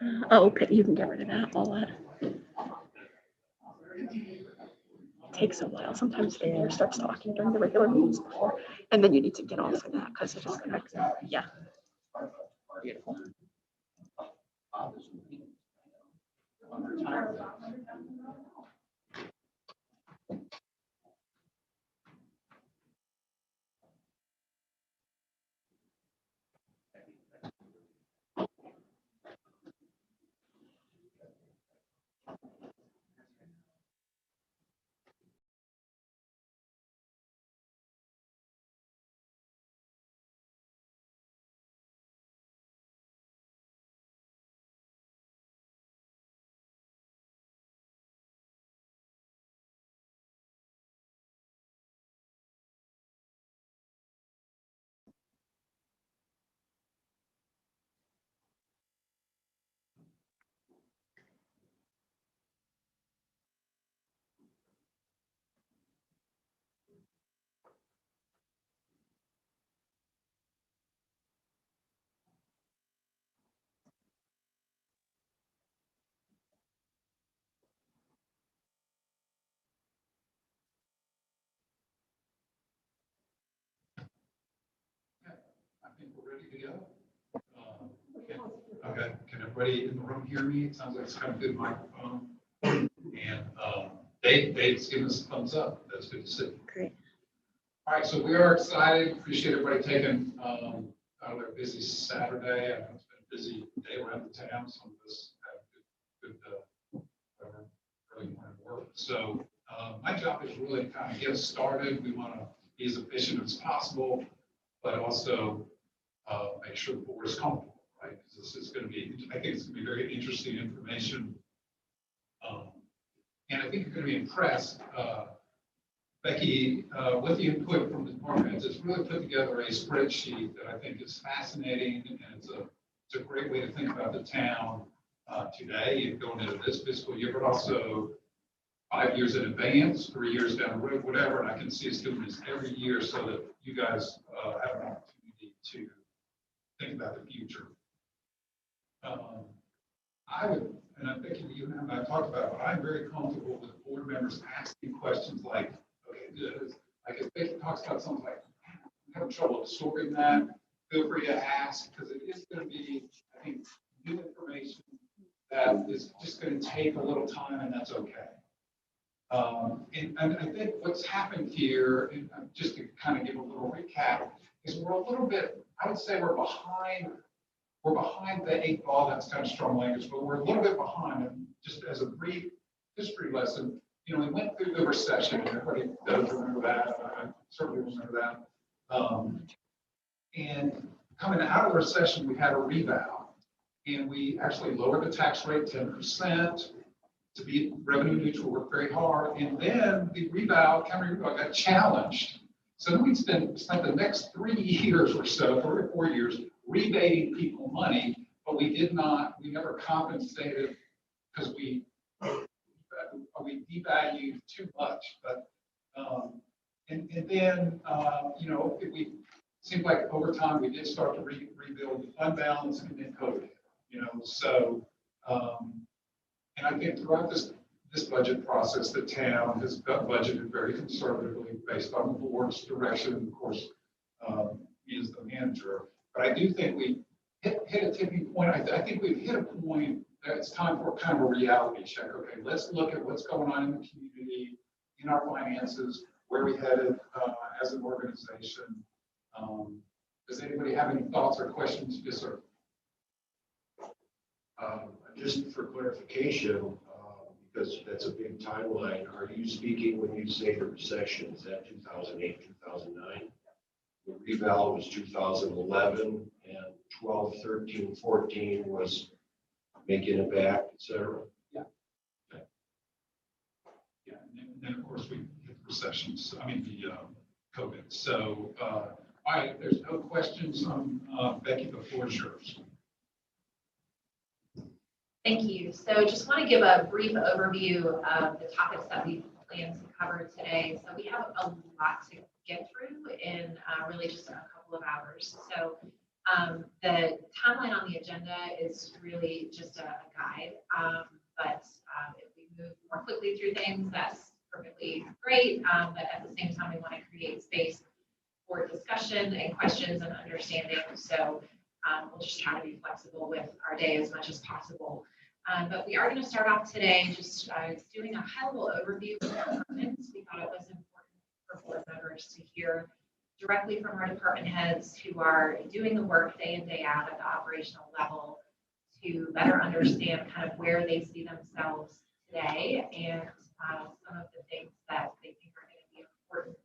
Oh, okay, you can get rid of that, all that. It takes a while. Sometimes the computer starts talking during the regular meetings before, and then you need to get off of that because it just connects. Yeah. Beautiful. I think we're ready to go. Okay, can everybody in the room hear me? It sounds like it's kind of good microphone. And Dave's giving us a thumbs up. That's good to see. Great. All right, so we are excited. Appreciate everybody taking out of their busy Saturday. I know it's been a busy day around the town. Some of us have good early morning work. So my job is really to kind of get us started. We want to be as efficient as possible, but also make sure the board is comfortable. Right, because this is going to be, I think it's going to be very interesting information. And I think you're going to be impressed, Becky, with the input from the department heads. It's really put together a spreadsheet that I think is fascinating, and it's a great way to think about the town today and going into this fiscal year, but also 5 years in advance, 3 years down the road, whatever. And I can see us doing this every year so that you guys have an opportunity to think about the future. I would, and I think you and I talked about it, but I'm very comfortable with board members asking questions like, okay, good. Like if Becky talks about something like, I'm having trouble absorbing that, feel free to ask, because it is going to be, I think, new information that is just going to take a little time, and that's okay. And I think what's happened here, and just to kind of give a little recap, is we're a little bit, I would say we're behind the 8 ball. That's kind of strong language, but we're a little bit behind. And just as a brief history lesson, you know, we went through the recession, and everybody does remember that. I certainly remember that. And coming out of the recession, we had a rebound, and we actually lowered the tax rate 10% to be revenue neutral. Worked very hard, and then the counter rebound got challenged. So then we spent the next 3 years or so, 3 or 4 years, rebating people money, but we never compensated because we devalued too much. But and then you know, it seemed like over time we did start to rebuild the fund balance, and then COVID. You know, so and I think throughout this budget process, the town has budgeted very conservatively based on the board's direction. Of course, he is the manager. But I do think we hit a tipping point. I think we've hit a point that it's time for kind of a reality check. Okay, let's look at what's going on in the community, in our finances, where we headed as an organization. Does anybody have any thoughts or questions? Yes, sir. Just for clarification, because that's a big timeline, are you speaking when you say the recession? Is that 2008, 2009? The reval was 2011, and 12, 13, 14 was making it back, et cetera? Yeah. Okay. Yeah, and then of course we hit the recessions, I mean the COVID. So, all right, if there's no questions on Becky, the floor is yours. Thank you. So just want to give a brief overview of the topics that we plan to cover today. So we have a lot to get through in really just a couple of hours. So The timeline on the agenda is really just a guide, but if we move more quickly through things, that's perfectly great. But at the same time, we want to create space for discussion and questions and understanding. So we'll just try to be flexible with our day as much as possible. But we are going to start off today just doing a high-level overview of our departments. We thought it was important for board members to hear directly from our department heads who are doing the work day in, day out at the operational level to better understand kind of where they see themselves today and some of the things that they think are going to be important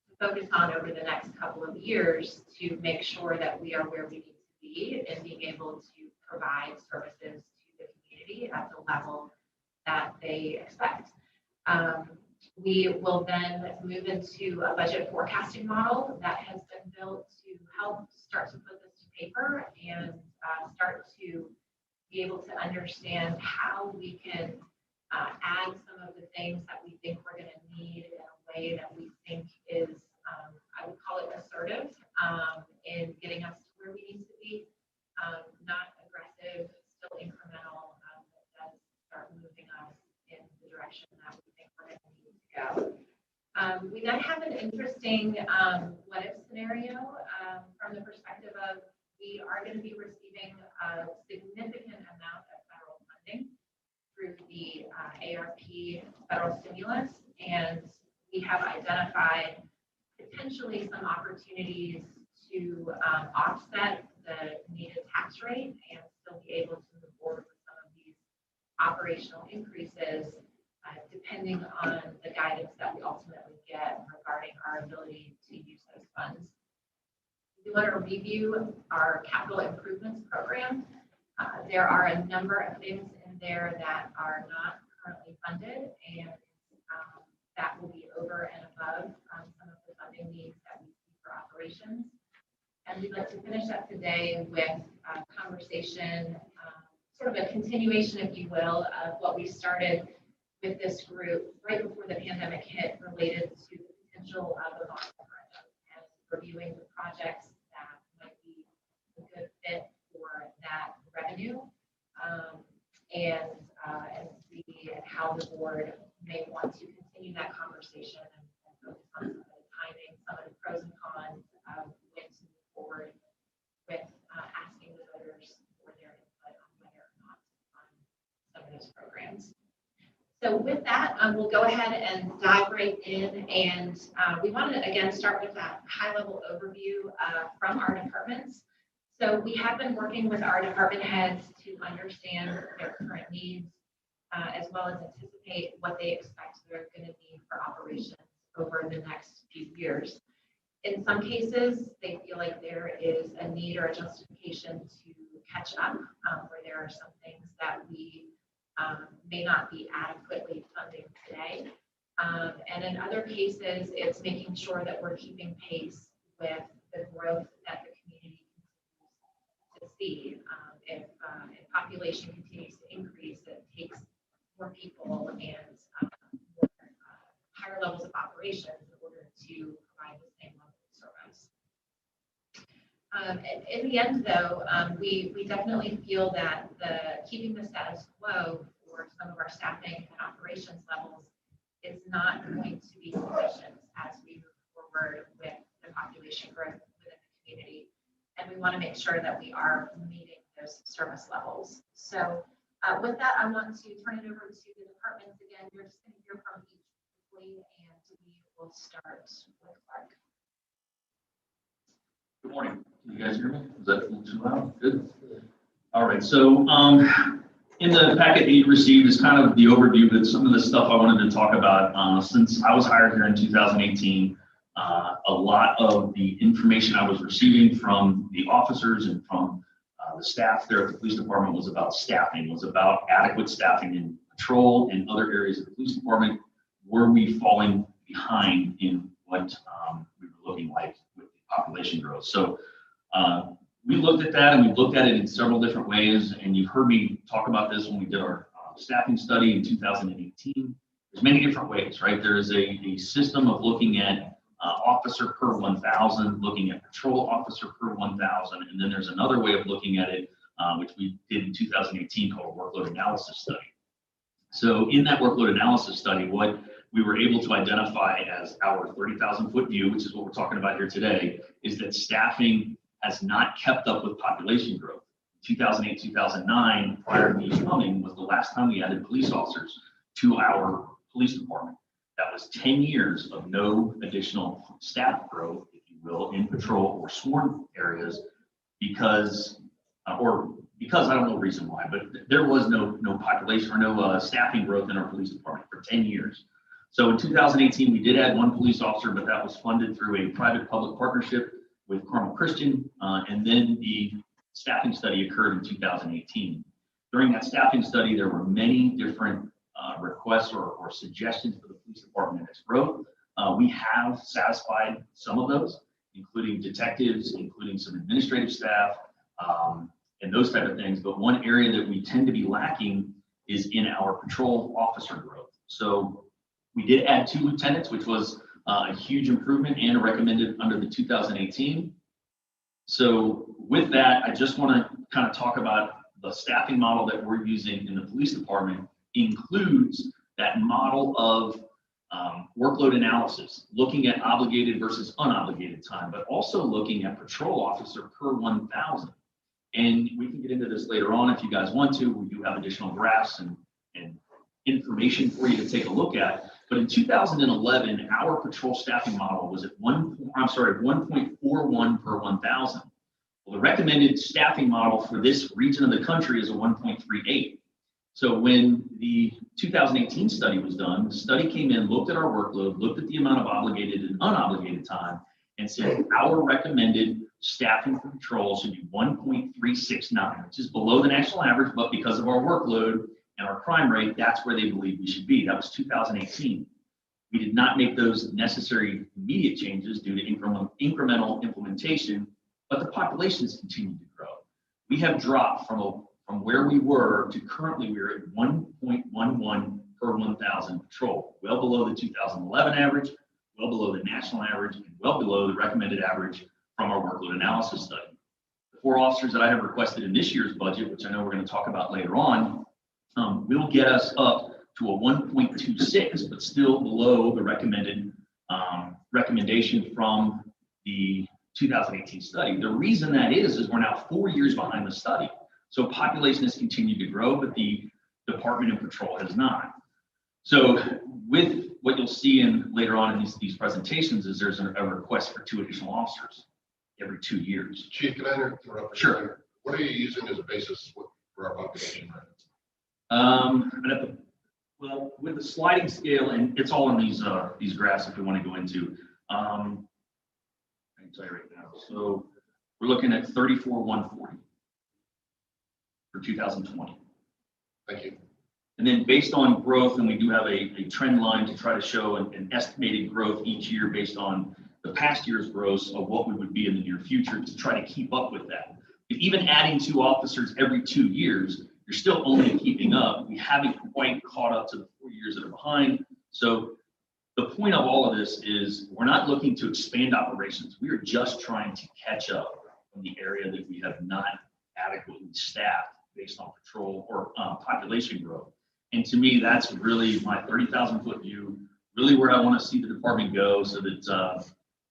to focus on over the next couple of years to make sure that we are where we need to be and being able to provide services to the community at the level that they expect. We will then move into a budget forecasting model that has been built to help start to put this to paper and start to be able to understand how we can add some of the things that we think we're going to need in a way that we think is, I would call it assertive in getting us to where we need to be, not aggressive, still incremental, that does start moving us in the direction that we think we're going to need to go. We then have an interesting what if scenario from the perspective of we are going to be receiving a significant amount of federal funding through the ARP federal stimulus, and we have identified potentially some opportunities to offset the needed tax rate and still be able to move forward with some of these operational increases, depending on the guidance that we ultimately get regarding our ability to use those funds. We want to review our capital improvements program. There are a number of things in there that are not currently funded, and that will be over and above some of the funding needs that we see for operations. And we'd like to finish up today with a conversation, sort of a continuation, if you will, of what we started with this group right before the pandemic hit related to the potential of a bond referendum and reviewing the projects that might be a good fit for that revenue and see how the board may want to continue that conversation and focus on some of the timing, some of the pros and cons of when to move forward with asking the voters for their input on whether or not to fund some of those programs. So with that, we'll go ahead and dive right in. And we want to, again, start with that high-level overview from our departments. So we have been working with our department heads to understand their current needs, as well as anticipate what they expect they're going to need for operations over the next few years. In some cases, they feel like there is a need or a justification to catch up, where there are some things that we may not be adequately funding today. And in other cases, it's making sure that we're keeping pace with the growth that the community continues to see. If population continues to increase, it takes more people and more, higher levels of operations in order to provide the same level of service. In the end, though, we definitely feel that keeping the status quo for some of our staffing and operations levels is not going to be sufficient as we move forward with the population growth within the community. And we want to make sure that we are meeting those service levels. So with that, I want to turn it over to the departments again. You're just going to hear from each quickly, and we will start with Clark. Good morning. Can you guys hear me? Is that too loud? Good. All right. So in the packet that you received is kind of the overview, but some of the stuff I wanted to talk about since I was hired here in 2018. A lot of the information I was receiving from the officers and from the staff there at the police department was about staffing, was about adequate staffing in patrol and other areas of the police department. Were we falling behind in what we were looking like with the population growth? So we looked at that, and we looked at it in several different ways, and you've heard me talk about this when we did our staffing study in 2018. There's many different ways, right? There is a system of looking at officer per 1,000, looking at patrol officer per 1,000, and then there's another way of looking at it, which we did in 2018 called a workload analysis study. So in that workload analysis study, what we were able to identify as our 30,000 foot view, which is what we're talking about here today, is that staffing has not kept up with population growth. 2008, 2009, prior to me coming, was the last time we added police officers to our police department. That was 10 years of no additional staff growth, if you will, in patrol or sworn areas because I don't know the reason why, but there was no population or no staffing growth in our police department for 10 years. So in 2018, we did add one police officer, but that was funded through a private-public partnership with Carmel Christian, and then the staffing study occurred in 2018. During that staffing study, there were many different requests or suggestions for the police department and its growth. We have satisfied some of those, including detectives, including some administrative staff, and those type of things. But one area that we tend to be lacking is in our patrol officer growth. So we did add 2 lieutenants, which was a huge improvement and recommended under the 2018. So with that, I just want to kind of talk about the staffing model that we're using in the police department includes that model of workload analysis, looking at obligated versus unobligated time, but also looking at patrol officer per 1,000. And we can get into this later on if you guys want to. We do have additional graphs and information for you to take a look at. But in 2011, our patrol staffing model was at 1.41 per 1,000. Well, the recommended staffing model for this region of the country is a 1.38. So when the 2018 study was done, the study came in, looked at our workload, looked at the amount of obligated and unobligated time, and said our recommended staffing for patrol should be 1.369, which is below the national average, but because of our workload and our crime rate, that's where they believe we should be. That was 2018. We did not make those necessary immediate changes due to incremental implementation, but the population has continued to grow. We have dropped from where we were to currently we're at 1.11 per 1,000 patrol, well below the 2011 average, well below the national average, and well below the recommended average from our workload analysis study. The 4 officers that I have requested in this year's budget, which I know we're going to talk about later on, will get us up to a 1.26, but still below the recommended recommendation from the 2018 study. The reason that is we're now 4 years behind the study. So population has continued to grow, but the Department of Patrol has not. So with what you'll see later on in these presentations is there's a request for 2 additional officers every 2 years. Chief, can I interrupt? Sure. What are you using as a basis for our population right Well, with the sliding scale, and it's all in these graphs if we want to go into. I can tell you right now. So we're looking at 34,140 for 2020. Thank you. And then based on growth, and we do have a trend line to try to show an estimated growth each year based on the past year's growth of what we would be in the near future to try to keep up with that. But even adding 2 officers every 2 years, you're still only keeping up. We haven't quite caught up to the 4 years that are behind. So the point of all of this is we're not looking to expand operations. We are just trying to catch up in the area that we have not adequately staffed based on patrol or population growth. And to me, that's really my 30,000 foot view, really where I want to see the department go so that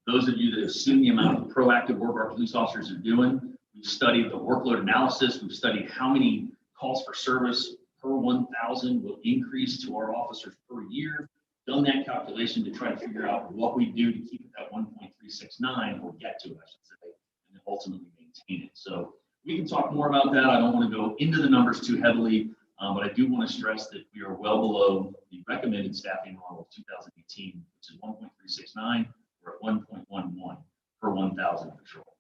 those of you that have seen the amount of proactive work our police officers are doing, we've studied the workload analysis, we've studied how many calls for service per 1,000 will increase to our officers per year, done that calculation to try to figure out what we do to keep it at 1.369 or get to it, I should say, and then ultimately maintain it. So we can talk more about that. I don't want to go into the numbers too heavily, but I do want to stress that we are well below the recommended staffing model of 2018, which is 1.369. We're at 1.11 per 1,000 patrol.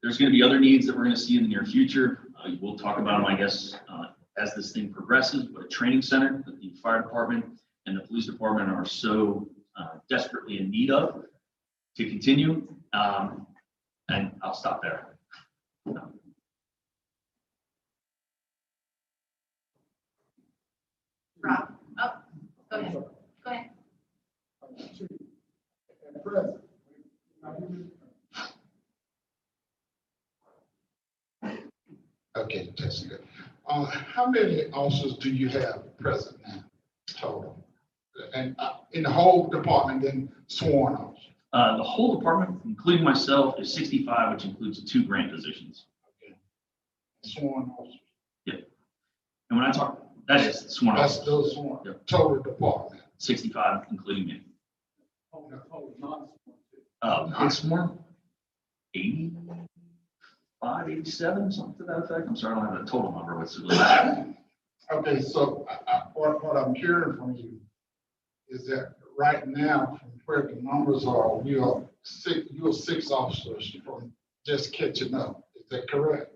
There's going to be other needs that we're going to see in the near future. We'll talk about them, I guess, as this thing progresses, but a training center that the fire department and the police department are so desperately in need of to continue. And I'll stop there. Rob, oh, go ahead. Go ahead. present. Okay, Jessica. How many officers do you have present now total? And in the whole department, then sworn officers? The whole department, including myself, is 65, which includes 2 grant positions. Okay. Sworn officers. And when I talk, that is sworn That's officers, those sworn, Yep. total department. 65, including me. Oh, no, oh, non-sworn too. Not sworn, 85, 87, something to that effect. I'm sorry, I don't have the total number. What's the Okay, so what I'm hearing from you is that right now, from where the numbers are, you're 6 officers from just catching up. Is that correct?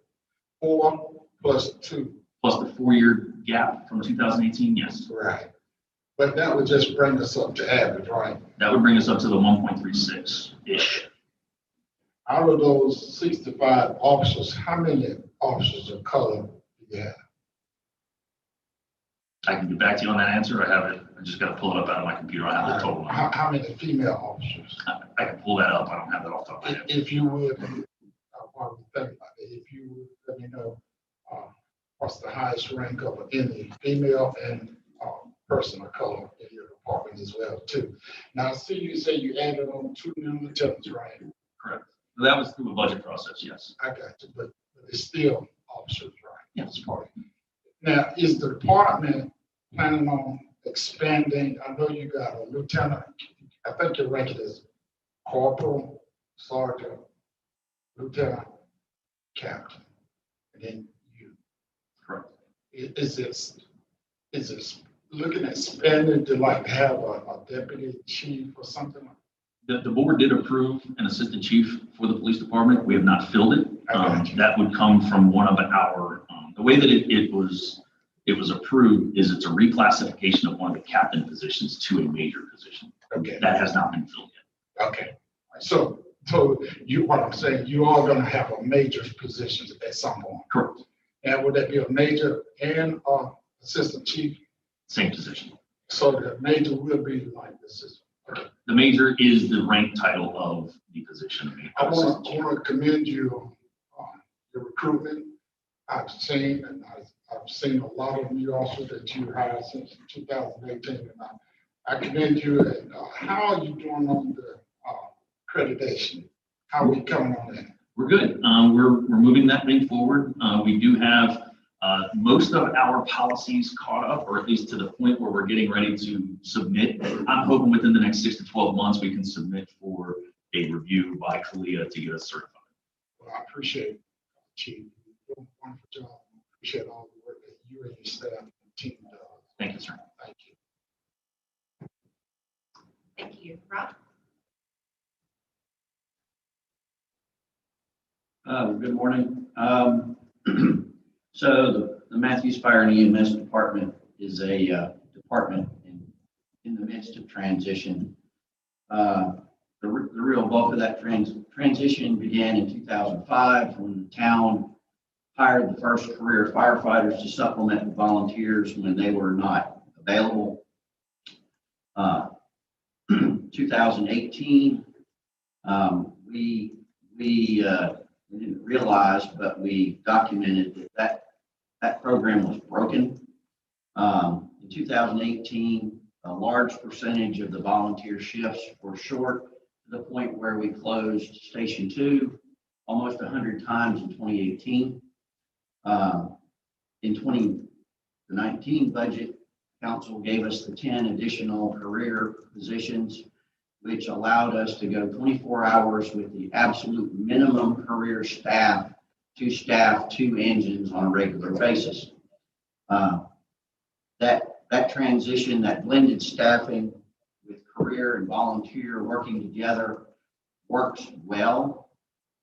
4 plus 2. plus the 4-year gap from 2018? Yes. Right. But that would just bring us up to average, right? That would bring us up to the 1.36-ish. Out of those 65 officers, how many officers of color do you have? I can get back to you on that answer. I have it. I just got to pull it up out of my computer. I have the total number. How many female officers? I can pull that up. I don't have that off the top of my head. If you would, while we think about it, if you would let me know, what's the highest rank of any female and person of color in your department as well too. Now, I see you say you added on 2 new lieutenants, right? Correct. That was through a budget process, yes. I got you, but it's still officers, right? Yes. Now, is the department planning on expanding? I know you got a lieutenant, I think your rank is corporal, sergeant, lieutenant, captain, and then you. Correct. Is it looking at expanding to like have a deputy chief or something like? The board did approve an assistant chief for the police department. We have not filled it. I got you. That would come from one of our, the way that it was approved is it's a reclassification of one of the captain positions to a major position. Okay, That has not been filled yet. okay. So what I'm saying, you are gonna have a major positions at some point. Correct. And would that be a major and assistant chief? Same position. So the major will be like the assistant. Okay. The major is the rank title of the position. I want to commend you on your recruitment. I've seen a lot of new officers that you hired since 2018, and I commend you. And how are you doing on the accreditation? How are we coming on that? We're good. We're moving that thing forward. We do have most of our policies caught up, or at least to the point where we're getting ready to submit. I'm hoping within the next 6 to 12 months, we can submit for a review by CALIA to get us certified. Well, I appreciate, Chief. You're doing a wonderful job. I appreciate all the work that you and your staff and team does. Thank you, sir. Thank you. Thank you. Rob? Good morning. So the Matthews Fire and EMS Department is a department in the midst of transition. The real bulk of that transition began in 2005 when the town hired the first career firefighters to supplement the volunteers when they were not available. 2018, we didn't realize, but we documented that program was broken. In 2018, a large percentage of the volunteer shifts were short to the point where we closed Station 2 almost 100 times in 2018. In 2019 budget, council gave us the 10 additional career positions, which allowed us to go 24 hours with the absolute minimum career staff to staff 2 engines on a regular basis. That transition, that blended staffing with career and volunteer working together works well.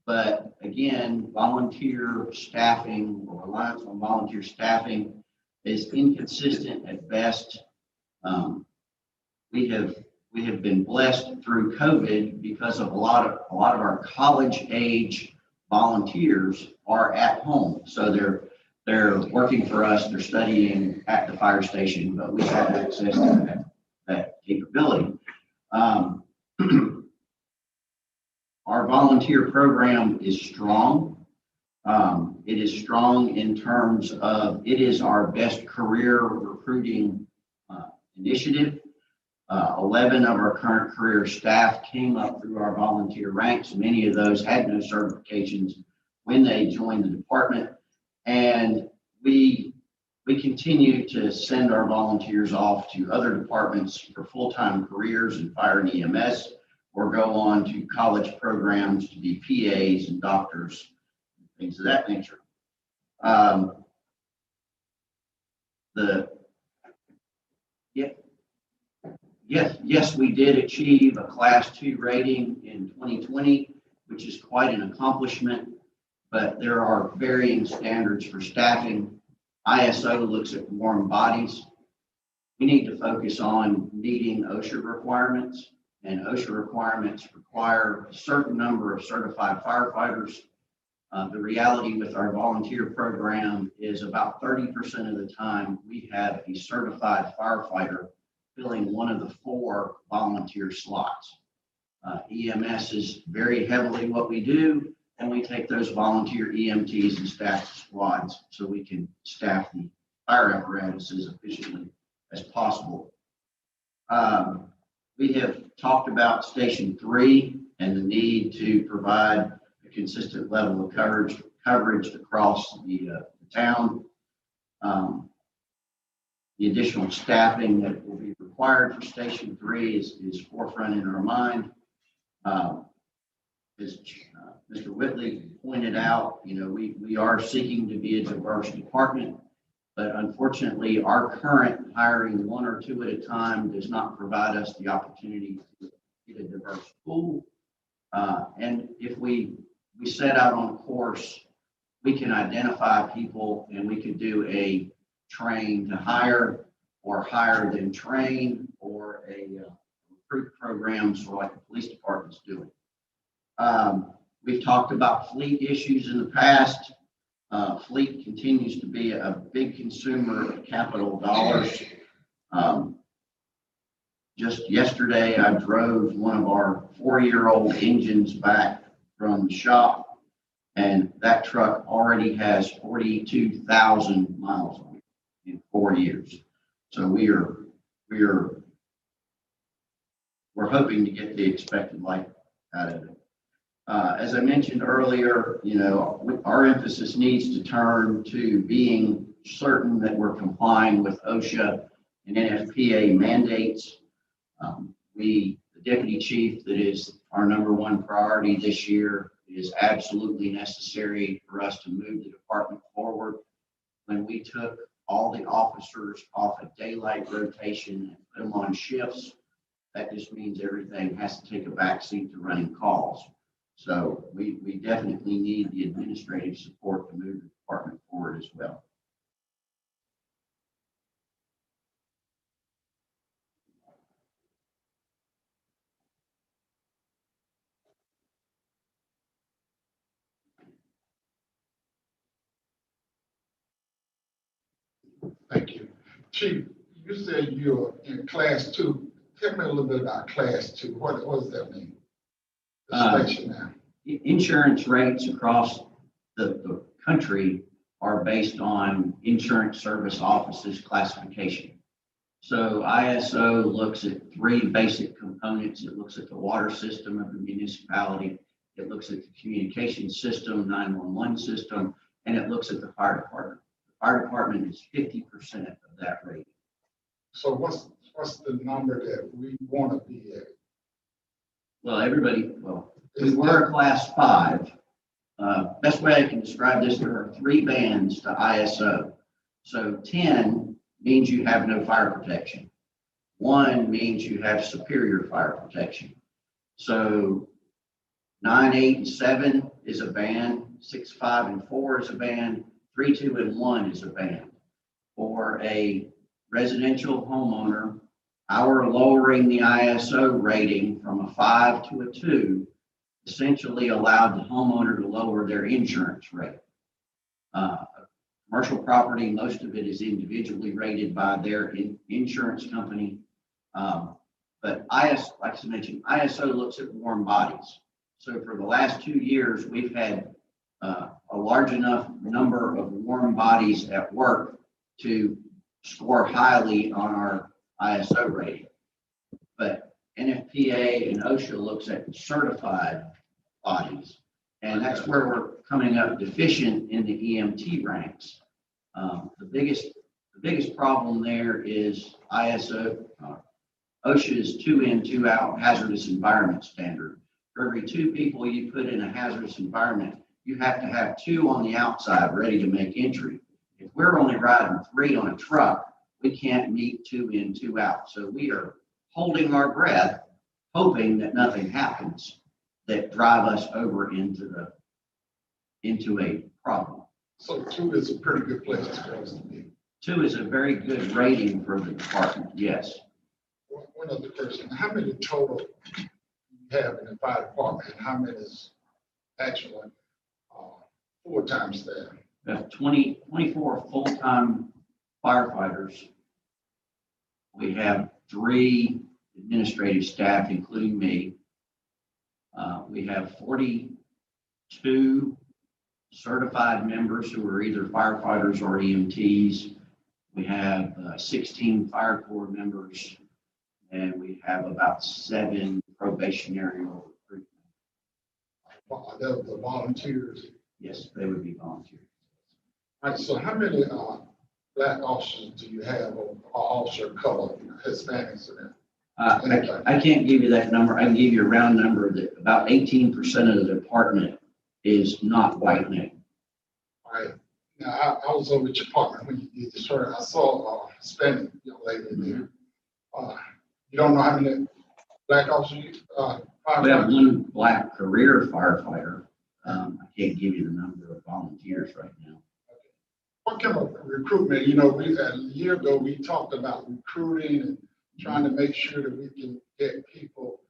But again, volunteer staffing or reliance on volunteer staffing is inconsistent at best. We have been blessed through COVID because of a lot of our college age volunteers are at home. So they're working for us, they're studying at the fire station, but we have access to that capability. Our volunteer program is strong. It is strong in terms of it is our best career recruiting initiative. 11 of our current career staff came up through our volunteer ranks. Many of those had no certifications when they joined the department. And we continue to send our volunteers off to other departments for full-time careers in fire and EMS, or go on to college programs to be PAs and doctors, things of that nature. Yes, we did achieve a Class 2 rating in 2020, which is quite an accomplishment, but there are varying standards for staffing. ISO looks at warm bodies. We need to focus on meeting OSHA requirements, and OSHA requirements require a certain number of certified firefighters. The reality with our volunteer program is about 30% of the time we have a certified firefighter filling one of the 4 volunteer slots. EMS is very heavily what we do, and we take those volunteer EMTs and staff the squads so we can staff the fire apparatus as efficiently as possible. We have talked about Station 3 and the need to provide a consistent level of coverage across the town. The additional staffing that will be required for Station 3 is forefront in our mind. As Mr. Whitley pointed out, we are seeking to be a diverse department, but unfortunately, our current hiring 1 or 2 at a time does not provide us the opportunity to get a diverse pool. And if we set out on a course, we can identify people and we could do a train to hire, or hire then train, or a recruit program, so like the police department's doing. We've talked about fleet issues in the past. Fleet continues to be a big consumer of capital dollars. Just yesterday, I drove one of our 4-year-old engines back from the shop, and that truck already has 42,000 miles on it in 4 years. So we're hoping to get the expected life out of it. As I mentioned earlier, our emphasis needs to turn to being certain that we're complying with OSHA and NFPA mandates. The deputy chief, that is our #1 priority this year, is absolutely necessary for us to move the department forward. When we took all the officers off a daylight rotation and put them on shifts, that just means everything has to take a backseat to running calls. So we definitely need the administrative support to move the department forward as well. Thank you. Chief, you said you're in Class 2. Tell me a little bit about Class 2. What does that mean? Explain now. Insurance rates across the country are based on Insurance Service Office's classification. So ISO looks at 3 basic components. It looks at the water system of the municipality. It looks at the communication system, 911 system, and it looks at the fire department. The fire department is 50% of that rate. So what's the number that we want to be at? Well, we're a Class 5. Best way I can describe this, there are 3 bands to ISO. So 10 means you have no fire protection. 1 means you have superior fire protection. So 9, 8, and 7 is a band. 6, 5, and 4 is a band. 3, 2, and 1 is a band. For a residential homeowner, our lowering the ISO rating from a 5 to a 2 essentially allowed the homeowner to lower their insurance rate. Commercial property, most of it is individually rated by their insurance company. But like I mentioned, ISO looks at warm bodies. So for the last 2 years, we've had a large enough number of warm bodies at work to score highly on our ISO rating. But NFPA and OSHA looks at certified bodies, and that's where we're coming up deficient in the EMT ranks. The biggest problem there is ISO, OSHA's 2 in, 2 out hazardous environment standard. For every 2 people you put in a hazardous environment, you have to have 2 on the outside ready to make entry. If we're only riding 3 on a truck, we can't meet 2 in, 2 out. So we are holding our breath, hoping that nothing happens that drive us over into a problem. So 2 is a pretty good place for us to be. 2 is a very good rating for the department, yes. One other question, how many total you have in the fire department, and how many is actually full-time staff? We have 24 full-time firefighters. We have 3 administrative staff, including me. We have 42 certified members who are either firefighters or EMTs. We have 16 fire corps members, and we have about 7 probationary recruitment. The volunteers. Yes, they would be volunteers. All right, so how many black officers do you have, or officer of color, Hispanics in there? I can't give you that number. I can give you a round number that about 18% of the department is not white male. All right, now I was over at your apartment when you did this, I saw a Hispanic young lady in there. You don't know how many black officers? We have 1 black career firefighter. I can't give you the number of volunteers right now. What kind of recruitment, you know, a year ago, we talked about recruiting and trying to make sure that we can get people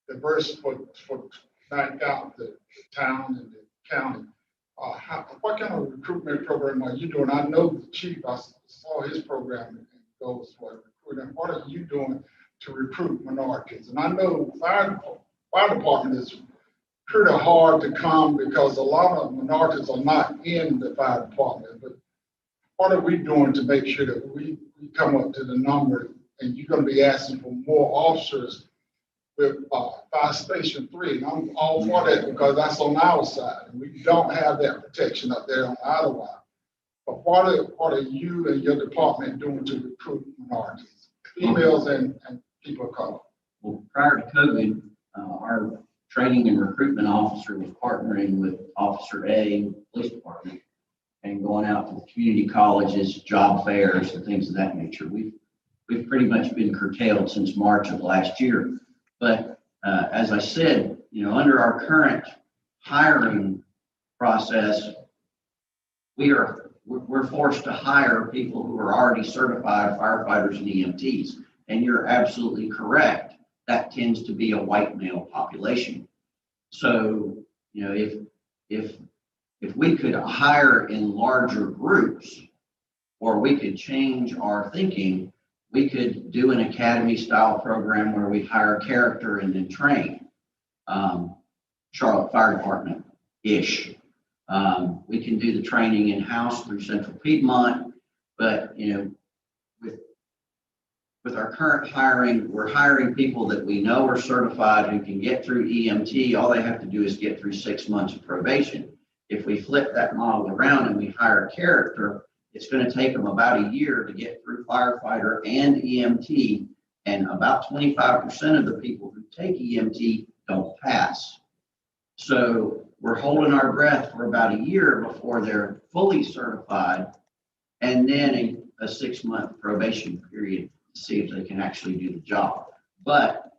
diverse for back out the town and the county. What kind of recruitment program are you doing? I know the chief, I saw his program and goes for recruiting. What are you doing to recruit minorities? And I know fire department is pretty hard to come because a lot of minorities are not in the fire department. But what are we doing to make sure that we come up to the number? And you're going to be asking for more officers with Fire Station 3. And I'm all for that because that's on our side. And we don't have that protection up there on either side. But what are you and your department doing to recruit minorities, females and people of color? Well, prior to COVID, our training and recruitment officer was partnering with Officer A, police department, and going out to the community colleges, job fairs, and things of that nature. We've pretty much been curtailed since March of last year. But as I said, you know, under our current hiring process, we're forced to hire people who are already certified firefighters and EMTs. And you're absolutely correct. That tends to be a white male population. So, you know, if we could hire in larger groups, or we could change our thinking, we could do an academy style program where we hire character and then train. Charlotte Fire Department-ish. We can do the training in-house through Central Piedmont, but, you know, with our current hiring, we're hiring people that we know are certified who can get through EMT. All they have to do is get through 6 months of probation. If we flip that model around and we hire character, it's going to take them about a year to get through firefighter and EMT, and about 25% of the people who take EMT don't pass. So we're holding our breath for about a year before they're fully certified, and then a 6-month probation period to see if they can actually do the job. But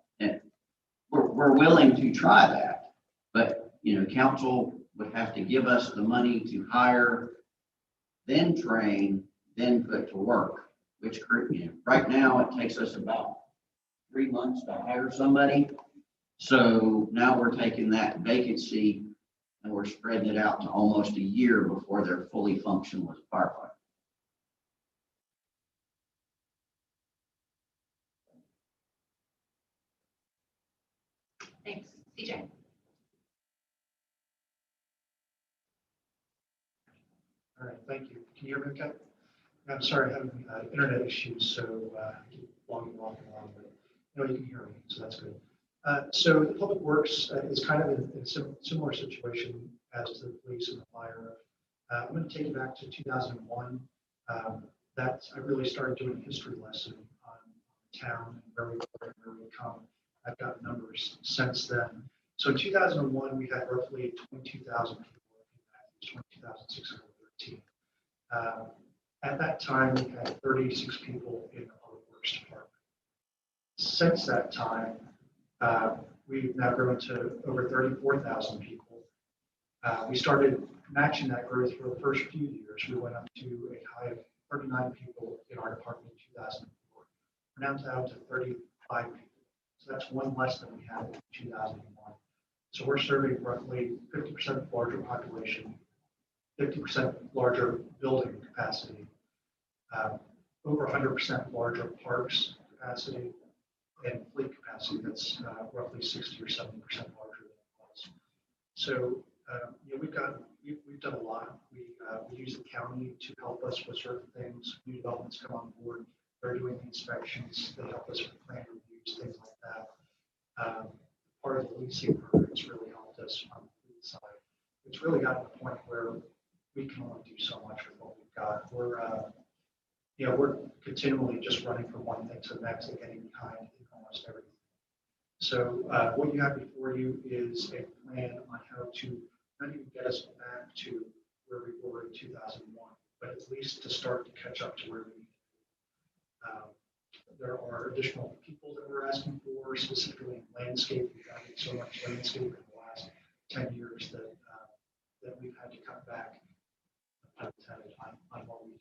we're willing to try that. But, you know, council would have to give us the money to hire, then train, then put to work, which, you know, right now it takes us about 3 months to hire somebody. So now we're taking that vacancy and we're spreading it out to almost a year before they're fully functional as a firefighter. Thanks. CJ? All right, thank you. Can you hear me okay? I'm sorry, I'm having internet issues, so I keep walking along, but no, you can hear me, so that's good. So the Public Works is kind of in a similar situation as the police and the fire. I'm going to take you back to 2001. I really started doing a history lesson on the town and where we were and where we come. I've got numbers since then. So in 2001, we had roughly 22,000 people working at 22,613. At that time, we had 36 people in the Public Works Department. Since that time, we've now grown to over 34,000 people. We started matching that growth for the first few years. We went up to a high of 39 people in our department in 2004. We're now down to 35 people. So that's one less than we had in 2001. So we're serving roughly 50% larger population, 50% larger building capacity, over 100% larger parks capacity, and fleet capacity that's roughly 60 or 70% larger than it was. So we've done a lot. We use the county to help us with certain things. New developments come on board. They're doing the inspections. They help us with plan reviews, things like that. Part of the leasing programs really helped us on the fleet side. It's really gotten to the point where we can only do so much with what we've got. We're continually just running from one thing to the next and getting behind in almost everything. So what you have before you is a plan on how to not even get us back to where we were in 2001, but at least to start to catch up to where we need to be. There are additional people that we're asking for, specifically in landscape. We've added so much landscape in the last 10 years that we've had to cut back on what we do.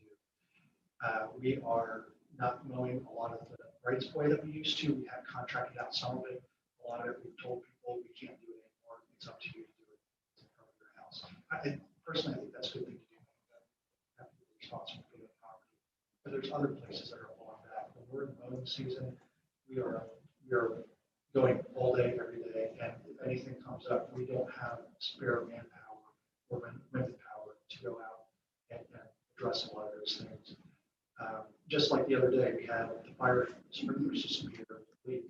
We are not mowing a lot of the rights of way that we used to. We have contracted out some of it. A lot of it we've told people we can't do it anymore. It's up to you to do it in front of your house. Personally, I think that's a good thing to do. Have to be responsible for the property. But there's other places that are along that. When we're in mowing season, we are going all day, every day. And if anything comes up, we don't have spare manpower or wind power to go out and address a lot of those things. Just like the other day, we had the fire sprinkler system here leak.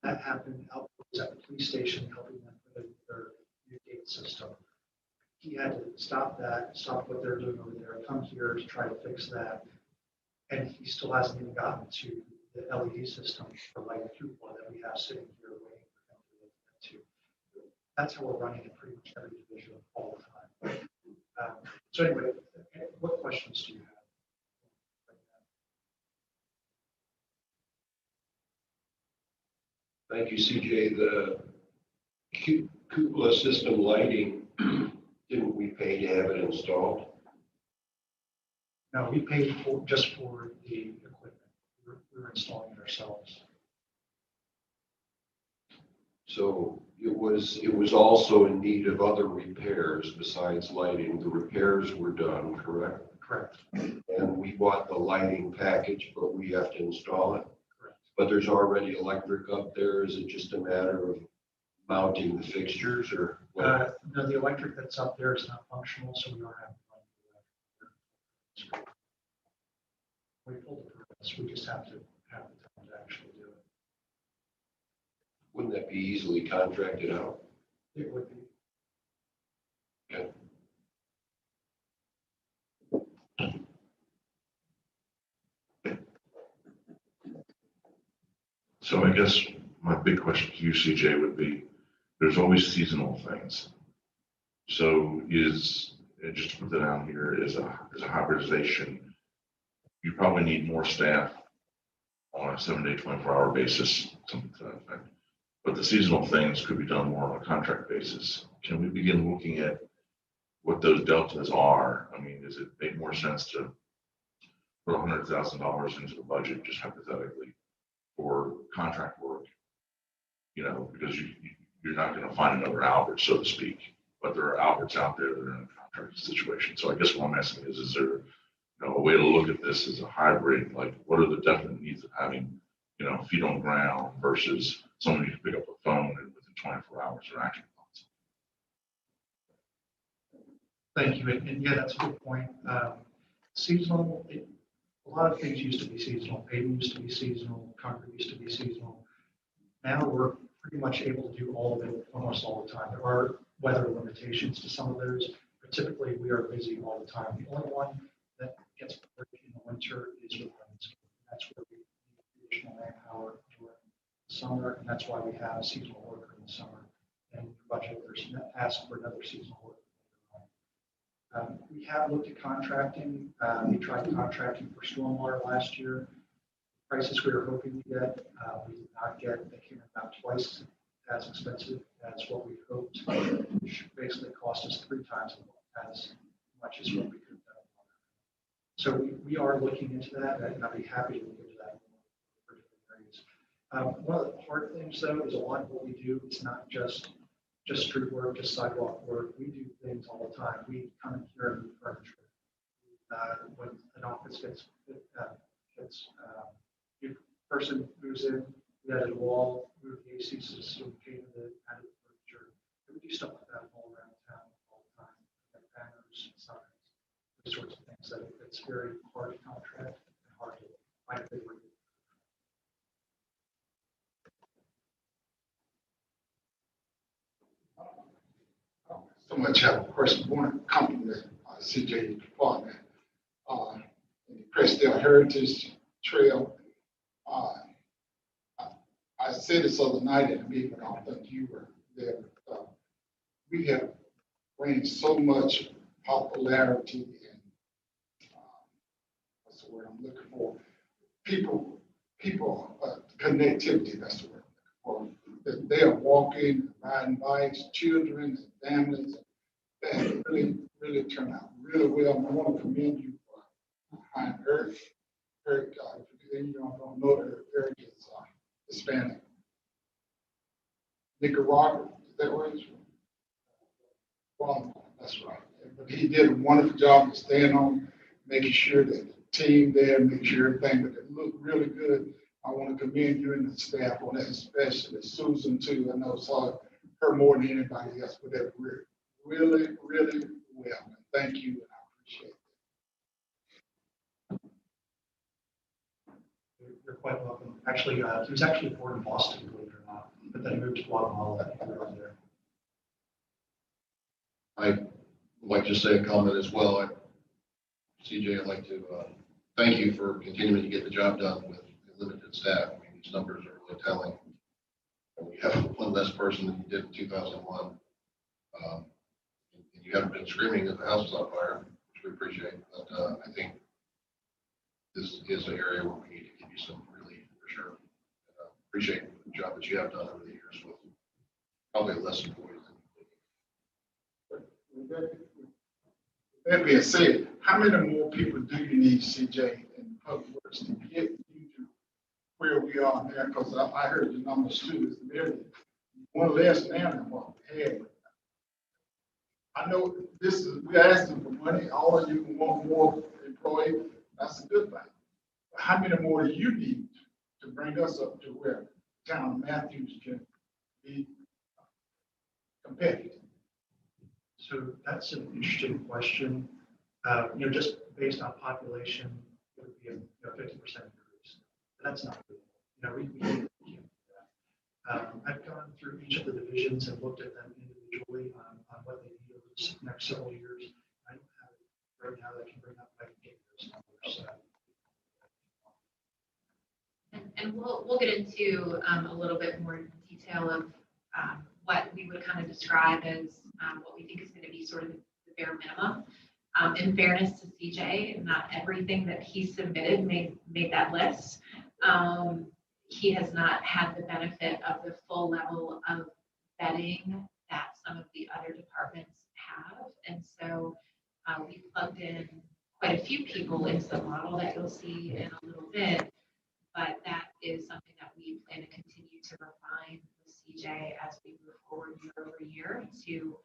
That happened out at the police station, helping them with their new gate system. He had to stop what they're doing over there, come here to try to fix that. And he still hasn't even gotten to the LED system for light cupola that we have sitting here waiting for him to look into. That's how we're running in pretty much every division all the time. So anyway, what questions do you have? Thank you, CJ. The cupola system lighting, didn't we pay to have it installed? No, we paid just for the equipment. We're installing it ourselves. So it was also in need of other repairs besides lighting. The repairs were done, correct? Correct. And we bought the lighting package, but we have to install it. Correct. But there's already electric up there. Is it just a matter of mounting the fixtures or? No, the electric that's up there is not functional, so we are having to run the electric. We pulled the permits. We just have to have the time to actually do it. Wouldn't that be easily contracted out? It would be. Okay. So I guess my big question to you, CJ, would be, there's always seasonal things. So just to put that down here, is a hybridization. You probably need more staff on a 7-day, 24-hour basis, something to that effect. But the seasonal things could be done more on a contract basis. Can we begin looking at what those deltas are? I mean, does it make more sense to put $100,000 into the budget, just hypothetically, for contract work? Because you're not going to find another Albert, so to speak, but there are Alberts out there that are in a contract situation. So I guess what I'm asking is there a way to look at this as a hybrid? Like, what are the definite needs of having, feet on ground versus someone needs to pick up the phone and within 24 hours they're actually on. Thank you. And yeah, that's a good point. Seasonal, a lot of things used to be seasonal. Paving used to be seasonal. Concrete used to be seasonal. Now we're pretty much able to do all of it almost all the time. There are weather limitations to some of those, but typically we are busy all the time. The only one that gets work in the winter is with landscape. That's where we need additional manpower during the summer, and that's why we have a seasonal worker in the summer. And the budget, there's ask for another seasonal worker. We have looked at contracting. We tried contracting for stormwater last year. Prices we were hoping to get, we did not get. They came in about twice as expensive as what we hoped, which basically cost us 3 times as much as what we could have done. So we are looking into that, and I'd be happy to look into that for different areas. One of the hard things, though, is a lot of what we do is not just street work, just sidewalk work. We do things all the time. We come in here and move furniture. When an office gets new person moves in, we added a wall, move the AC system, painted it, added furniture. And we do stuff like that all around town all the time. Like banners, signs, those sorts of things that it's very hard to contract and hard to find a big one. So much have a question. I want to compliment CJ department. In the Crestdale Heritage Trail. I said this other night at the meeting, but I don't think you were there. We have gained so much popularity and what's the word I'm looking for? People, connectivity. That's the word I'm looking for. They are walking, riding bikes, children, and families. That really turned out really well. And I want to commend you for behind Eric. Eric, if you don't know that Eric is Hispanic. Nicaragua, is that where he's from? Well, that's right. But he did a wonderful job of staying on, making sure that the team there, making sure everything, but it looked really good. I want to commend you and the staff on that, especially Susan too. I know saw her more than anybody else, but that really well. And thank you, and I appreciate it. You're quite welcome. Actually, he was actually born in Boston, believe it or not, but then moved to Guatemala and grew up there. I would like to say a comment as well. CJ, I'd like to thank you for continuing to get the job done with limited staff. I mean, these numbers are really telling. We have one less person than you did in 2001. And you haven't been screaming that the house is on fire, which we appreciate. But I think this is an area where we need to give you some relief for sure. And, appreciate the job that you have done over the years with probably less employees. That being said, how many more people do you need, CJ, in public works to get you to where we are now? Because I heard the numbers too. Is nearly one less now than what we had. I know this is, we're asking for money. All of you want more employees. That's a good thing. But how many more do you need to bring us up to where town of Matthews can be competitive? So that's an interesting question. Just based on population, it would be a 50% increase. But that's not good. We can't do that. I've gone through each of the divisions and looked at them individually on what they need over the next several years. I don't have it right now that I can bring up my those numbers. And we'll get into a little bit more detail of what we would kind of describe as what we think is going to be sort of the bare minimum. In fairness to CJ, not everything that he submitted made that list. He has not had the benefit of the full level of vetting that some of the other departments have. And so we plugged in quite a few people into the model that you'll see in a little bit. But that is something that we plan to continue to refine with CJ as we move forward year over year to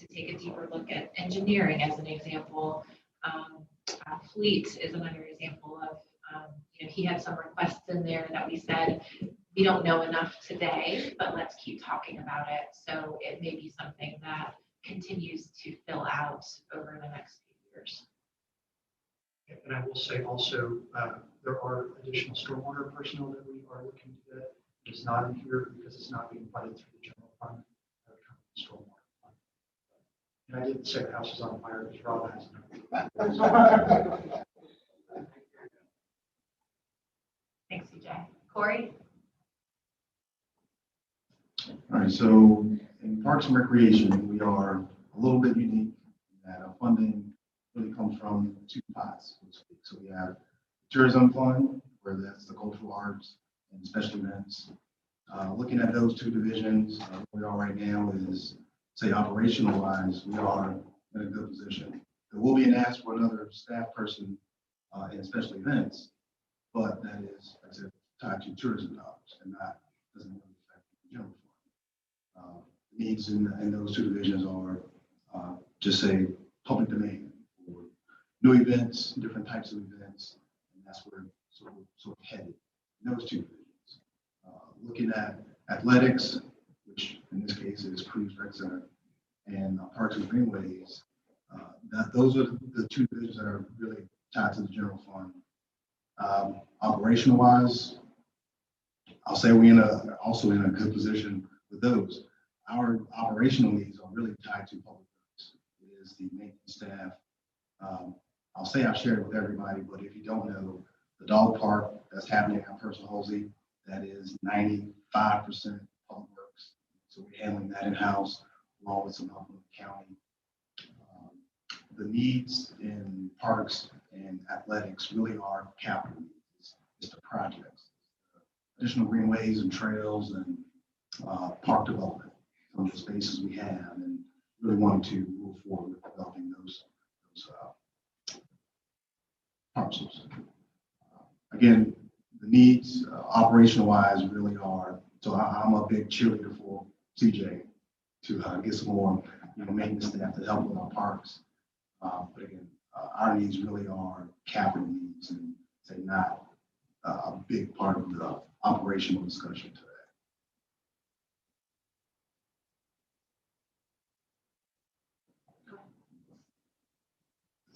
take a deeper look at engineering as an example. Fleet is another example of, he had some requests in there that we said, we don't know enough today, but let's keep talking about it. So it may be something that continues to fill out over the next few years. And I will say also, there are additional stormwater personnel that we are looking to get. It's not in here because it's not being funded through the general fund. Stormwater fund. And I didn't say the house is on fire because Rob has no. Thanks, CJ. Corey? All right, so in Parks and Recreation, we are a little bit unique in that our funding really comes from two pots, so to speak. So we have tourism fund, where that's the cultural arts and special events. Looking at those two divisions, where we are right now is, say, operational wise, we are in a good position. There will be an ask for another staff person in special events, but that is, like I said, tied to tourism dollars and doesn't really affect the general fund. Needs in those two divisions are just say public domain for new events, different types of events, and that's where sort of headed in those two divisions. Looking at athletics, which in this case is Cruise Rec Center, and Parks and Greenways, those are the two divisions that are really tied to the general fund. Operational wise, I'll say we also in a good position with those. Our operational needs are really tied to public works. It is the maintenance staff. I'll say I've shared it with everybody, but if you don't know, the dog park that's happening at Personal Halsey, that is 95% public works. So we're handling that in-house along with some help from the county. The needs in parks and athletics really are capital needs. It's the projects, additional greenways and trails and park development on the spaces we have, and really wanting to move forward with developing those parcels. Again, the needs operational wise really are, so I'm a big cheerleader for CJ to get some more maintenance staff to help with our parks. But again, our needs really are capital needs and say not a big part of the operational discussion today.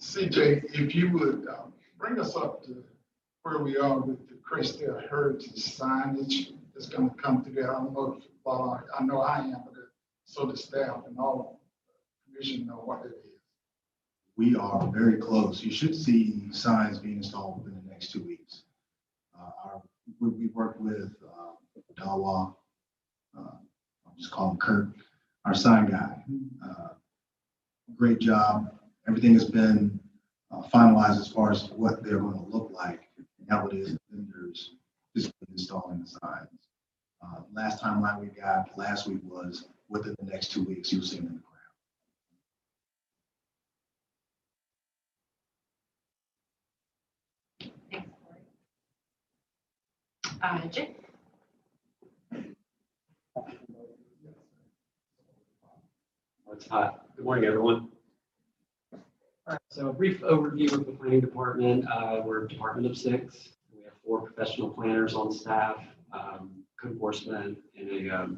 CJ, if you would bring us up to where we are with the Crestdale Heritage signage that's going to come through there. I don't know if, I know I am, but so the staff and all commission know what it is. We are very close. You should see signs being installed within the next 2 weeks. We worked with Dawa, I'll just call him Kurt, our sign guy. Great job. Everything has been finalized as far as what they're going to look like and how it is vendors just installing the signs. Last timeline we got last week was within the next 2 weeks, you'll see them in the ground. Thanks, Corey. Jim? It's hot. Good morning, everyone. All right, so a brief overview of the planning department. We're a department of 6. We have 4 professional planners on staff, code enforcement, and a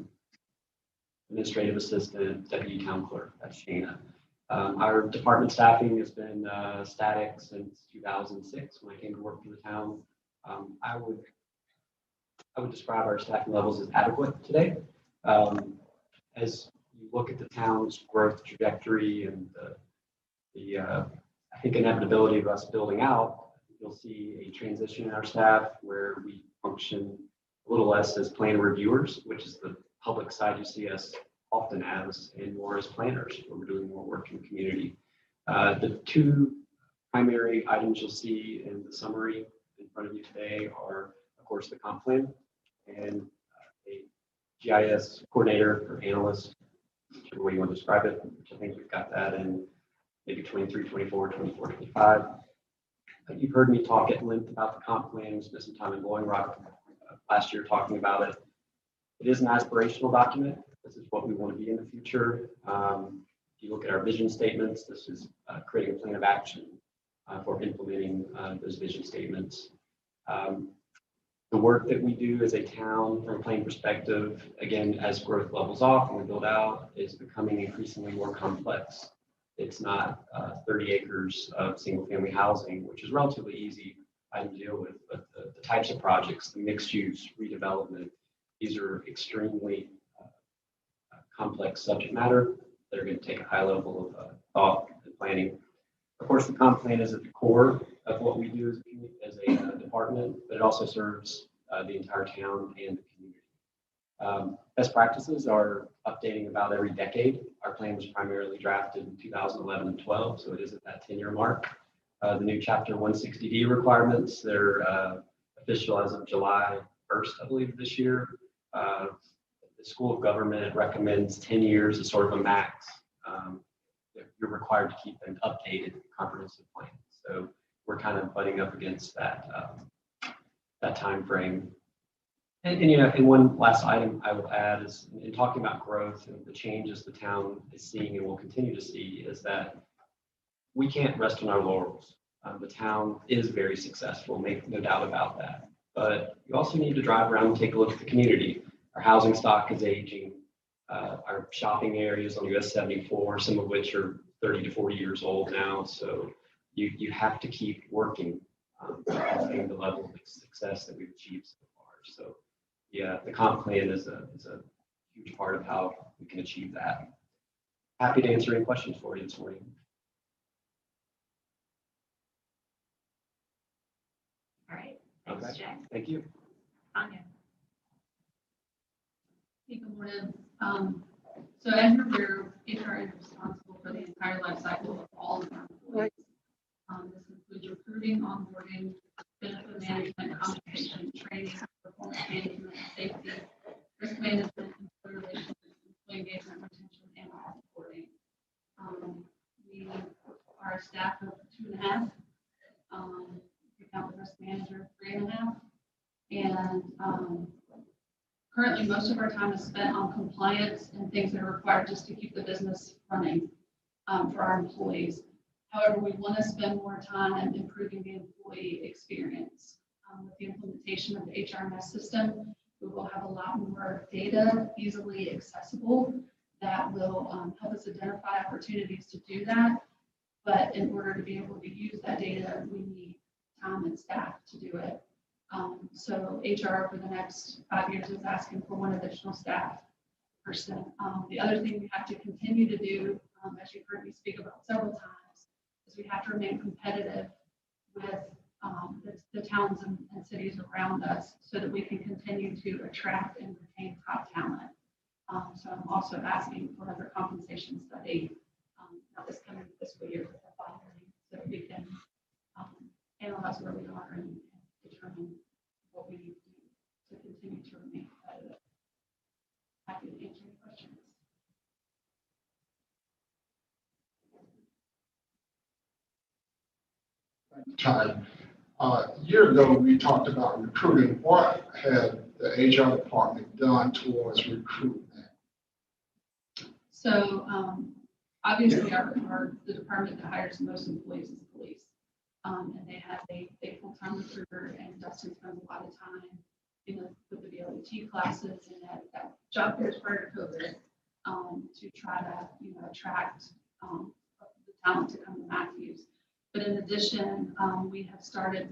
administrative assistant, deputy town clerk. That's Shana. Our department staffing has been static since 2006 when I came to work for the town. I would describe our staffing levels as adequate today. As you look at the town's growth trajectory and I think inevitability of us building out, you'll see a transition in our staff where we function a little less as plan reviewers, which is the public side you see us often as, and more as planners, where we're doing more work in the community. The 2 primary items you'll see in the summary in front of you today are, of course, the comp plan and a GIS coordinator or analyst, whichever way you want to describe it, which I think we've got that in maybe 23, 24, 24, 25. You've heard me talk at length about the comp plan. We spent some time in Blowing Rock last year talking about it. It is an aspirational document. This is what we want to be in the future. If you look at our vision statements, this is creating a plan of action for implementing those vision statements. The The work that we do as a town from a planning perspective, again, as growth levels off and we build out, is becoming increasingly more complex. It's not 30 acres of single family housing, which is relatively easy to deal with, but the types of projects, the mixed use, redevelopment, these are extremely complex subject matter. They're going to take a high level of thought and planning. Of course, the comp plan is at the core of what we do as a department, but it also serves the entire town and the community. Best practices are updating about every decade. Our plan was primarily drafted in 2011 and 12, so it is at that 10-year mark. The new Chapter 160D requirements, they're official as of July 1st, I believe, this year. The School of Government recommends 10 years as sort of a max. You're required to keep an updated comprehensive plan. So we're kind of butting up against that time frame. And one last item I will add is in talking about growth and the changes the town is seeing and will continue to see is that we can't rest on our laurels. The town is very successful, make no doubt about that. But you also need to drive around and take a look at the community. Our housing stock is aging. Our shopping areas on US 74, some of which are 30 to 40 years old now. So you have to keep working to maintain the level of success that we've achieved so far. So yeah, the comp plan is a huge part of how we can achieve that. Happy to answer any questions for you this morning. All right. Thanks, Okay. Jack. Thank you. Tanya. Hey, good morning. So as you're aware, HR is responsible for the entire life cycle of all of our employees. This includes recruiting, onboarding, benefit management, compensation, training, performance management, safety, risk management, employee relations, employee engagement, retention, and reporting. We are a staff of 2.5. We count the risk manager 3.5. And currently, most of our time is spent on compliance and things that are required just to keep the business running for our employees. However, we want to spend more time improving the employee experience. With the implementation of the HRMS system, we will have a lot more data easily accessible that will help us identify opportunities to do that. But in order to be able to use that data, we need time and staff to do it. So HR for the next 5 years is asking for 1 additional staff person. The other thing we have to continue to do, as you've heard me speak about several times, is we have to remain competitive with the towns and cities around us so that we can continue to attract and retain top talent. So I'm also asking for another compensation study, not this coming fiscal year, but the following, so that we can analyze where we are and determine what we need to do to continue to remain competitive. Happy to answer any questions. Ty, a year ago, we talked about recruiting. What had the HR department done towards recruitment? So obviously the department that hires the most employees is police. And they have a full-time recruiter, and Dustin spends a lot of time, with the BLET classes and that job fairs prior to COVID, to try to, attract the talent to come to Matthews. But in addition, we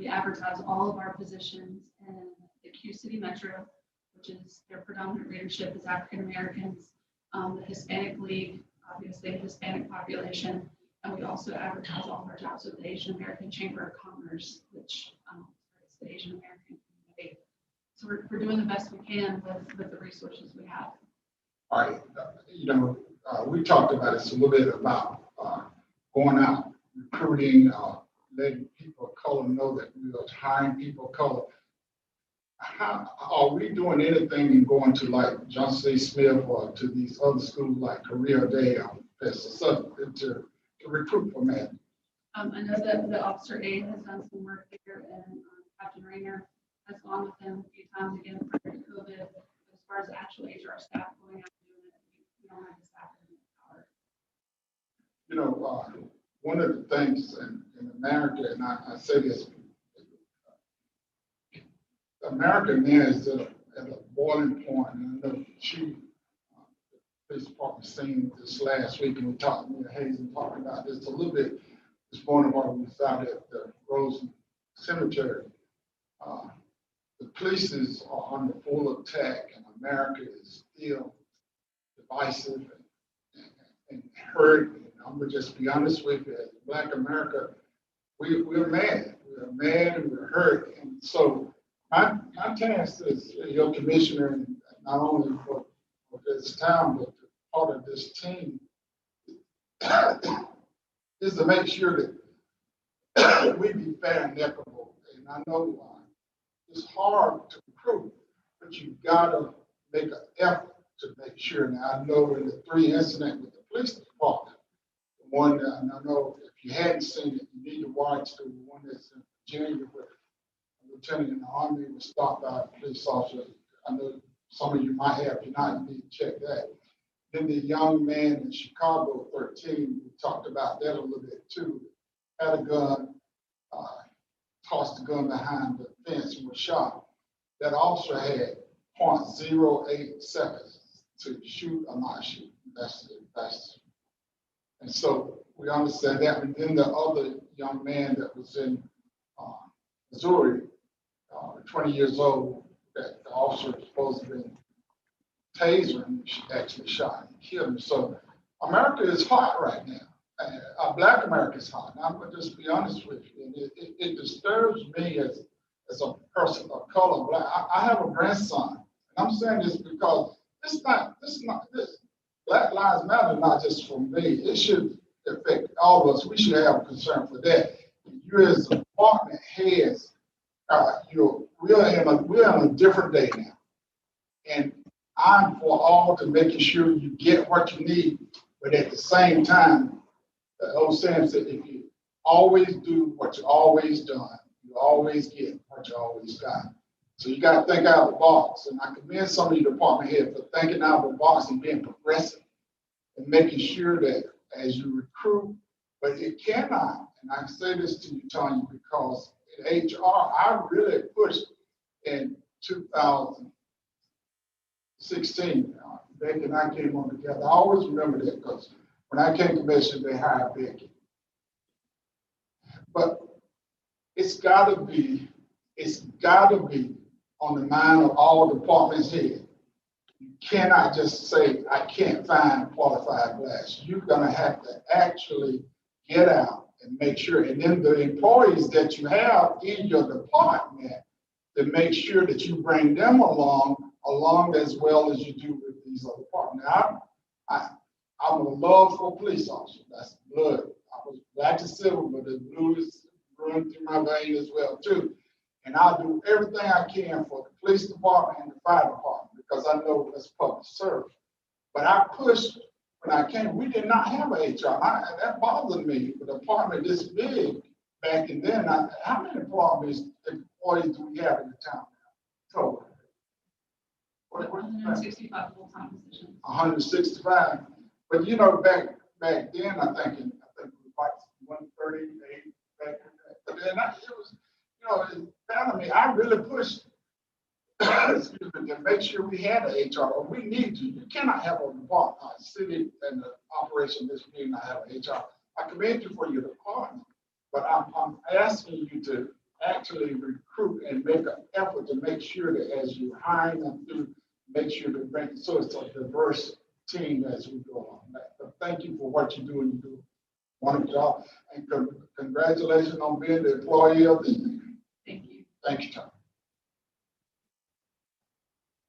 advertise all of our positions in the Q City Metro, which is their predominant readership is African Americans, the Hispanic League, obviously the Hispanic population. And we also advertise all of our jobs with the Asian American Chamber of Commerce, which is the Asian American community. So we're doing the best we can with the resources we have. All right, we talked about this a little bit about going out, recruiting, letting people of color know that we are hiring people of color. How are we doing anything in going to like Johnson C. Smith or to these other schools like Korea Day or to recruit for men? I know that the Officer A has done some work here, and Captain Rayner has gone with him a few times again prior to COVID. As far as the actual HR staff going out and doing it, we don't have the staff in the power. One of the things in America, and I say this, America now is at a boiling point, and I know police department seen this last week, and we talked, Hazen talked about this a little bit this morning while we was out at the Rose Cemetery. The police are under full attack, and America is still divisive and hurt. And I'm gonna just be honest with you, as Black America, we're mad. We're mad and we're hurt. And so my task as your commissioner, and not only for this town, but part of this team, is to make sure that we be fair and equitable. And I know it's hard to recruit, but you gotta make an effort to make sure. Now, I know in the 3 incidents with the police department, the one that, and I know if you hadn't seen it, you need to watch the one that's in Virginia where a lieutenant in the Army was stopped by a police officer. I know some of you might have, if you're not, you need to check that. Then the young man in Chicago, 13, we talked about that a little bit too, had a gun, tossed the gun behind the fence and was shot. That officer had 0.08 seconds to shoot or not shoot. And so we understand that. And then the other young man that was in Missouri, 20 years old, that the officer was supposed to be tasering, actually shot and killed him. So America is hot right now. Black America is hot. And I'm going to just be honest with you. And it disturbs me as a person of color, Black. I have a grandson. And I'm saying this because this Black Lives Matter, not just for me. It should affect all of us. We should have concern for that. You as department heads, we're in a different day now. And I'm for all to making sure you get what you need, but at the same time, the old saying said, if you always do what you always done, you always get what you always got. So you got to think out of the box. And I commend some of your department heads for thinking out of the box and being progressive and making sure that as you recruit, but it cannot, and I say this to you, Tanya, because in HR, I really pushed in 2016, Becky and I came on together. I always remember that because when I came commissioner, they hired Becky. But it's gotta be on the mind of all departments here. You cannot just say, I can't find qualified Blacks. You're gonna have to actually get out and make sure, and then the employees that you have in your department, to make sure that you bring them along as well as you do with these other departments. Now, I'm a love for police officers. That's blood. I was Black and civil, but the blue is running through my vein as well too. And I'll do everything I can for the police department and the fire department because I know that's public service. But I pushed when I came. We did not have an HR. That bothered me. The department this big back in then. How many employees do we have in the town now? Total. 165 full-time positions. 165. But back then, I think it was like 138 back then. But then it was, I really pushed excuse me, to make sure we had an HR. We need to. You cannot have a city and the operation this big not have an HR. I commend you for your department, but I'm asking you to actually recruit and make an effort to make sure that as you hire them through, make sure to bring so it's a diverse team as we go on. But thank you for what you do, and you do a wonderful job. And congratulations on being the employee of the year. Thank you. Thank you, Tom.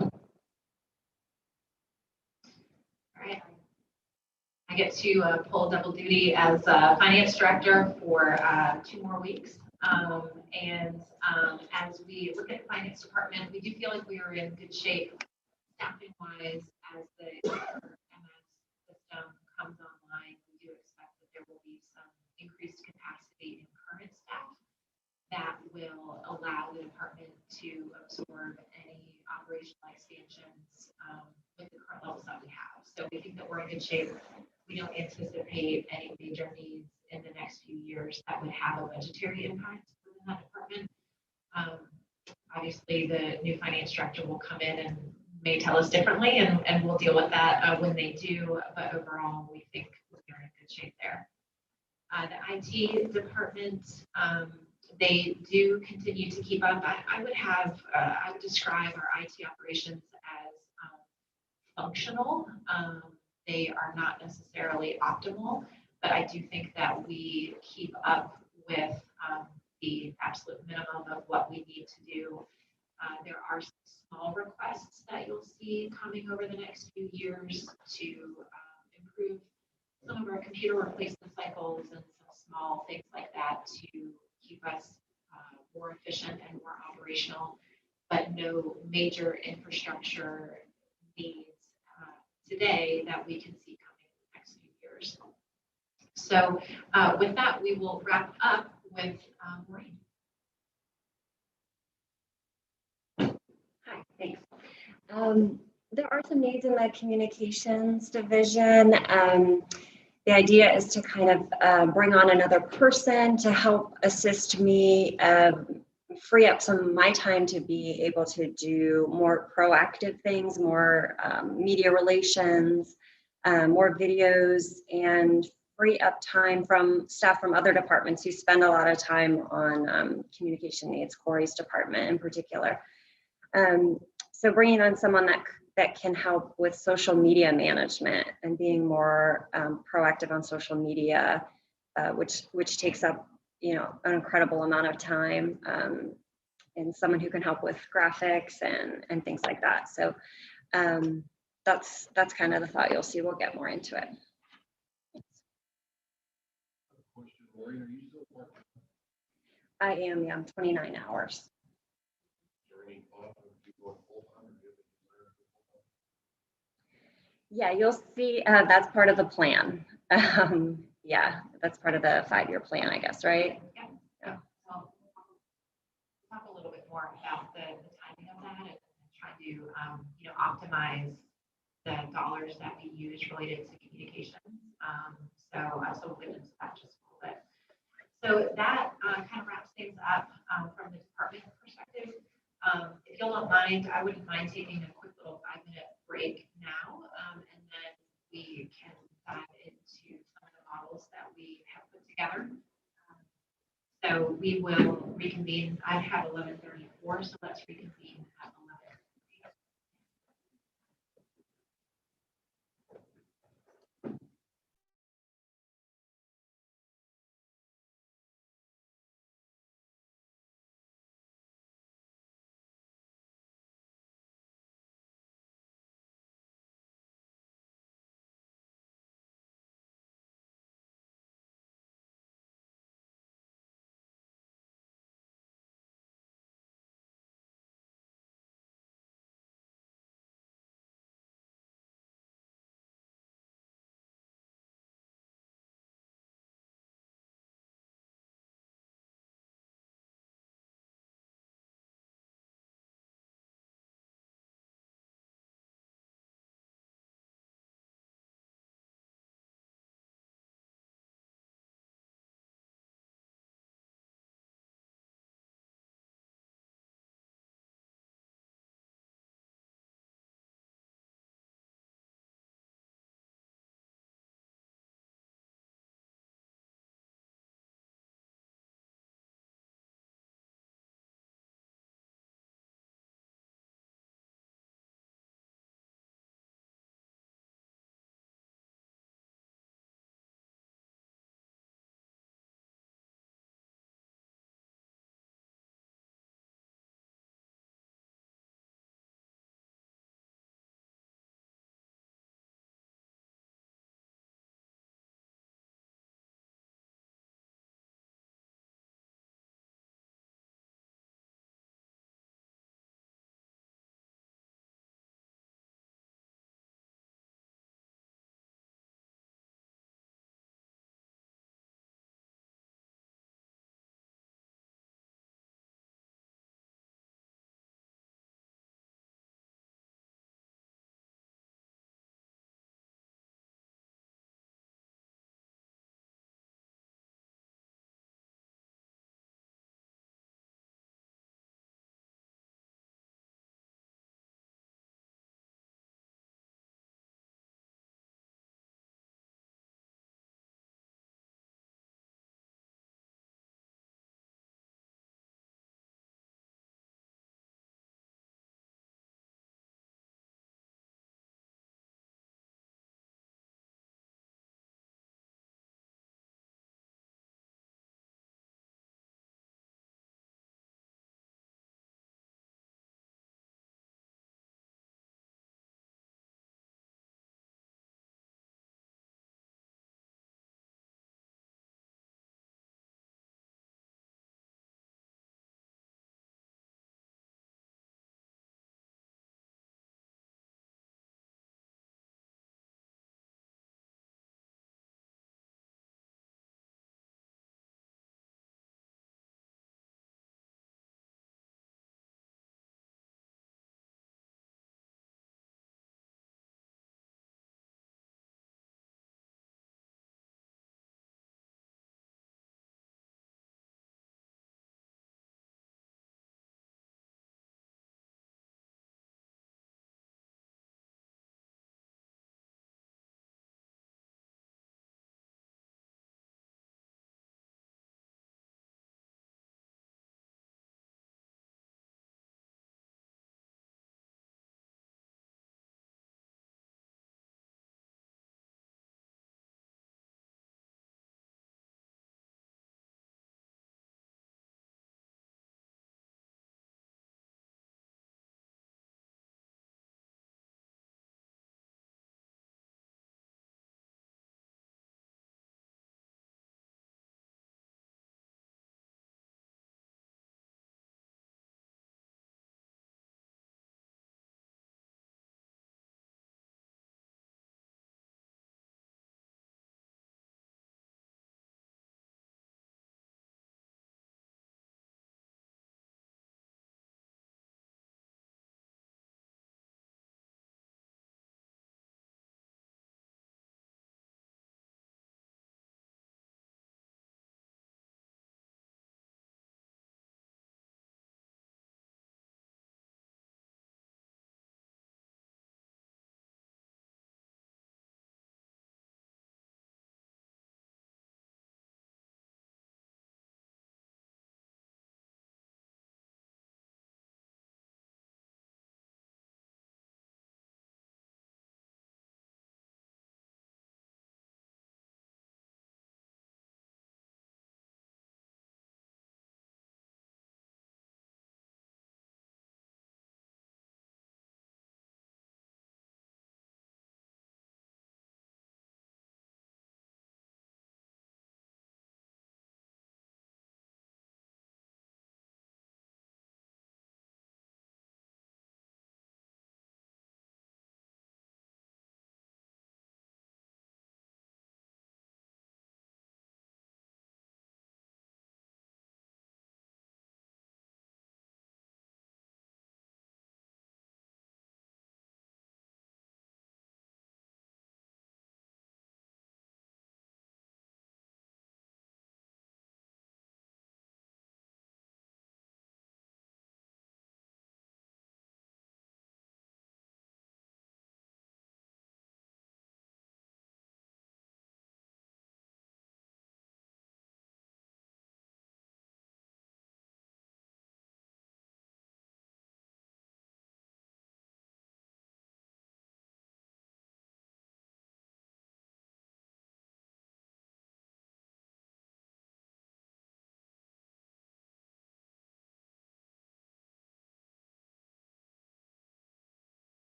All right. I get to pull double duty as finance director for 2 more weeks. As we look at the finance department, we do feel like we are in good shape staffing wise as the MS system comes online. We do expect that there will be some increased capacity in current staff that will allow the department to absorb any operational expansions with the current levels that we have. So we think that we're in good shape. We don't anticipate any major needs in the next few years that would have a budgetary impact within that department. I Obviously, the new finance director will come in and may tell us differently, and we'll deal with that when they do. But overall, we think we're in good shape there. The IT department, they do continue to keep up. I would describe our IT operations as functional. They are not necessarily optimal, but I do think that we keep up with the absolute minimum of what we need to do. There are some small requests that you'll see coming over the next few years to improve some of our computer replacement cycles and some small things like that to keep us more efficient and more operational, but no major infrastructure needs today that we can see coming in the next few years. So with that, we will wrap up with Maureen. Hi, thanks. There are some needs in the communications division. The idea is to kind of bring on another person to help assist me, free up some of my time to be able to do more proactive things, more media relations, more videos, and free up time from staff from other departments who spend a lot of time on communication needs, Corey's department in particular. So bringing on someone that can help with social media management and being more proactive on social media, which takes up an incredible amount of time, and someone who can help with graphics and things like that. So that's kind of the thought. You'll see we'll get more into it. I am, yeah, I'm 29 hours. Yeah, you'll see that's part of the plan. Yeah, that's part of the 5-year plan, I guess, right? Yeah. So we'll talk a little bit more about the timing of that and try to optimize the dollars that we use related to communications. So we'll get into that just a little bit. So that kind of wraps things up from the department perspective. If you'll don't mind, I wouldn't mind taking a quick little 5-minute break now, and then we can dive into some of the models that we have put together. So we will reconvene. I have 11:34, so let's reconvene at 11.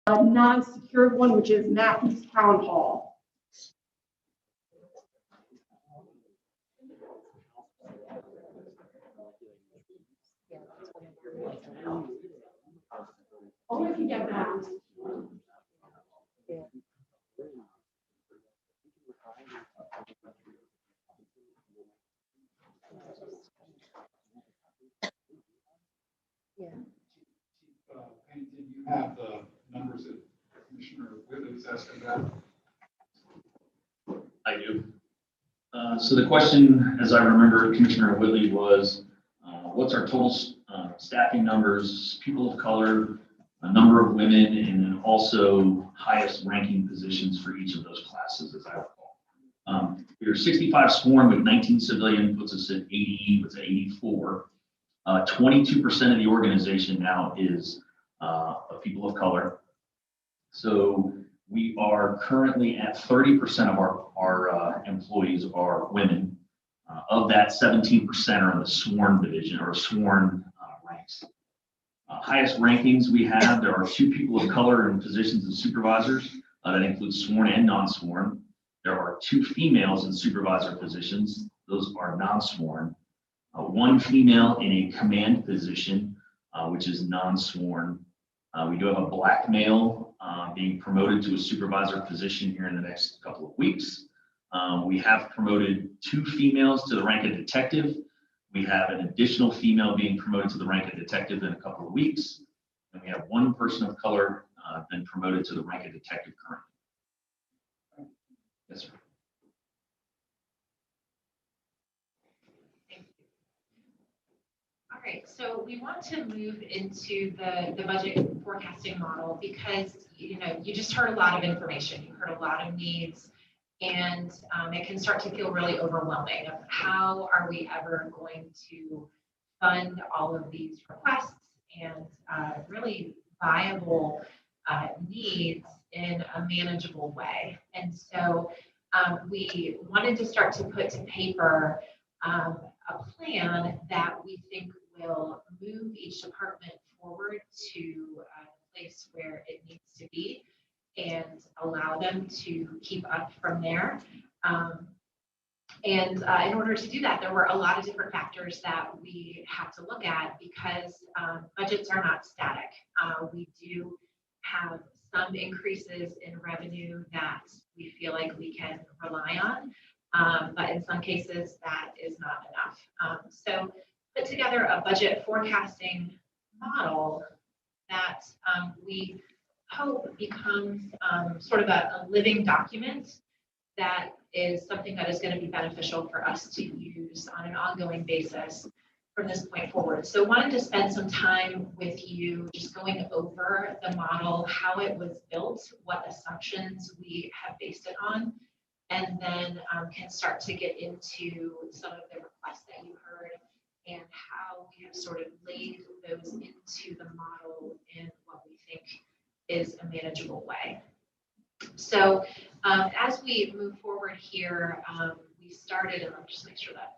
non-secured one, which is Matthews Town Hall. Oh, I can get that. Pennington, you have the numbers that Commissioner Whitley was asking about? I do. So the question, as I remember, Commissioner Whitley, was what's our total staffing numbers, people of color, a number of women, and then also highest ranking positions for each of those classes, as I recall. We are 65 sworn with 19 civilian, puts us at 80, what's 84. 22% of the organization now is of people of color. So we are currently at 30% of our employees are women. Of that, 17% are in the sworn division or sworn ranks. Highest rankings we have, there are 2 people of color in positions of supervisors. That includes sworn and non-sworn. There are 2 females in supervisor positions. Those are non-sworn. 1 female in a command position, which is non-sworn. We do have a black male being promoted to a supervisor position here in the next couple of weeks. We have promoted 2 females to the rank of detective. We have an additional female being promoted to the rank of detective in a couple of weeks. And we have 1 person of color been promoted to the rank of detective currently. Yes, sir. All right, so we want to move into the budget forecasting model because, you know, you just heard a lot of information. You heard a lot of needs, and it can start to feel really overwhelming of how are we ever going to fund all of these requests and really viable needs in a manageable way. And so we wanted to start to put to paper a plan that we think will move each department forward to a place where it needs to be and allow them to keep up from there. And in order to do that, there were a lot of different factors that we have to look at because budgets are not static. We do have some increases in revenue that we feel like we can rely on, but in some cases that is not enough. So put together a budget forecasting model that we hope becomes sort of a living document that is something that is going to be beneficial for us to use on an ongoing basis from this point forward. So wanted to spend some time with you just going over the model, how it was built, what assumptions we have based it on, and then can start to get into some of the requests that you heard and how we have sort of laid those into the model in what we think is a manageable way. So as we move forward here, we started, and I'll just make sure that,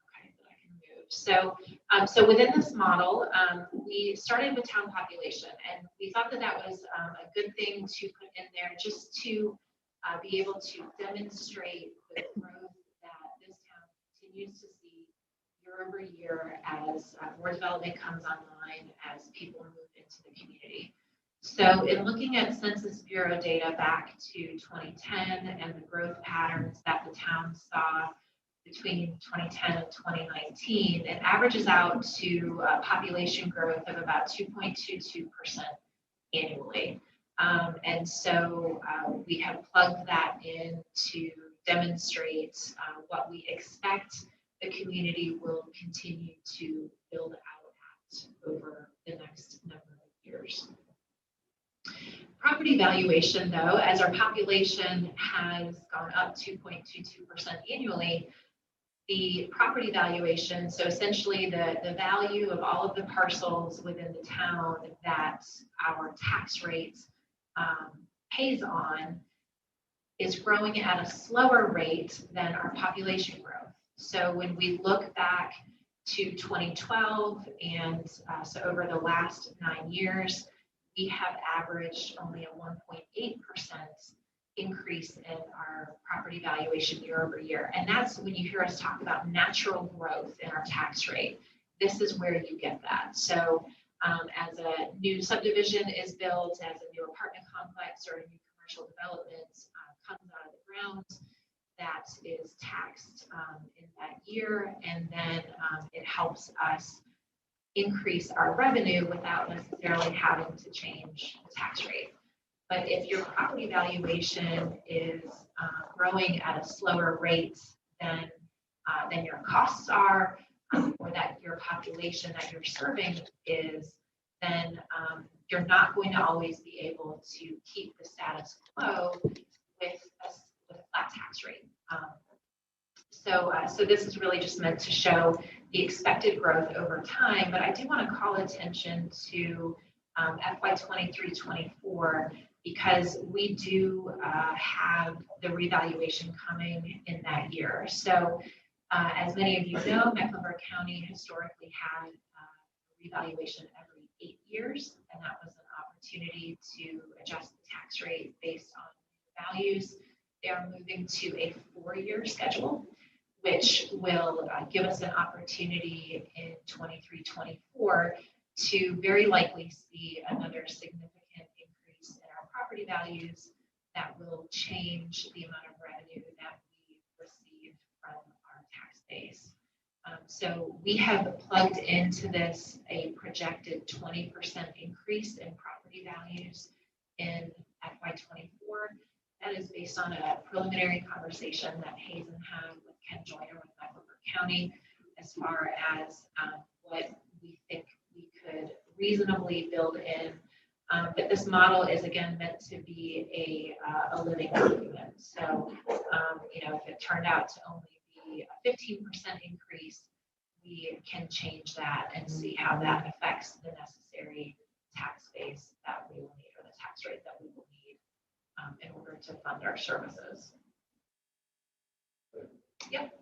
okay, that I can move. So within this model, we started with town population, and we thought that that was a good thing to put in there just to be able to demonstrate the growth that this town continues to see year over year as more development comes online, as people move into the community. So in looking at Census Bureau data back to 2010 and the growth patterns that the town saw between 2010 and 2019, it averages out to a population growth of about 2.22% annually. And so we have plugged that in to demonstrate what we expect the community will continue to build out at over the next number of years. Property valuation, though, as our population has gone up 2.22% annually, the property valuation, so essentially the value of all of the parcels within the town that our tax rate pays on, is growing at a slower rate than our population growth. So when we look back to 2012 and so over the last 9 years, we have averaged only a 1.8% increase in our property valuation year over year. And that's when you hear us talk about natural growth in our tax rate. This is where you get that. So as a new subdivision is built, as a new apartment complex or a new commercial development comes out of the ground, that is taxed in that year. And then it helps us increase our revenue without necessarily having to change the tax rate. But if your property valuation is growing at a slower rate than your costs are, or that your population that you're serving is, then you're not going to always be able to keep the status quo with a flat tax rate. So this is really just meant to show the expected growth over time, but I do want to call attention to FY 23-24 because we do have the revaluation coming in that year. So as many of you know, Mecklenburg County historically had a revaluation every 8 years, and that was an opportunity to adjust the tax rate based on values. They are moving to a 4-year schedule, which will give us an opportunity in 23-24 to very likely see another significant increase in our property values that will change the amount of revenue that we receive from our tax base. So we have plugged into this a projected 20% increase in property values in FY 24. That is based on a preliminary conversation that Hazen had with Ken Joyner with Mecklenburg County as far as what we think we could reasonably build in. But this model is again meant to be a living document. So, if it turned out to only be a 15% increase, we can change that and see how that affects the necessary tax base that we will need, or the tax rate that we will need in order to fund our services. Yep.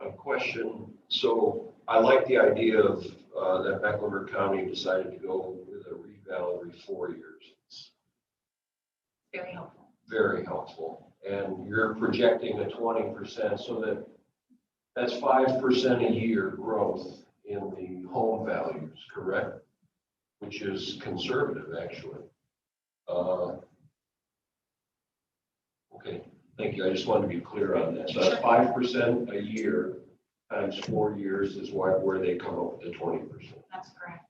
A question. So I like the idea of that Mecklenburg County decided to go with a reval every 4 years. It's very helpful. Very helpful. And you're projecting a 20%, so that's 5% a year growth in the home values, correct? Which is conservative, actually. Okay, thank you. I just wanted to be clear on that. So that's 5% a year times 4 years is where they come up with the 20%. That's correct.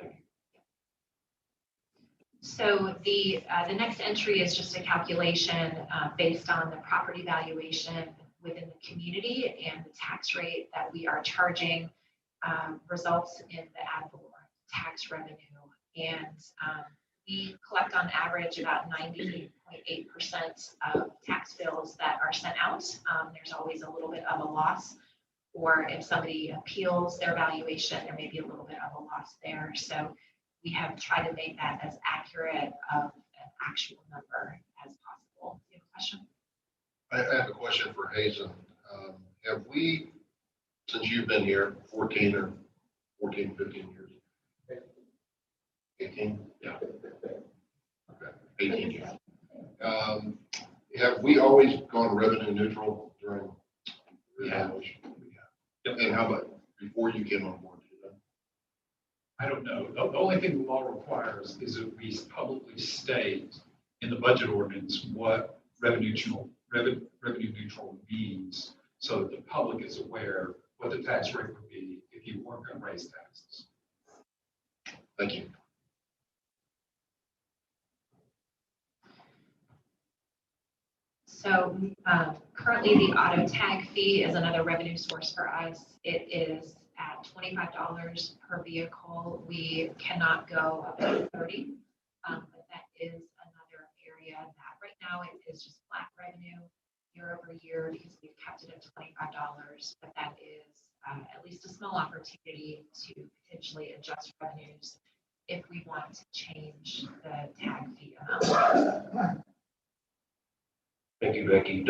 Thank you. So the next entry is just a calculation based on the property valuation within the community, and the tax rate that we are charging results in the ad valorem tax revenue. And we collect on average about 98.8% of tax bills that are sent out. There's always a little bit of a loss, or if somebody appeals their valuation, there may be a little bit of a loss there. So we have tried to make that as accurate of an actual number as possible. Do you have a question? I have a question for Hazen. Have we, since you've been here 14, 15 years? 18? Yeah. Okay, 18 years. Have we always gone revenue neutral during revaluation? Yep. And how about before you came on board? I don't know. The only thing the law requires is that we publicly state in the budget ordinance what revenue neutral means, so that the public is aware what the tax rate would be if you weren't going to raise taxes. Thank you. So currently the auto tag fee is another revenue source for us. It is at $25 per vehicle. We cannot go up to 30, but that is another area that right now it is just flat revenue year over year because we've kept it at $25, but that is at least a small opportunity to potentially adjust revenues if we want to change the tag fee amount. Thank you, Becky.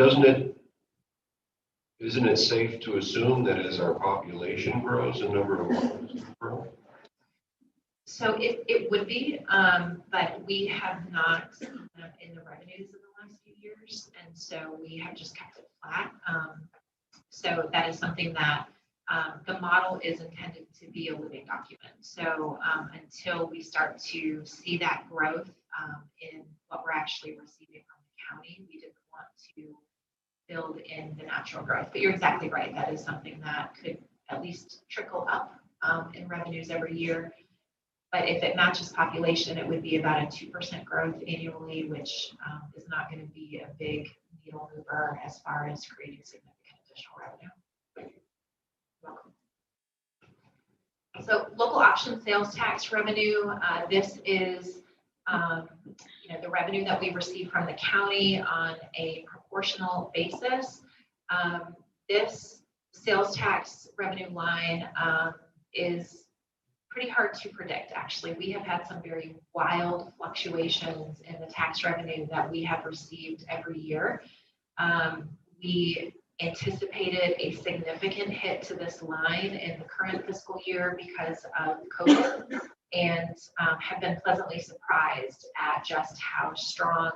Isn't it safe to assume that as our population grows, the number of homes grow? So it would be, but we have not seen them in the revenues in the last few years. And so we have just kept it flat. So that is something that the model is intended to be a living document. So until we start to see that growth in what we're actually receiving from the county, we didn't want to build in the natural growth. But you're exactly right. That is something that could at least trickle up in revenues every year. But if it matches population, it would be about a 2% growth annually, which is not going to be a big needle mover as far as creating significant additional revenue. Thank you. Welcome. So local option sales tax revenue, this is the revenue that we receive from the county on a proportional basis. This sales tax revenue line is pretty hard to predict, actually. We have had some very wild fluctuations in the tax revenue that we have received every year. We anticipated a significant hit to this line in the current fiscal year because of COVID, and have been pleasantly surprised at just how strong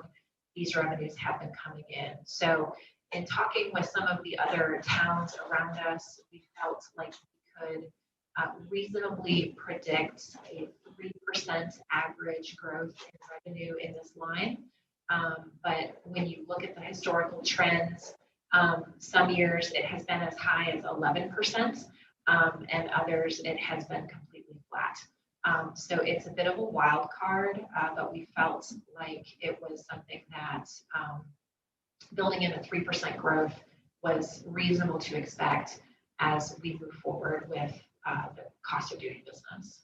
these revenues have been coming in. So in talking with some of the other towns around us, we felt like we could reasonably predict a 3% average growth in revenue in this line. But when you look at the historical trends, some years it has been as high as 11%, and others it has been completely flat. So it's a bit of a wild card, but we felt like it was something that building in a 3% growth was reasonable to expect as we move forward with the cost of doing business.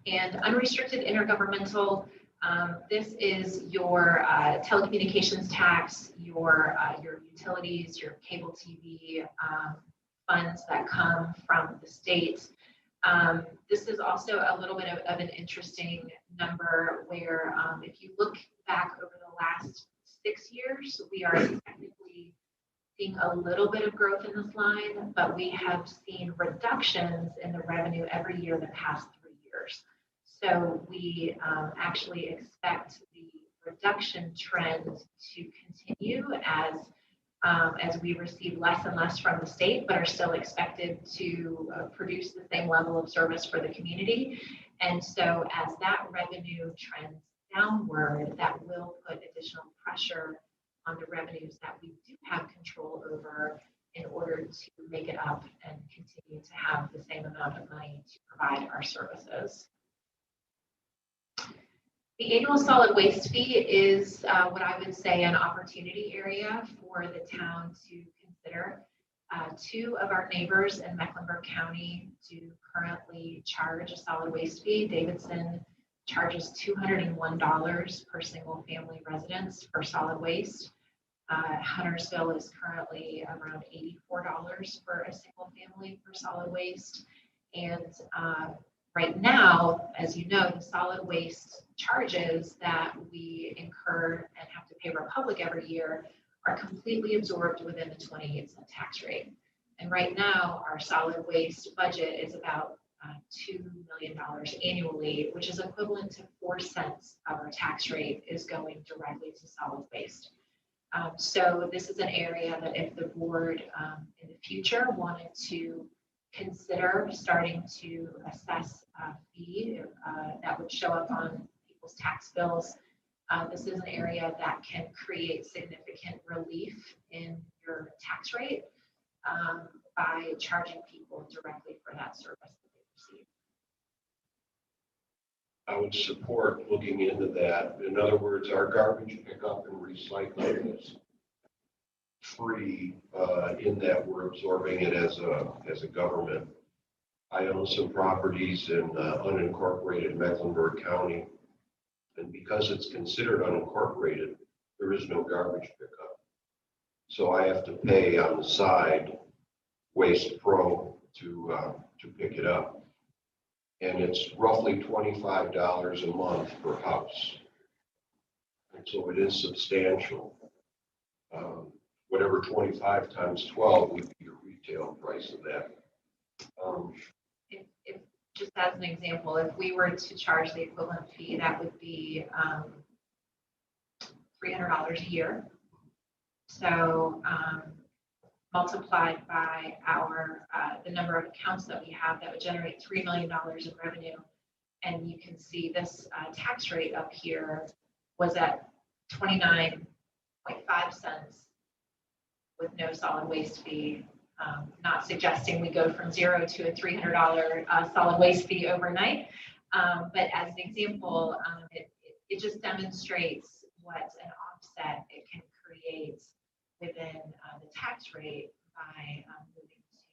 And unrestricted intergovernmental, this is your telecommunications tax, your utilities, your cable TV funds that come from the state. This is also a little bit of an interesting number where if you look back over the last 6 years, we are technically seeing a little bit of growth in this line, but we have seen reductions in the revenue every year the past 3 years. So we actually expect the reduction trend to continue as we receive less and less from the state, but are still expected to produce the same level of service for the community. And so as that revenue trends downward, that will put additional pressure on the revenues that we do have control over in order to make it up and continue to have the same amount of money to provide our services. The annual solid waste fee is what I would say an opportunity area for the town to consider. 2 of our neighbors in Mecklenburg County do currently charge a solid waste fee. Davidson charges $201 per single family residence for solid waste. Huntersville is currently around $84 for a single family for solid waste. And right now, as you know, the solid waste charges that we incur and have to pay Republic every year are completely absorbed within the 28-cent tax rate. And right now, our solid waste budget is about $2 million annually, which is equivalent to 4 cents of our tax rate is going directly to solid waste. So this is an area that if the board in the future wanted to consider starting to assess a fee that would show up on people's tax bills, this is an area that can create significant relief in your tax rate by charging people directly for that service that they receive. I would support looking into that. In other words, our garbage pickup and recycling is free in that we're absorbing it as a government. I own some properties in unincorporated Mecklenburg County, and because it's considered unincorporated, there is no garbage pickup. So I have to pay on the side Waste Pro to pick it up. And it's roughly $25 a month per house. And so it is substantial. Whatever 25 times 12 would be your retail price of that. just as an example, if we were to charge the equivalent fee, that would be $300 a year. So multiplied by our the number of accounts that we have, that would generate $3 million in revenue. And you can see this tax rate up here was at 29.5 cents with no solid waste fee. Not suggesting we go from $0 to a $300 solid waste fee overnight, but as an example, it just demonstrates what an offset it can create within the tax rate by moving to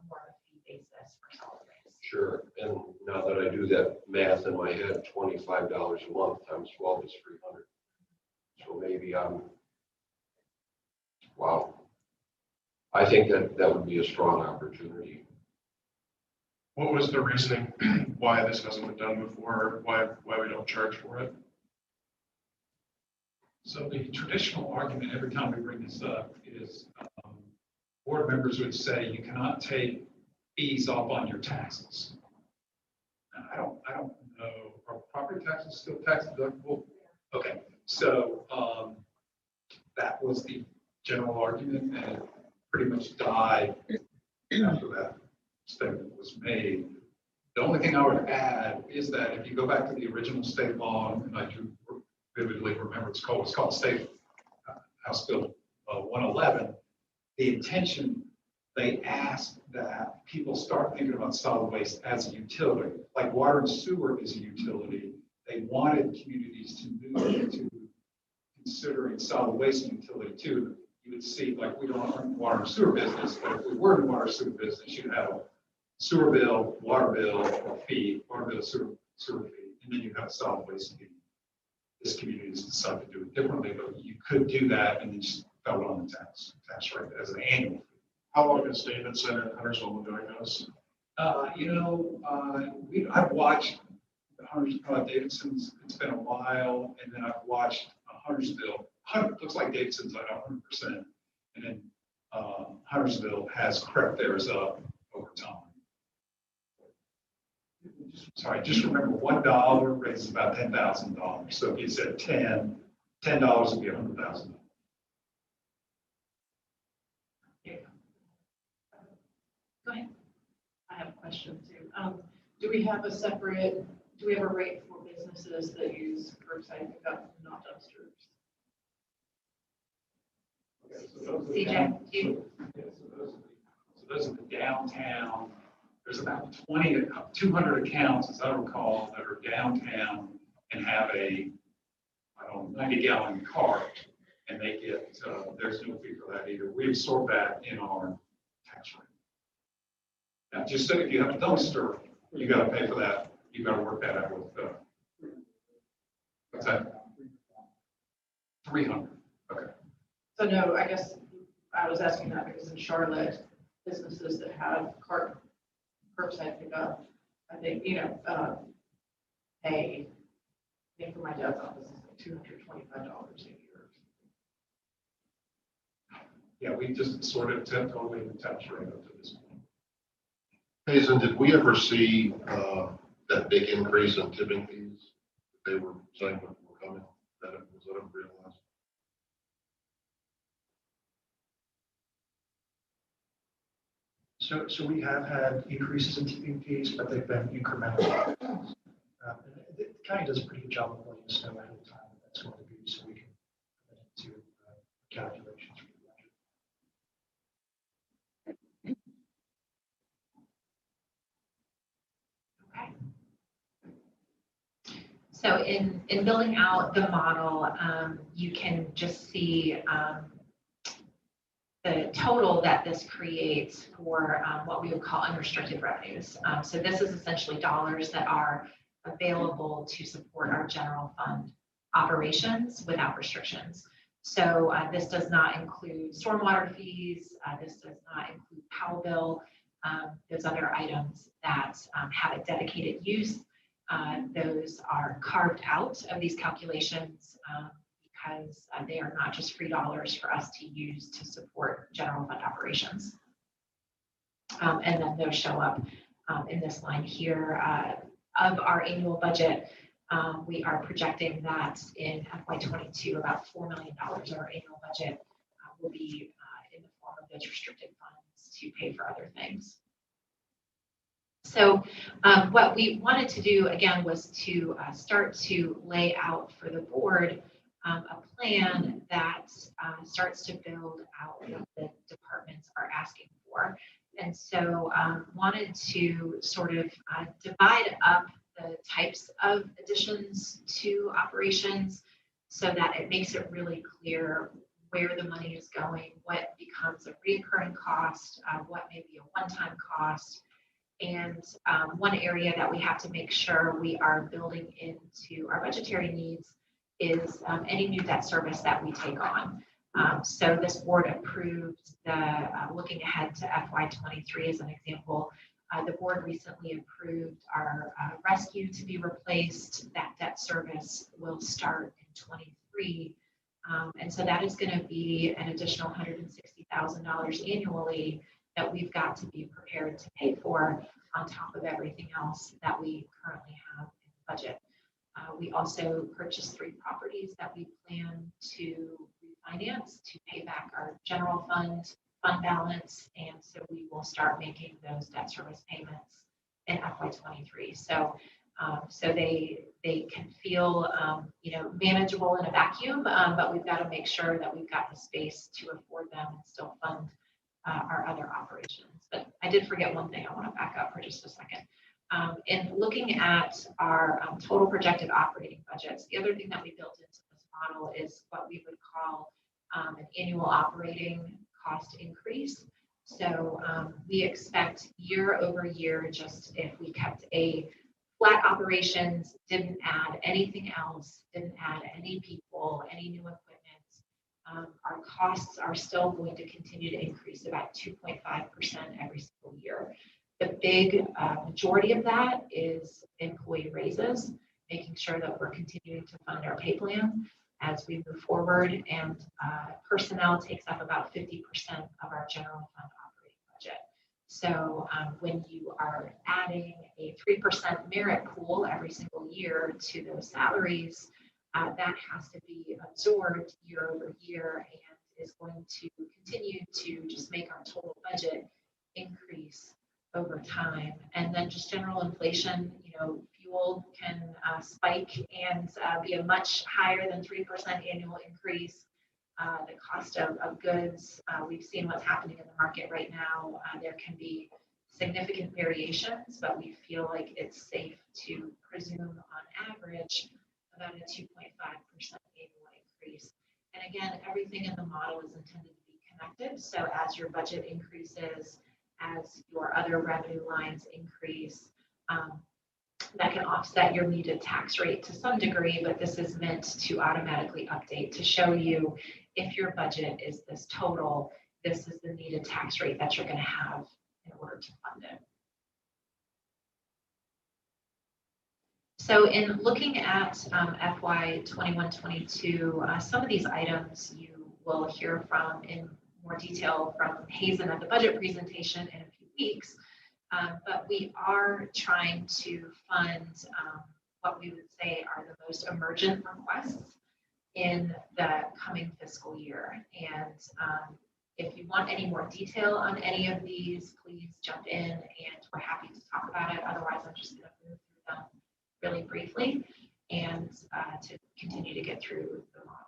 more of a fee basis for solid waste. Sure, and now that I do that math in my head, $25 a month times 12 is 300. So maybe wow. I think that would be a strong opportunity. What was the reasoning why this hasn't been done before? Why we don't charge for it? So the traditional argument every time we bring this up is board members would say you cannot take fees off on your taxes. And I don't know, are property taxes still tax deductible? Okay, so that was the general argument, and it pretty much died after that statement was made. The only thing I would add is that if you go back to the original state law, and I do vividly remember it's called State House Bill 111, the intention, they asked that people start thinking about solid waste as a utility. Like water and sewer is a utility. They wanted communities to move into considering solid waste a utility too. You would see, like, we don't run water and sewer business, but if we were in water and sewer business, you'd have a sewer bill, water bill, or fee, water bill, sewer fee, and then you have a solid waste fee. This community has decided to do it differently, but you could do that and then just throw it on the tax rate as an annual fee. How long has Davidson and Huntersville been doing this? I've watched Davidson's, it's been a while, and then I've watched Huntersville. Looks like Davidson's at 100%, and then Huntersville has crept theirs up over time. Sorry, just remember $1 raises about $10,000. So if you said $10 would be $100,000. Go ahead. I have a question too. Do we have a rate for businesses that use curbside pickup, not dumpsters? Okay, so those are CJ, so those are the downtown. There's about 200 accounts, as I recall, that are downtown and have a 90-gallon cart, and they get there's no fee for that either. We absorb that in our tax rate. Now, just so if you have a dumpster, you got to pay for that. You got to work that out with what's that? 300. Okay. So no, I guess I was asking that because in Charlotte, businesses that have curbside pickup, I think, pay, I think for my dad's office, it's like $225 a year. Yeah, we just sort of tipped only the tax rate up to this point. Hazen, did we ever see that big increase in tipping fees? They were saying were coming. Was that ever realized? So we have had increases in tipping fees, but they've been incremental. The county does a pretty good job of letting us know ahead of time what that's going to be, so we can put it into calculations for the budget. So in building out the model, you can just see the total that this creates for what we would call unrestricted revenues. So this is essentially dollars that are available to support our general fund operations without restrictions. So this does not include stormwater fees. This does not include power bill. Those other items that have a dedicated use. Those are carved out of these calculations because they are not just free dollars for us to use to support general fund operations. And then those show up in this line here, of our annual budget, we are projecting that in FY22, about $4 million of our annual budget will be in the form of those restricted funds to pay for other things. So what we wanted to do, again, was to start to lay out for the board a plan that starts to build out what the departments are asking for. And so wanted to sort of divide up the types of additions to operations so that it makes it really clear where the money is going, what becomes a recurring cost, what may be a one-time cost. And one area that we have to make sure we are building into our budgetary needs is any new debt service that we take on. So this board approved the, looking ahead to FY23 as an example, the board recently approved our rescue to be replaced. That debt service will start in 23. And so that is going to be an additional $160,000 annually that we've got to be prepared to pay for on top of everything else that we currently have in the budget. We also purchased 3 properties that we plan to refinance to pay back our general fund balance, and so we will start making those debt service payments in FY23. So they can feel manageable in a vacuum, but we've got to make sure that we've got the space to afford them and still fund our other operations. But I did forget one thing. I want to back up for just a second. In looking at our total projected operating budgets, the other thing that we built into this model is what we would call an annual operating cost increase. So we expect year over year, just if we kept a flat operations, didn't add anything else, didn't add any people, any new equipment, our costs are still going to continue to increase about 2.5% every single year. The big majority of that is employee raises, making sure that we're continuing to fund our pay plan as we move forward, and personnel takes up about 50% of our general fund operating budget. So when you are adding a 3% merit pool every single year to those salaries, that has to be absorbed year over year and is going to continue to just make our total budget increase over time. And then just general inflation, fuel can spike and be a much higher than 3% annual increase. The cost of goods, we've seen what's happening in the market right now. There can be significant variations, but we feel like it's safe to presume on average about a 2.5% annual increase. And again, everything in the model is intended to be connected. So as your budget increases, as your other revenue lines increase, that can offset your needed tax rate to some degree, but this is meant to automatically update to show you if your budget is this total, this is the needed tax rate that you're going to have in order to fund it. So in looking at FY 21-22, some of these items you will hear from in more detail from Hazen at the budget presentation in a few weeks, but we are trying to fund what we would say are the most emergent requests in the coming fiscal year. And if you want any more detail on any of these, please jump in and we're happy to talk about it. Otherwise, I'm just going to move through them really briefly and to continue to get through the model.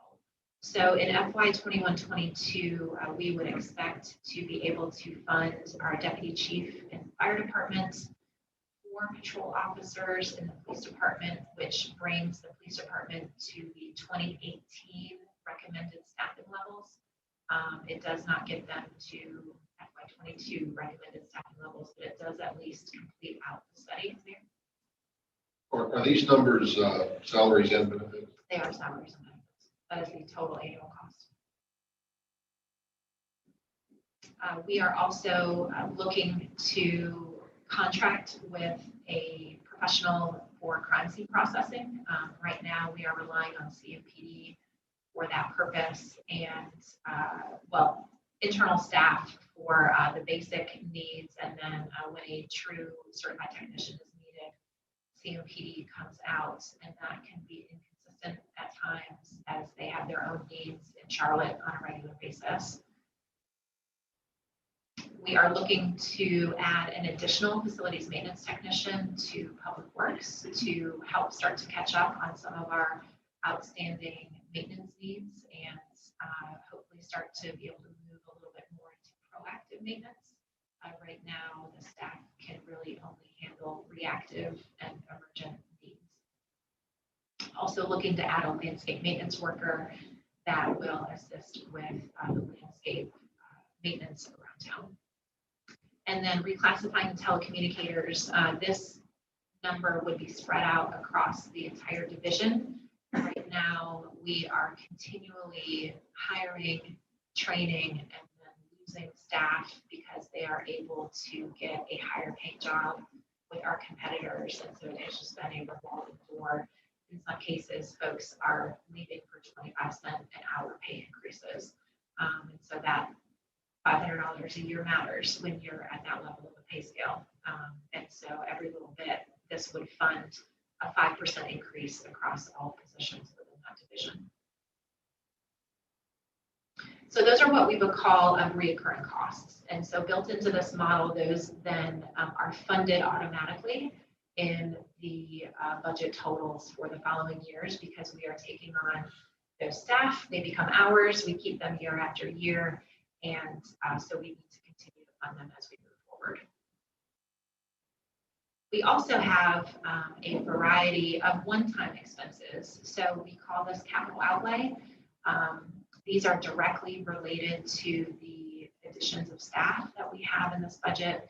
So in FY 21-22, we would expect to be able to fund our deputy chief in the fire department, 4 patrol officers in the police department, which brings the police department to the 2018 recommended staffing levels. It does not get them to FY 22 recommended staffing levels, but it does at least complete out the study there. Are these numbers salaries and benefits? They are salaries and benefits. That is the total annual cost. We are also looking to contract with a professional for crime scene processing. Right now, we are relying on CMPD for that purpose. And well, internal staff for the basic needs, and then when a true certified technician is needed, CMPD comes out, and that can be inconsistent at times as they have their own needs in Charlotte on a regular basis. We are looking to add an additional facilities maintenance technician to Public Works to help start to catch up on some of our outstanding maintenance needs and hopefully start to be able to move a little bit more into proactive maintenance. Right now, the staff can really only handle reactive and emergent needs. Also looking to add a landscape maintenance worker that will assist with the landscape maintenance around town. And then reclassifying the telecommunicators, this number would be spread out across the entire division. Right now, we are continually hiring, training, and then losing staff because they are able to get a higher paying job with our competitors. And so it's just been a revolving door. In some cases, folks are leaving for 25-cent an hour pay increases. And so that $500 a year matters when you're at that level of a pay scale. And so every little bit, this would fund a 5% increase across all positions within that division. So those are what we would call reoccurring costs. And so built into this model, those then are funded automatically in the budget totals for the following years because we are taking on those staff. They become ours. We keep them year after year. And so we need to continue to fund them as we move forward. We also have a variety of one-time expenses. So we call this capital outlay. These are directly related to the additions of staff that we have in this budget.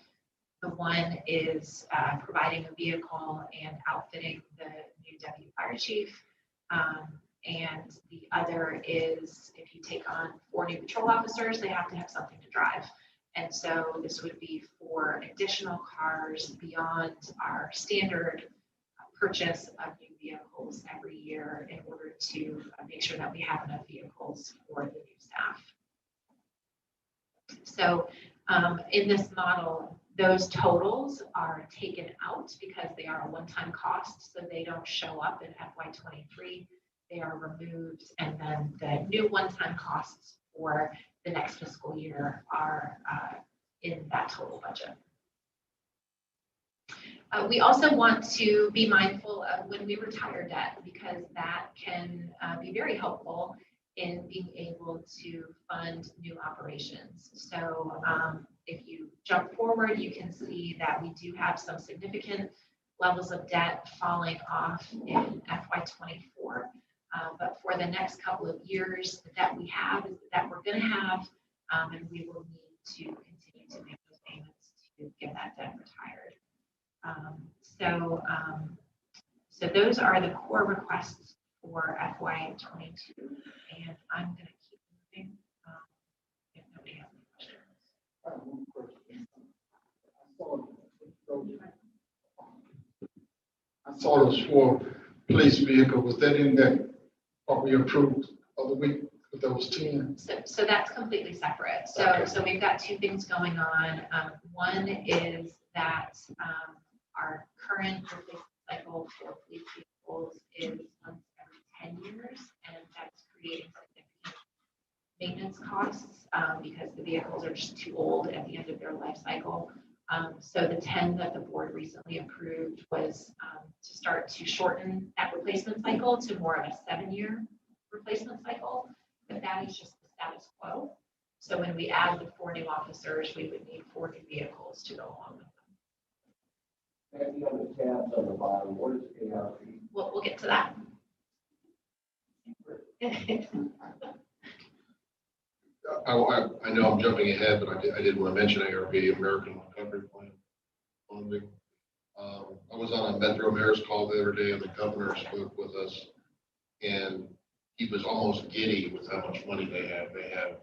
The one is providing a vehicle and outfitting the new deputy fire chief. And the other is if you take on 4 new patrol officers, they have to have something to drive. And so this would be for additional cars beyond our standard purchase of new vehicles every year in order to make sure that we have enough vehicles for the new staff. So in this model, those totals are taken out because they are a one-time cost, so they don't show up in FY23. They are removed, and then the new one-time costs for the next fiscal year are in that total budget. We also want to be mindful of when we retire debt because that can be very helpful in being able to fund new operations. So if you jump forward, you can see that we do have some significant levels of debt falling off in FY24. But for the next couple of years, the debt we have is the debt we're going to have, and we will need to continue to make those payments to get that debt retired. So those are the core requests for FY22, and I'm going to keep moving if nobody has any questions. I saw those 4 police vehicles. Was that in that what we approved of the week with those 10? So that's completely separate. So, Okay. So we've got 2 things going on. One is that our current replacement cycle for police vehicles is once every 10 years, and that's creating significant maintenance costs because the vehicles are just too old at the end of their life cycle. So the 10 that the board recently approved was to start to shorten that replacement cycle to more of a 7-year replacement cycle, but that is just the status quo. So when we add the 4 new officers, we would need 4 new vehicles to go along with them. And the other tabs on the bottom, what is ARP? We'll get to that. I know I'm jumping ahead, but I did want to mention ARP, American Recovery Plan funding. I was on a Metro Mayor's call the other day, and the governor spoke with us, and he was almost giddy with how much money they have. They have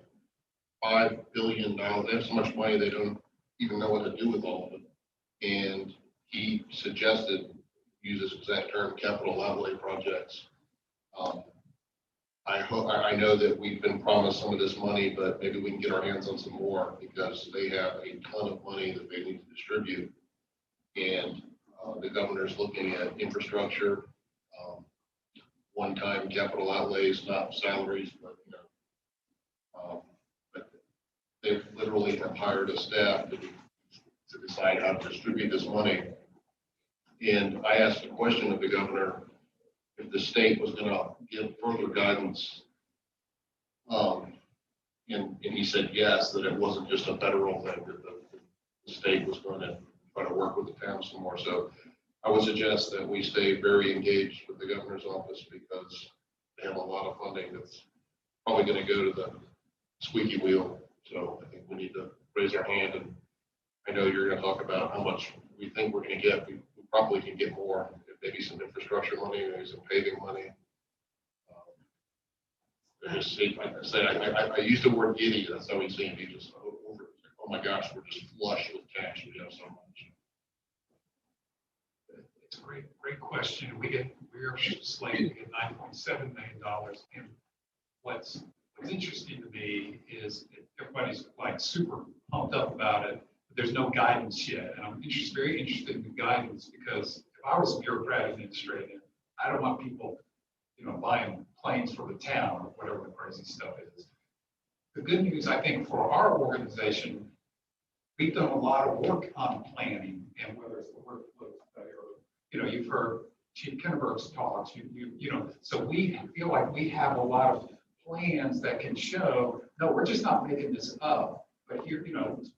$5 billion. They have so much money they don't even know what to do with all of it. And he suggested, use this exact term, capital outlay projects. I know that we've been promised some of this money, but maybe we can get our hands on some more because they have a ton of money that they need to distribute. And the governor's looking at infrastructure, one-time capital outlays, not salaries, but, but they literally have hired a staff to decide how to distribute this money. And I asked a question of the governor, if the state was going to give further guidance. And he said yes, that it wasn't just a federal thing, that the state was going to try to work with the town some more. So I would suggest that we stay very engaged with the governor's office because they have a lot of funding that's probably going to go to the squeaky wheel. So I think we need to raise our hand, and I know you're going to talk about how much we think we're going to get. We probably can get more, maybe some infrastructure money, maybe some paving money. I used the word giddy. That's how he seemed. He just, oh my gosh, we're just flush with cash. We have so much. It's a great question. We're slated to get $9.7 million. And what's interesting to me is everybody's like super pumped up about it, but there's no guidance yet. And I'm very interested in the guidance because if I was a bureaucrat administrator, I don't want people, buying planes for the town or whatever the crazy stuff is. The good news, I think, for our organization, we've done a lot of work on planning, and whether it's the workload study or, you've heard Chief Kenneberg's talks, so we feel like we have a lot of plans that can show, no, we're just not making this up. But here,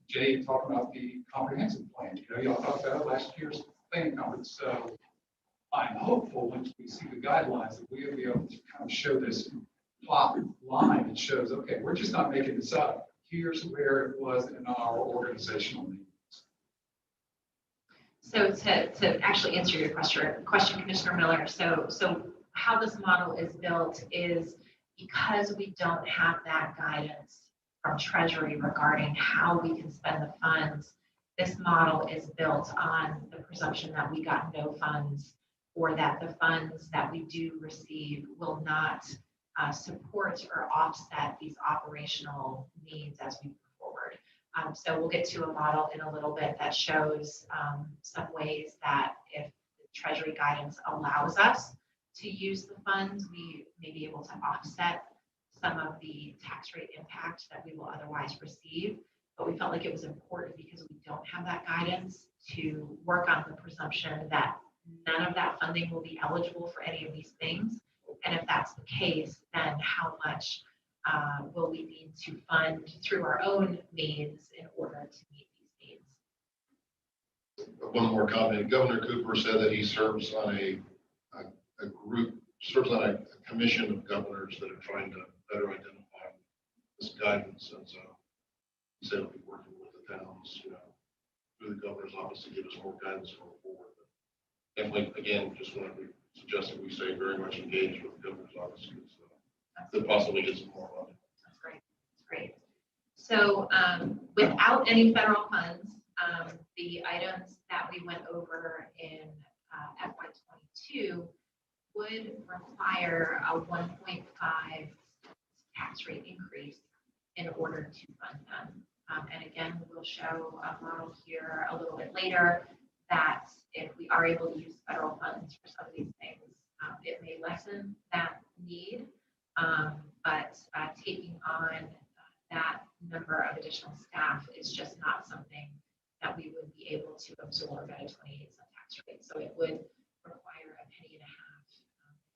Jay talked about the comprehensive plan. Y'all talked about last year's planning conference. So I'm hopeful once we see the guidelines that we'll be able to kind of show this plot line that shows, okay, we're just not making this up. Here's where it was in our organizational needs. So to actually answer your question, Commissioner Miller, so how this model is built is because we don't have that guidance from Treasury regarding how we can spend the funds, this model is built on the presumption that we got no funds, or that the funds that we do receive will not support or offset these operational needs as we move forward. So we'll get to a model in a little bit that shows some ways that if the Treasury guidance allows us to use the funds, we may be able to offset some of the tax rate impact that we will otherwise receive. But we felt like it was important because we don't have that guidance to work on the presumption that none of that funding will be eligible for any of these things. And if that's the case, then how much will we need to fund through our own means in order to meet these needs? One more comment. Governor Cooper said that he serves on a commission of governors that are trying to better identify this guidance. And so he said he'll be working with the towns, through the governor's office to give us more guidance going forward. But definitely, again, just want to suggest that we stay very much engaged with the governor's office to possibly get some more money. That's great. That's great. So without any federal funds, the items that we went over in FY22 would require a 1.5 tax rate increase in order to fund them. And again, we'll show a model here a little bit later that if we are able to use federal funds for some of these things, it may lessen that need. But taking on that number of additional staff is just not something that we would be able to absorb at a 28% tax rate. So it would require $0.015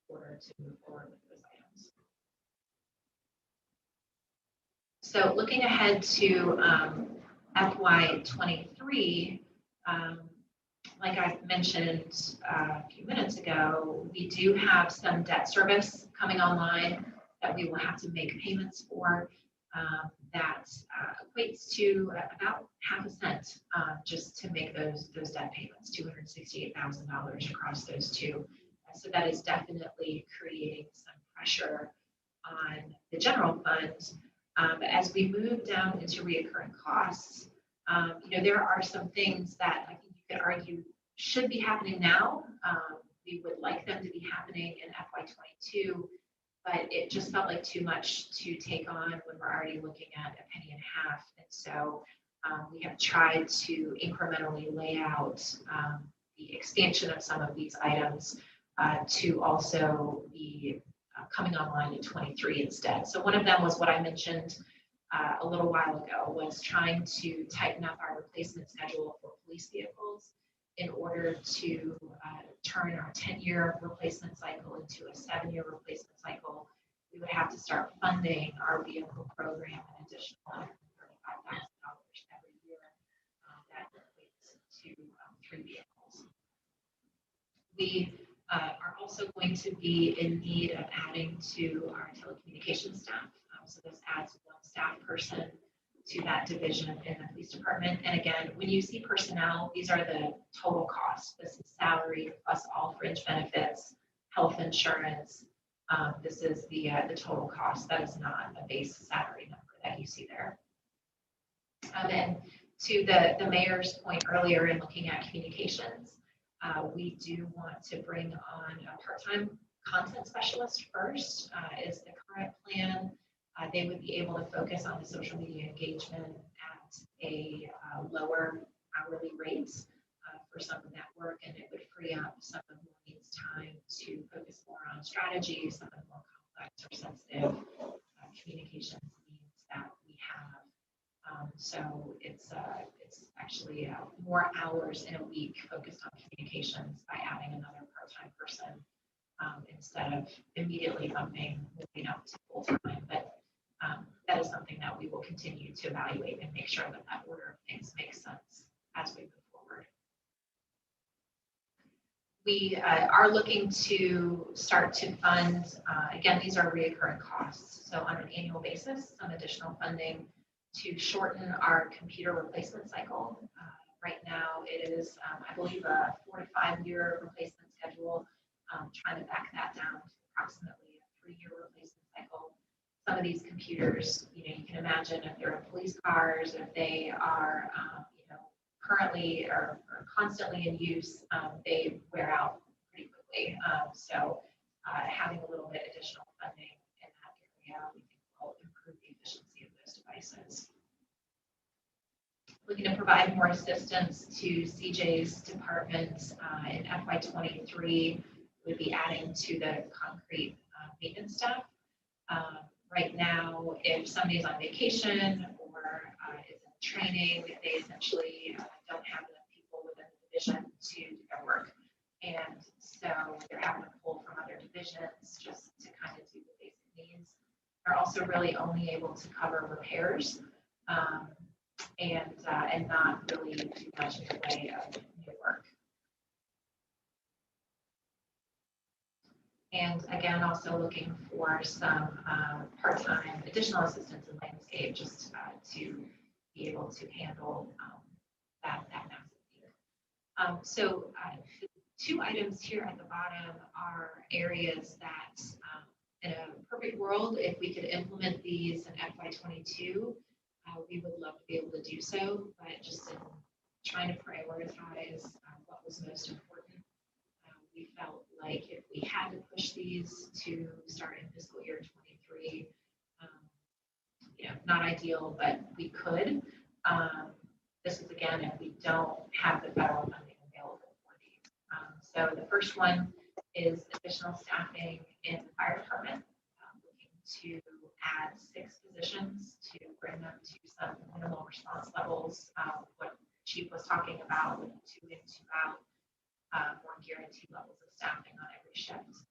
in order to move forward with those items. So looking ahead to FY23, like I mentioned a few minutes ago, we do have some debt service coming online that we will have to make payments for. That equates to about ½ cent just to make those debt payments, $268,000 across those two. So that is definitely creating some pressure on the general fund. As we move down into reoccurring costs, there are some things that I think you could argue should be happening now. We would like them to be happening in FY22, but it just felt like too much to take on when we're already looking at $0.015. And so we have tried to incrementally lay out the expansion of some of these items to also be coming online in 23 instead. So one of them was what I mentioned a little while ago, was trying to tighten up our replacement schedule for police vehicles in order to turn our 10-year replacement cycle into a 7-year replacement cycle. We would have to start funding our vehicle program an additional $135,000 every year. That equates to 3 vehicles. We are also going to be in need of adding to our telecommunications staff. So this adds 1 staff person to that division in the police department. And again, when you see personnel, these are the total costs. This is salary plus all fringe benefits, health insurance. This is the total cost. That is not a base salary number that you see there. And to the mayor's point earlier in looking at communications, we do want to bring on a part-time content specialist first, is the current plan. They would be able to focus on the social media engagement at a lower hourly rate for some of that work, and it would free up some of Maureen's time to focus more on strategy, some of the more complex or sensitive communications needs that we have. So it's actually more hours in a week focused on communications by adding another part-time person instead of immediately bumping moving up to full-time. But that is something that we will continue to evaluate and make sure that that order of things makes sense as we move forward. We are looking to start to fund, again, these are reoccurring costs. So on an annual basis, some additional funding to shorten our computer replacement cycle. Right now, it is, I believe, a 4 to 5 year replacement schedule. Trying to back that down to approximately a 3-year replacement cycle. Some of these computers, you can imagine if they're in police cars, if they are, currently or constantly in use, they wear out pretty quickly. So having a little bit additional funding in that area, we think will improve the efficiency of those devices. Looking to provide more assistance to CJ's department in FY23, would be adding to the concrete maintenance staff. Right now, if somebody's on vacation or is in training, they essentially don't have enough people within the division to do their work. And so they're having to pull from other divisions just to kind of do the basic needs. They're also really only able to cover repairs and not really too much in the way of new work. And again, also looking for some part-time additional assistance in landscape just to be able to handle that massive need. So the 2 items here at the bottom are areas that in a perfect world, if we could implement these in FY22, we would love to be able to do so, but just in trying to prioritize what was most important, we felt like if we had to push these to start in fiscal year 23, not ideal, but we could. This is again, if we don't have the federal funding available for these. So the first one is additional staffing in the fire department, looking to add 6 positions to bring them to some minimal response levels. What Chief was talking about with 2 in, 2 out. More guaranteed levels of staffing on every shift.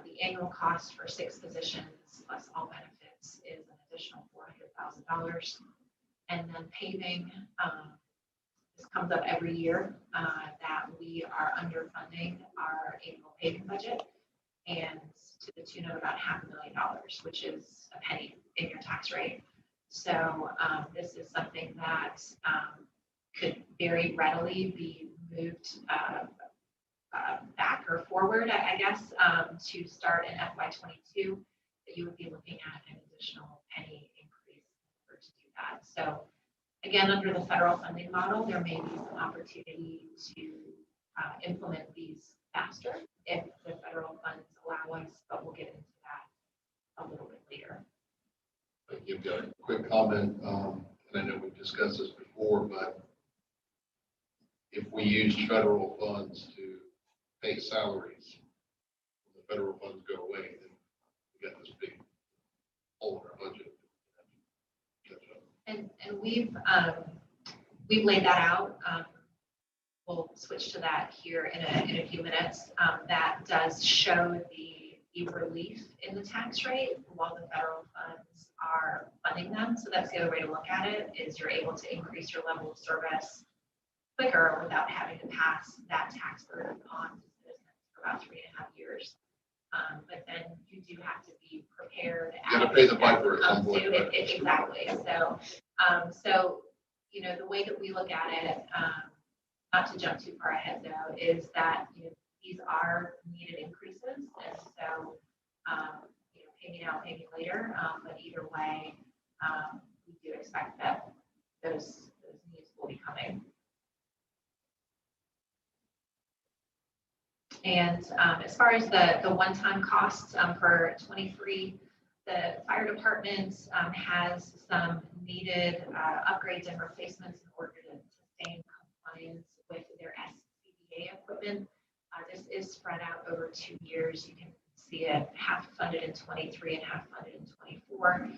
The annual cost for 6 positions plus all benefits is an additional $400,000. And then paving, this comes up every year that we are underfunding our annual paving budget, and to the tune of about $500,000, which is a penny in your tax rate. So this is something that could very readily be moved back or forward, I guess, to start in FY22, that you would be looking at an additional penny increase to do that. So again, under the federal funding model, there may be some opportunity to implement these faster if the federal funds allow us, but we'll get into that comment, and I know we've discussed this before, but if we used federal funds to pay salaries, when the federal funds go away, then we got this big hole in our budget. And we've laid that out. We'll switch to that here in a few minutes. That does show the relief in the tax rate while the federal funds are funding them. So that's the other way to look at it, is you're able to increase your level of service quicker without having to pass that tax burden on to the business for about 3.5 years. But then you do have to be prepared. You got to pay the piper at some point. Exactly. So, you know, the way that we look at it, not to jump too far ahead though, is that, you know, these are needed increases. And so, you know, pay me now, pay me later. But either way, we do expect that those needs will be coming. And as far as the one-time costs for 23, the fire department has some needed upgrades and replacements in order to sustain compliance with their SCBA equipment. This is spread out over 2 years. You can see it half funded in 23 and half funded in 24.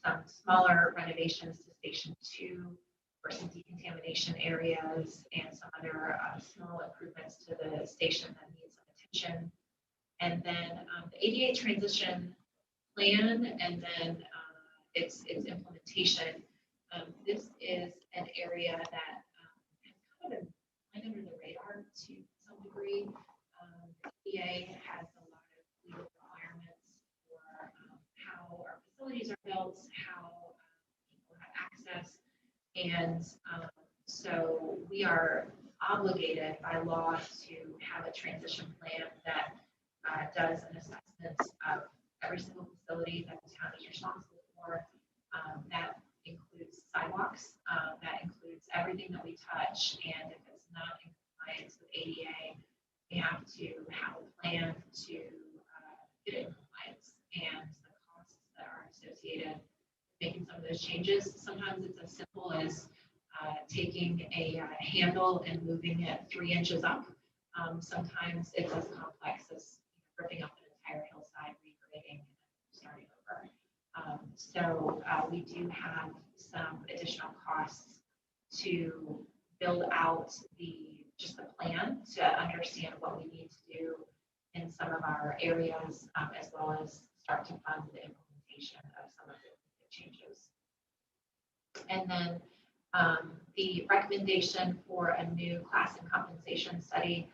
Some smaller renovations to Station 2 for some decontamination areas and some other small improvements to the station that need some attention. And then the ADA transition plan and then its implementation. This is an area that has kind of been flying under the radar to some degree. ADA has a lot of legal requirements for how our facilities are built, how people have access. And so we are obligated by law to have a transition plan that does an assessment of every single facility that the town is responsible for. That includes sidewalks, that includes everything that we touch. And if it's not in compliance with ADA, we have to have a plan to get it in compliance, and the costs that are associated making some of those changes. Sometimes it's as simple as taking a handle and moving it 3 inches up. Sometimes it's as complex as ripping up an entire hillside, regrading, and starting over. So we do have some additional costs to build out just the plan to understand what we need to do in some of our areas, as well as start to fund the implementation of some of the changes. And then the recommendation for a new class and compensation study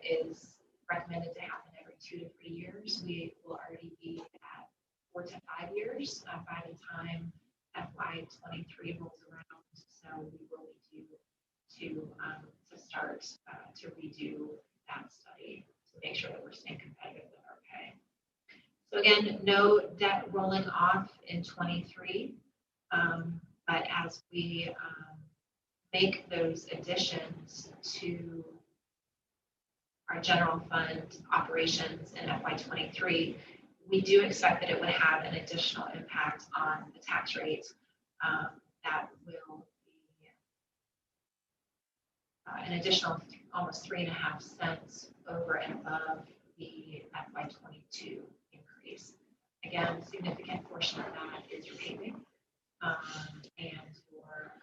is recommended to happen every 2 to 3 years. We will already be at 4 to 5 years by the time FY23 rolls around. So we will be due to start to redo that study to make sure that we're staying competitive with our pay. So again, no debt rolling off in 23, but as we make those additions to our general fund operations in FY23, we do expect that it would have an additional impact on the tax rate. That will be an additional almost 3.5 cents over and above the FY22 increase. Again, a significant portion of that is your paving and your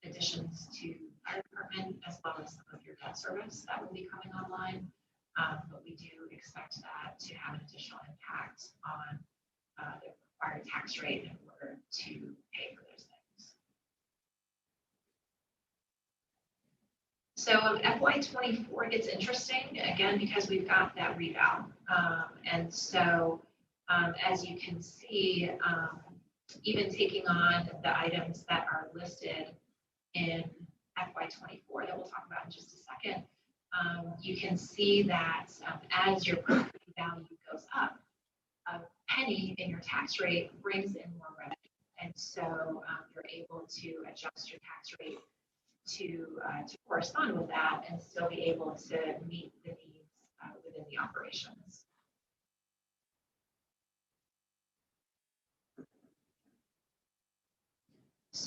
additions to fire department, as well as some of your debt service that will be coming online. But we do expect that to have an additional impact on the required tax rate in order to pay for those things. So FY24 gets interesting, again, because we've got that reval. And so as you can see, even taking on the items that are listed in FY24 that we'll talk about in just a second, you can see that as your property value goes up, a penny in your tax rate brings in more revenue. And so you're able to adjust your tax rate to correspond with that and still be able to meet the needs within the operations.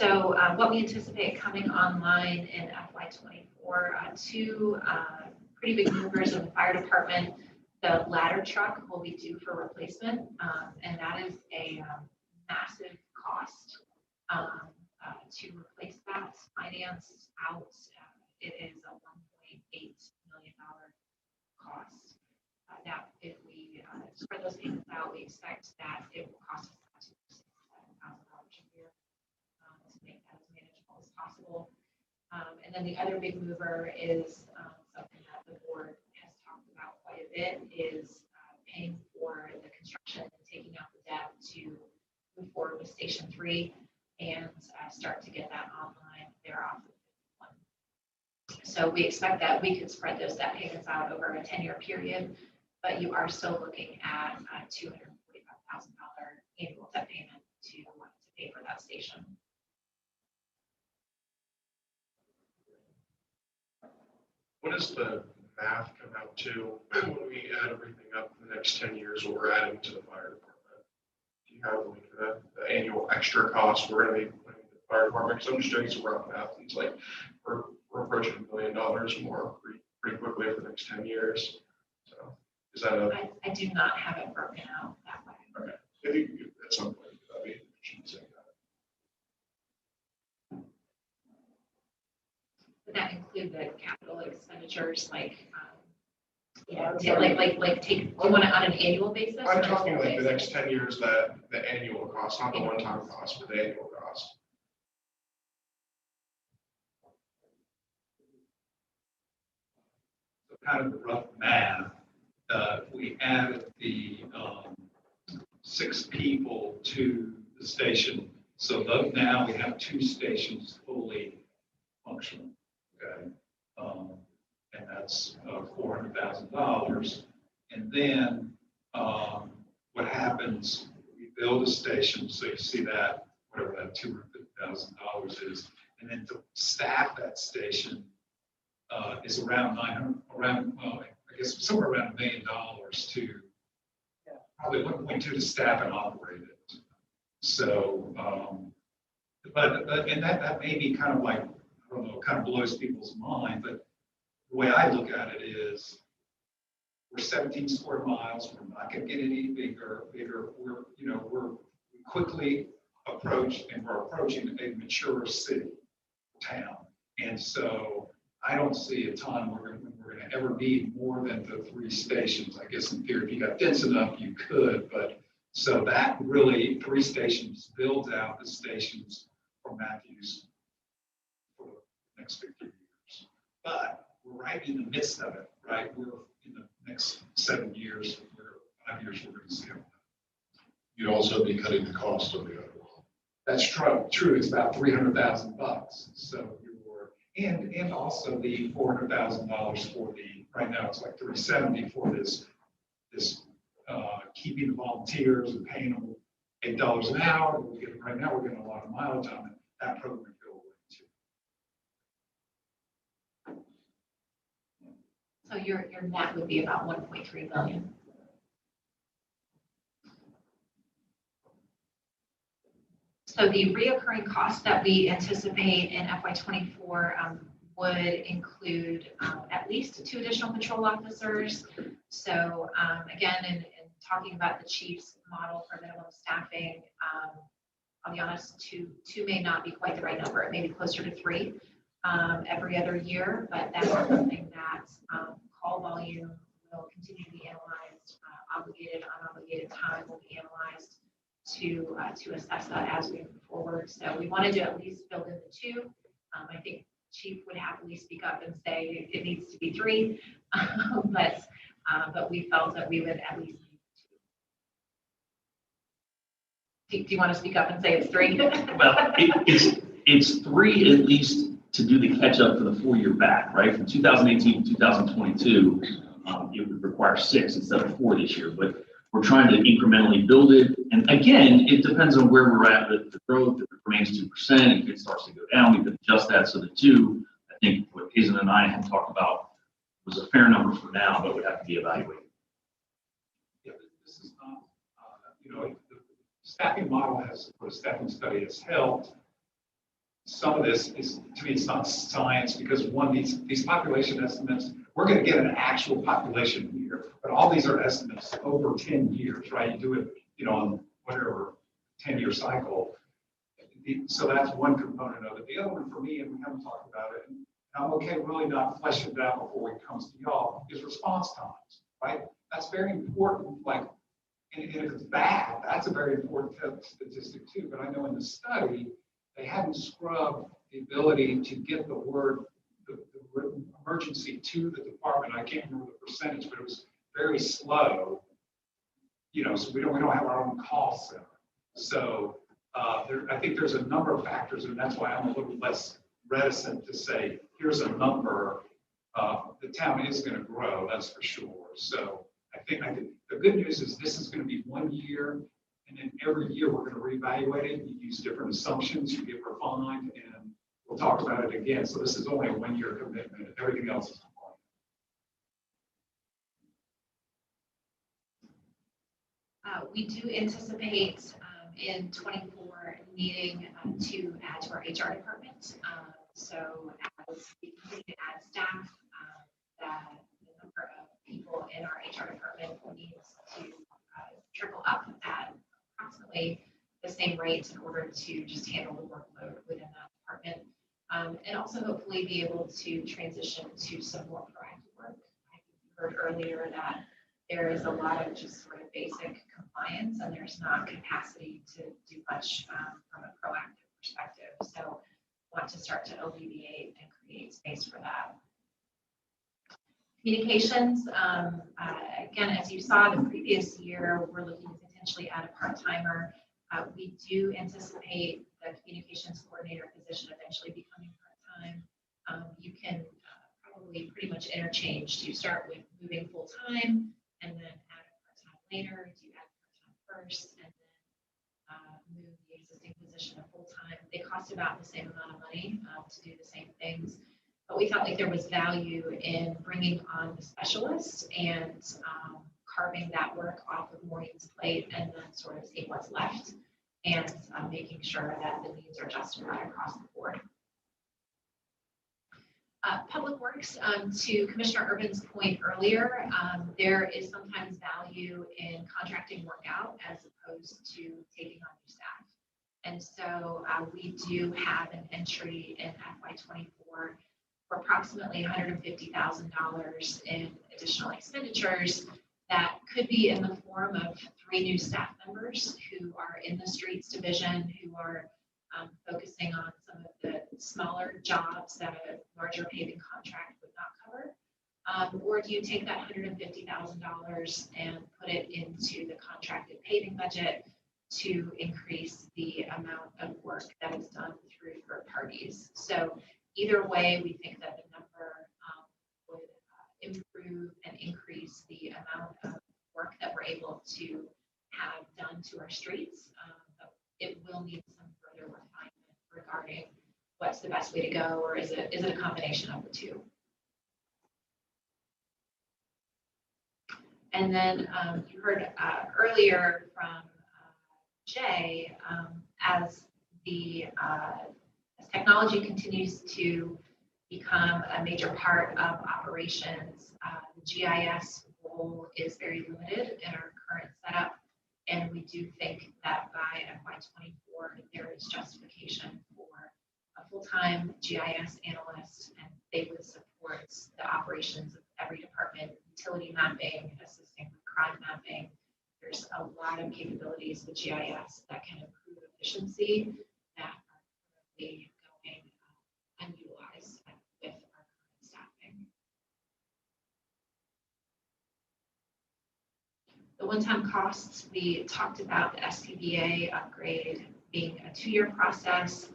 So what we anticipate coming online in FY24, two pretty big movers in the fire department. The ladder truck will be due for replacement, and that is a massive cost to replace that, financed out. It is a $1.8 million cost. Now, if we spread those payments out, we expect that it will cost us $2,700 a year to make that as manageable as possible. And then the other big mover is something that the board has talked about quite a bit, is paying for the construction and taking out the debt to move forward with Station 3 and start to get that online thereafter. So we expect that we could spread those debt payments out over a 10-year period, but you are still looking at a $245,000 annual debt payment to pay for that station. What does the math come out to when we add everything up in the next 10 years, what we're adding to the fire department? Do you have like the annual extra cost we're going to be putting in the fire department? Because I'm just doing some rough math. It's like we're approaching $1 million more pretty quickly for the next 10 years. So is that a? I do not have it broken out that way. Okay. If you at some point, that'd be interesting to say that. Would that include the capital expenditures, like, like take, do you want it on an annual basis? I'm talking like the next 10 years, the annual cost, not the one-time cost, but the annual cost. So kind of the rough math, we added the 6 people to the station. So now we have 2 stations fully functional. Okay. And that's $400,000. And then what happens, we build a station, so you see that, whatever that $250,000 is, and then to staff that station is around I guess somewhere around $1 million to probably 1.2 to staff and operate it. So, and that may be kind of like, I don't know, kind of blows people's mind, but the way I look at it is we're 17 square miles. We're not going to get any bigger. We're quickly approaching a mature city, town. And so I don't see a time we're going to ever need more than the 3 stations. I guess in theory, if you got dense enough, you could, but so that really 3 stations builds out the stations for Matthews for the next 50 years. But we're right in the midst of it, right? We're in the next 7 years, 5 years, we're going to see it. You'd also be cutting the cost of the other one. That's true. It's about $300,000. So and also the $400,000 for the, right now it's like $370 for this keeping the volunteers and paying them $8 an hour. Right now we're getting a lot of mileage on it. That program would go away too. So your net would be about 1.3 billion. So the reoccurring costs that we anticipate in FY24 would include at least 2 additional patrol officers. So again, in talking about the chief's model for minimum staffing, I'll be honest, two may not be quite the right number. It may be closer to 3 every other year, but that's something that call volume will continue to be analyzed. Obligated, unobligated time will be analyzed to assess that as we move forward. So we wanted to at least build in the 2. I think Chief would happily speak up and say it needs to be 3, but we felt that we would at least need 2. Do you want to speak up and say it's 3? Well, it's 3 at least to do the catch up for the 4-year back, right? From 2018 to 2022, it would require 6 instead of 4 this year, but we're trying to incrementally build it. And again, it depends on where we're at with the growth. If it remains 2%, if it starts to go down, we could adjust that. So the 2, I think what Hazen and I had talked about was a fair number for now, but would have to be evaluated. Yeah, this is not, the staffing model or the staffing study has helped some of this is, to me, it's not science, because one, these population estimates, we're gonna get an actual population here, but all these are estimates over 10 years, right? You do it, on whatever 10-year cycle. So that's one component of it. The other one for me, and we haven't talked about it, and I'm okay really not fleshing it out before it comes to y'all, is response times, right? That's very important. Like, and if it's bad, that's a very important statistic too. But I know in the study, they hadn't scrubbed the ability to get the word, the emergency to the department. I can't remember the percentage, but it was very slow. So we don't have our own call center. So I think there's a number of factors, and that's why I'm a little less reticent to say, here's a number. The town is going to grow, that's for sure. So I think the good news is this is going to be 1 year, and then every year we're going to reevaluate it. You use different assumptions, you get refined, and we'll talk about it again. So this is only a 1-year commitment. Everything else is fine. We do anticipate in 24 needing to add to our HR department. So as we continue to add staff, that the number of people in our HR department needs to trickle up at approximately the same rate in order to just handle the workload within that department. And also hopefully be able to transition to some more proactive work. I think you heard earlier that there is a lot of just sort of basic compliance, and there's not capacity to do much from a proactive perspective. So want to start to alleviate and create space for that. Communications, again, as you saw the previous year, we're looking to potentially add a part-timer. We do anticipate the communications coordinator position eventually becoming part-time. You can probably pretty much interchange. You start with moving full-time and then add a part-time later. Do you add part-time first and then move the existing position to full-time? They cost about the same amount of money to do the same things. But we felt like there was value in bringing on the specialist and carving that work off of Maureen's plate and then sort of seeing what's left and making sure that the needs are justified across the board. Public Works, to Commissioner Urban's point earlier, there is sometimes value in contracting work out as opposed to taking on new staff. And so we do have an entry in FY24 for approximately $150,000 in additional expenditures that could be in the form of 3 new staff members who are in the streets division, who are focusing on some of the smaller jobs that a larger paving contract would not cover. Or do you take that $150,000 and put it into the contracted paving budget to increase the amount of work that is done through third parties? So either way, we think that the number would improve and increase the amount of work that we're able to have done to our streets. But it will need some further refinement regarding what's the best way to go, or is it a combination of the two? And then you heard earlier from Jay, as technology continues to become a major part of operations, the GIS role is very limited in our current setup. And we do think that by FY24, there is justification for a full-time GIS analyst, and they would support the operations of every department, utility mapping, assisting with crime mapping. There's a lot of capabilities with GIS that can improve efficiency that are currently going unutilized with our current staffing. The one-time costs, we talked about the SCBA upgrade being a 2-year process,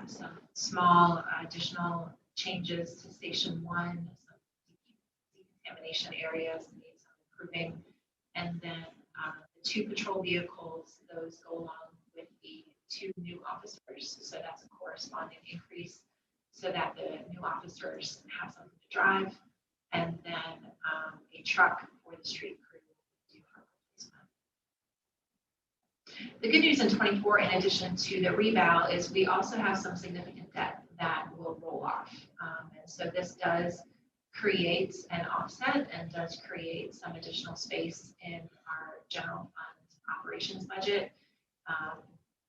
some small additional changes to Station 1, some decontamination areas need some improving, and then the 2 patrol vehicles, those go along with the 2 new officers, so that's a corresponding increase so that the new officers have something to drive, and then a truck for the street crew to do her replacement. The good news in 24, in addition to the reval, is we also have some significant So this does create an offset and does create some additional space in our general fund operations budget.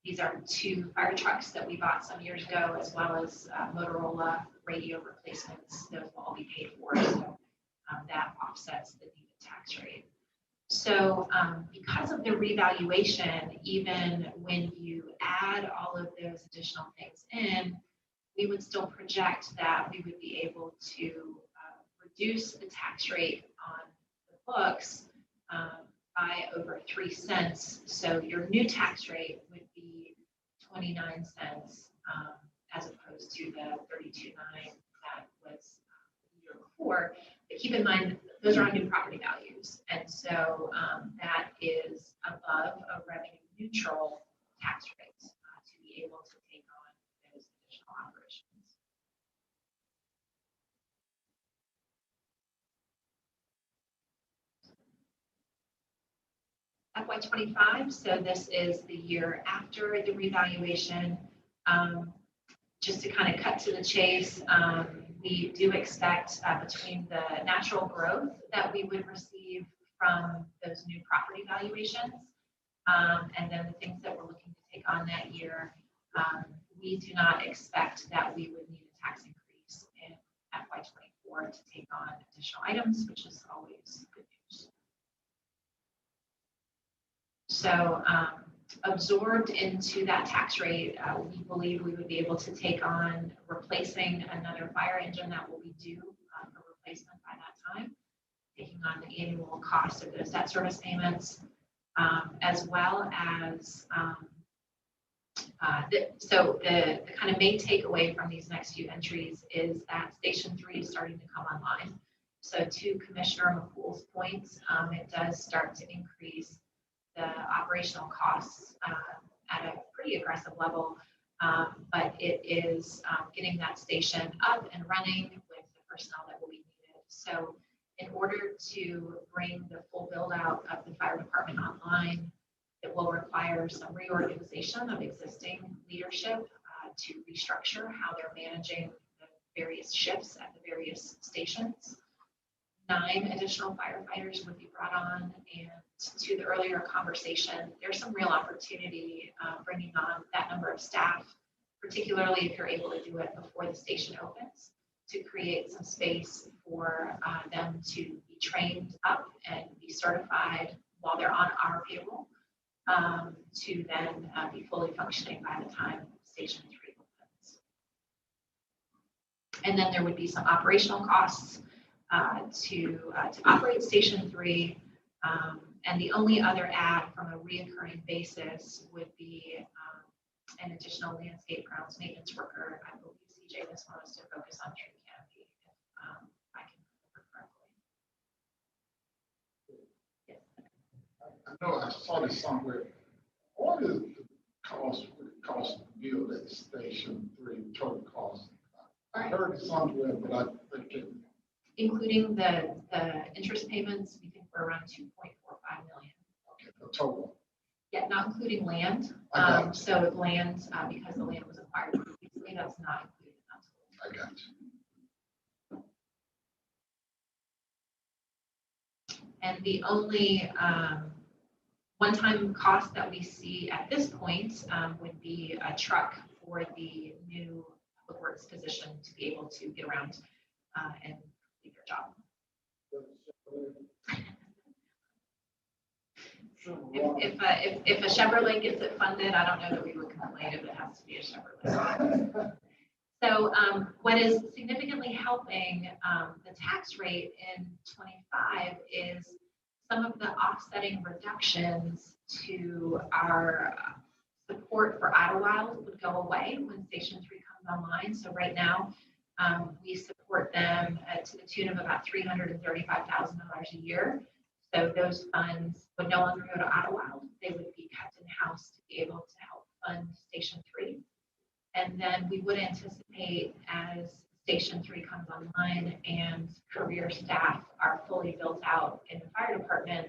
These are 2 fire trucks that we bought some years ago, as well as Motorola radio replacements. Those will all be paid for, so that offsets the needed tax rate. So because of the revaluation, even when you add all of those additional things in, we would still project that we would be able to reduce the tax rate on the books by over 3 cents. So your new tax rate would be 29 cents as opposed to the 32.9 that was the year before. But keep in mind, those are on new property values. And so that is above a revenue neutral tax rate to be able to take on those additional operations. FY25, so this is the year after the revaluation. Just to kind of cut to the chase, we do expect between the natural growth that we would receive from those new property valuations and then the things that we're looking to take on that year, we do not expect that we would need a tax increase in FY24 to take on additional items, which is always good news. So absorbed into that tax rate, we believe we would be able to take on replacing another fire engine that will be due for replacement by that time, taking on the annual cost of those debt service payments, as well as the kind of main takeaway from these next few entries is that Station 3 is starting to come online. So to Commissioner McCool's points, it does start to increase the operational costs at a pretty aggressive level, but it is getting that station up and running with the personnel that will be needed. So in order to bring the full build out of the fire department online, it will require some reorganization of existing leadership to restructure how they're managing the various shifts at the various stations. 9 additional firefighters would be brought on, and to the earlier conversation, there's some real opportunity bringing on that number of staff, particularly if you're able to do it before the station opens, to create some space for them to be trained up and be certified while they're on our payroll, to then be fully functioning by the time Station 3 opens. And then there would be some operational costs to operate Station 3. And the only other add from a reoccurring basis would be an additional landscape grounds maintenance worker. I believe CJ just wants us to focus on tree canopy, if I can remember correctly. Yes. I know I saw this somewhere. What is the cost to build at Station 3, total cost? I heard it somewhere, but I think it. Including the interest payments, we think we're around 2.45 million. Okay, the total. Yeah, not including land. So land, because the land was acquired previously, that's not included in that total. I got you. And the only one-time cost that we see at this point would be a truck for the new public works position to be able to get around and do their job. If a Chevrolet gets it funded, I don't know that we would complain if it has to be a Chevrolet. So what is significantly helping the tax rate in 25 is some of the offsetting reductions to our support for Idlewild would go away when Station 3 comes online. So right now, we support them to the tune of about $335,000 a year. So those funds would no longer go to Idlewild. They would be kept in-house to be able to help fund Station 3. And then we would anticipate, as Station 3 comes online and career staff are fully built out in the fire department,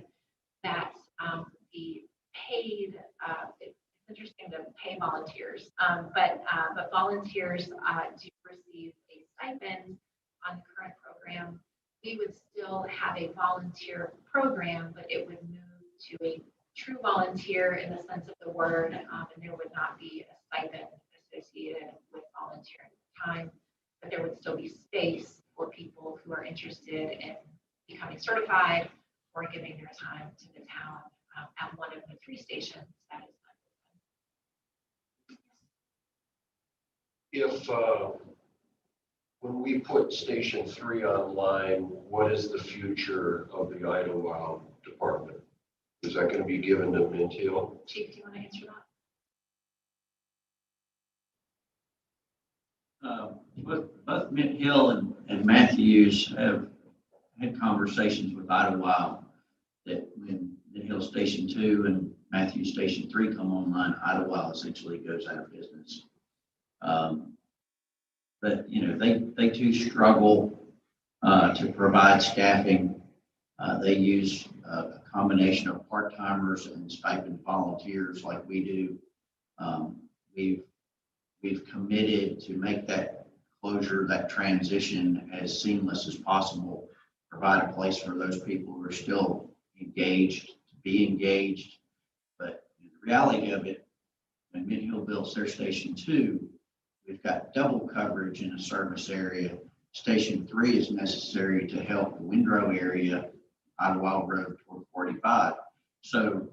that the paid, it's interesting to pay volunteers, but volunteers do receive a stipend on the current program, we would still have a volunteer program, but it would move to a true volunteer in the sense of the word, and there would not be a stipend associated with volunteering time, but there would still be space for people who are interested in becoming certified or giving their time to the town at one of the 3 stations that is If, when we put Station 3 online, what is the future of the Idlewild department? Is that going to be given to Mint Hill? Chief, do you want to answer that? Both Mint Hill and Matthews have had conversations with Idlewild that when Mint Hill Station 2 and Matthews Station 3 come online, Idlewild essentially goes out of business. But they too struggle to provide staffing. They use a combination of part-timers and stipend volunteers like we do. We've committed to make that closure, that transition as seamless as possible, provide a place for those people who are still engaged to be engaged. But the reality of it, when Mint Hill builds their Station 2, we've got double coverage in a service area. Station 3 is necessary to help the Windrow area, Idlewild Road toward 45. So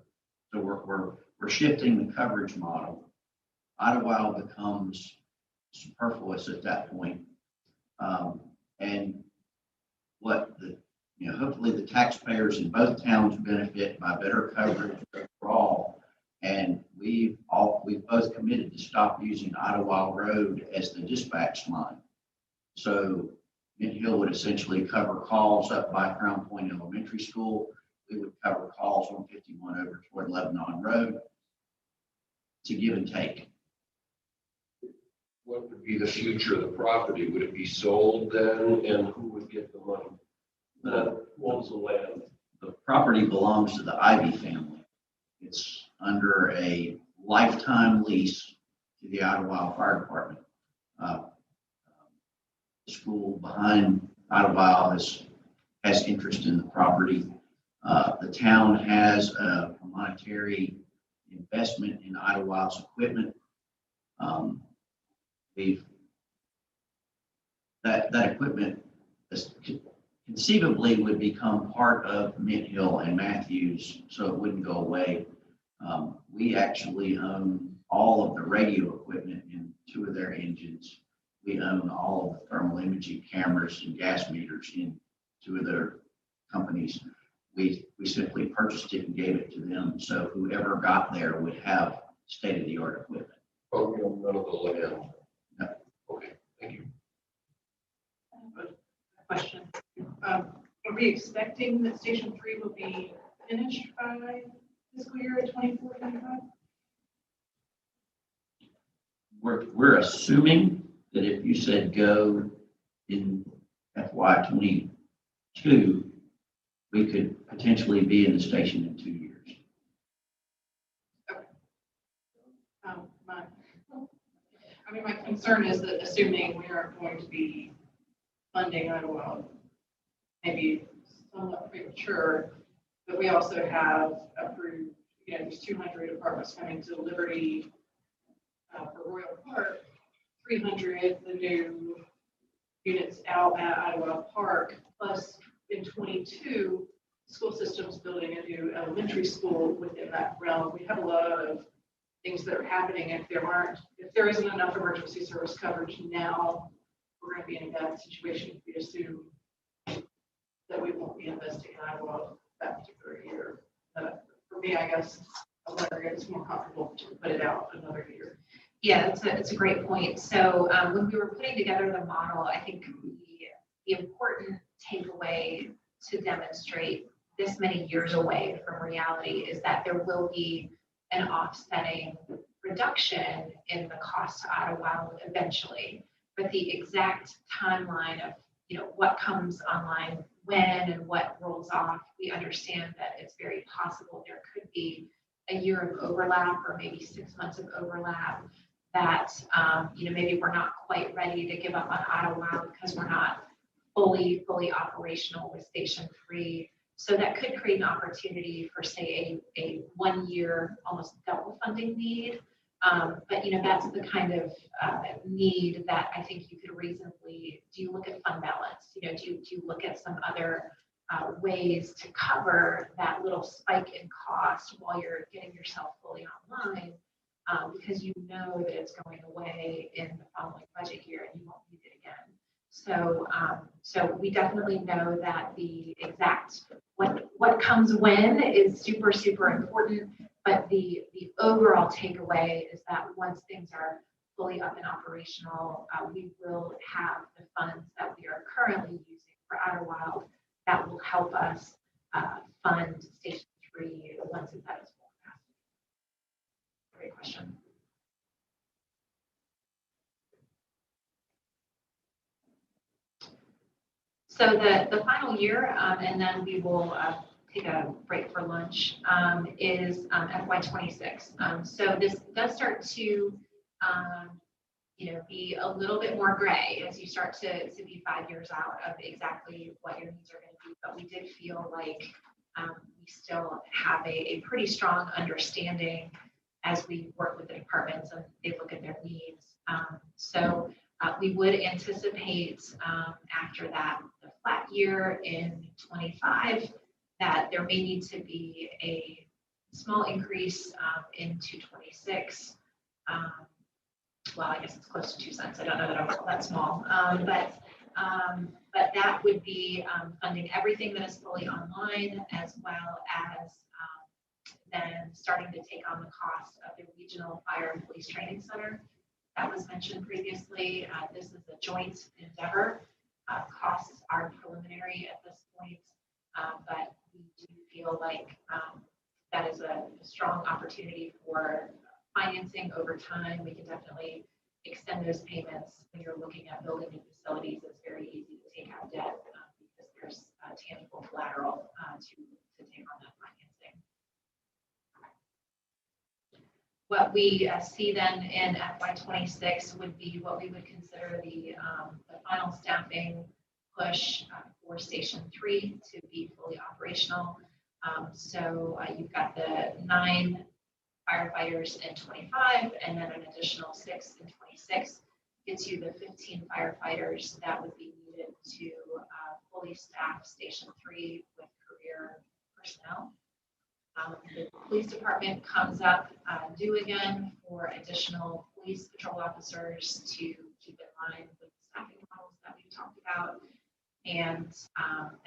we're shifting the coverage model. Idlewild becomes superfluous at that point. And what hopefully the taxpayers in both towns benefit by better coverage overall. And we've both committed to stop using Idlewild Road as the dispatch line. So Mint Hill would essentially cover calls up by Crown Point Elementary School. We would cover calls on 51 over toward Lebanon Road. It's a give and take. What would be the future of the property? Would it be sold then, and who would get the money? What was the land? The property belongs to the Ivy family. It's under a lifetime lease to the Idlewild Fire Department. The school behind Idlewild has interest in the property. The town has a monetary investment in Idlewild's equipment. That equipment conceivably would become part of Mint Hill and Matthews, so it wouldn't go away. We actually own all of the radio equipment in 2 of their engines. We own all of the thermal imaging cameras and gas meters in 2 of their companies. We simply purchased it and gave it to them, so whoever got there would have state-of-the-art equipment. Oh, we own none of the land. No. Okay, thank you. Question. Are we expecting that Station 3 will be finished by fiscal year 24, 25? We're assuming that if you said go in FY 22, we could potentially be in the station in 2 years. My concern is that assuming we aren't going to be funding Idlewild, maybe somewhat premature, but we also have approved, there's 200 apartments coming to Liberty for Royal Park, 300, the new units out at Idlewild Park, plus in 22, school systems building a new elementary school within that realm. We have a lot of things that are happening. If there isn't enough emergency service coverage now, we're going to be in a bad situation if we assume that we won't be investing in Idlewild that particular year. For me, I guess, it's more comfortable to put it out another year. Yeah, it's a great point. So when we were putting together the model, I think the important takeaway to demonstrate this many years away from reality is that there will be an offsetting reduction in the cost to Idlewild eventually. But the exact timeline of what comes online when and what rolls off, we understand that it's very possible there could be a year of overlap or maybe 6 months of overlap that maybe we're not quite ready to give up on Idlewild because we're not fully operational with Station 3. So that could create an opportunity for, say, a 1 year, almost double funding need. But, that's the kind of need that I think you could reasonably, do you look at fund balance? Do you look at some other ways to cover that little spike in cost while you're getting yourself fully online? Because you know that it's going away in the following budget year and you won't need it again. So we definitely know that the exact what comes when is super, super important. But the overall takeaway is that once things are fully up and operational, we will have the funds that we are currently using for Outer Wild that will help us fund Station 3 once it's at its full capacity. Great question. So the final year, and then we will take a break for lunch, is FY26. So this does start to be a little bit more gray as you start to be 5 years out of exactly what your needs are going to be. But we did feel like we still have a pretty strong understanding as we work with the departments and they look at their needs. So we would anticipate after that, the flat year in 25, that there may need to be a small increase into 26. Well, I guess it's close to 2 cents. I don't know that I'm that small, but that would be funding everything that is fully online, as well as then starting to take on the cost of the Regional Fire and Police Training Center that was mentioned previously. This is a joint endeavor. Costs are preliminary at this point, but we do feel like that is a strong opportunity for financing over time. We can definitely extend those payments. When you're looking at building new facilities, it's very easy to take out debt because there's tangible collateral to take on that financing. What we see then in FY26 would be what we would consider the final staffing push for Station 3 to be fully operational. So you've got the 9 firefighters in 25, and then an additional 6 in 26 gets you the 15 firefighters that would be needed to fully staff Station 3 with career personnel. The police department comes up due again for additional police patrol officers to keep in line with the staffing models that we've talked about. And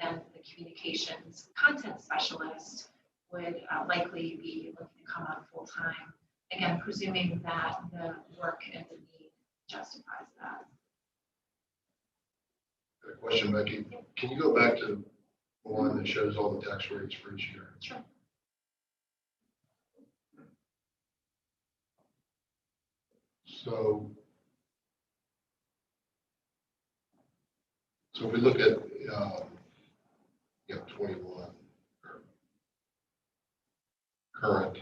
then the communications content specialist would likely be looking to come on full time. Again, presuming that the work and the need justifies that. Got a question, Becky. Can you go back to the one that shows all the tax rates for each year? Sure. So if we look at 21 current,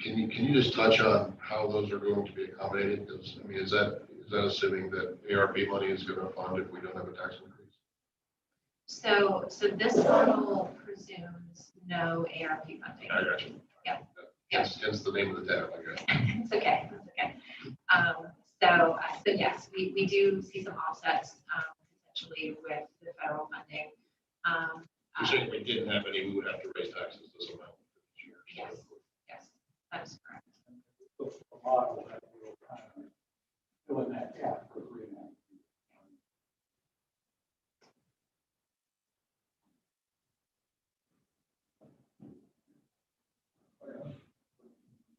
can you just touch on how those are going to be accommodated? Because I mean, is that assuming that ARP money is going to fund if we don't have a tax increase? So this model presumes no ARP funding. I got you. Yeah. Hence the name of the tab, I guess. It's okay. It's okay. So yes, we do see some offsets potentially with the federal funding. You're saying if we didn't have any, we would have to raise taxes this amount each year. Yes, yes, that is correct. What's the model that will kind of fill in that gap quickly enough?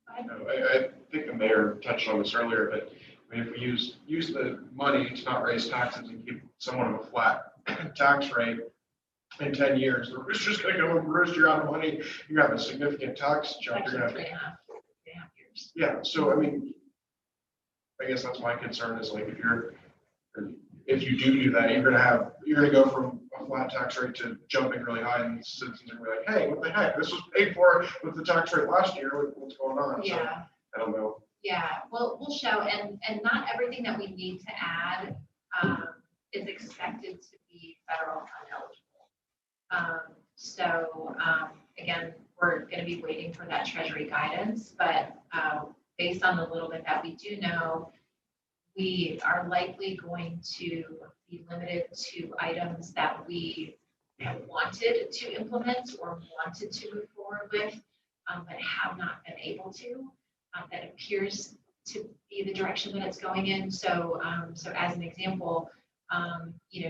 I think the mayor touched on this earlier, but I mean, if we use the money to not raise taxes and keep somewhat of a flat tax rate in 10 years, the rooster's going to go and roost, you're out of money, you have a significant tax jump. Actually, you're 3.5 years. Yeah, so I mean, I guess that's my concern is like if you do that, you're going to go from a flat tax rate to jumping really high, and citizens are going to be like, hey, what the heck? This was paid for with the tax rate last year. What's going on? Yeah. So, I don't know. Yeah, well, we'll show, and not everything that we need to add is expected to be federal fund eligible. Again, we're going to be waiting for that Treasury guidance, but based on the little bit that we do know, we are likely going to be limited to items that we have wanted to implement or wanted to move forward with, but have not been able to. That appears to be the direction that it's going in. So as an example,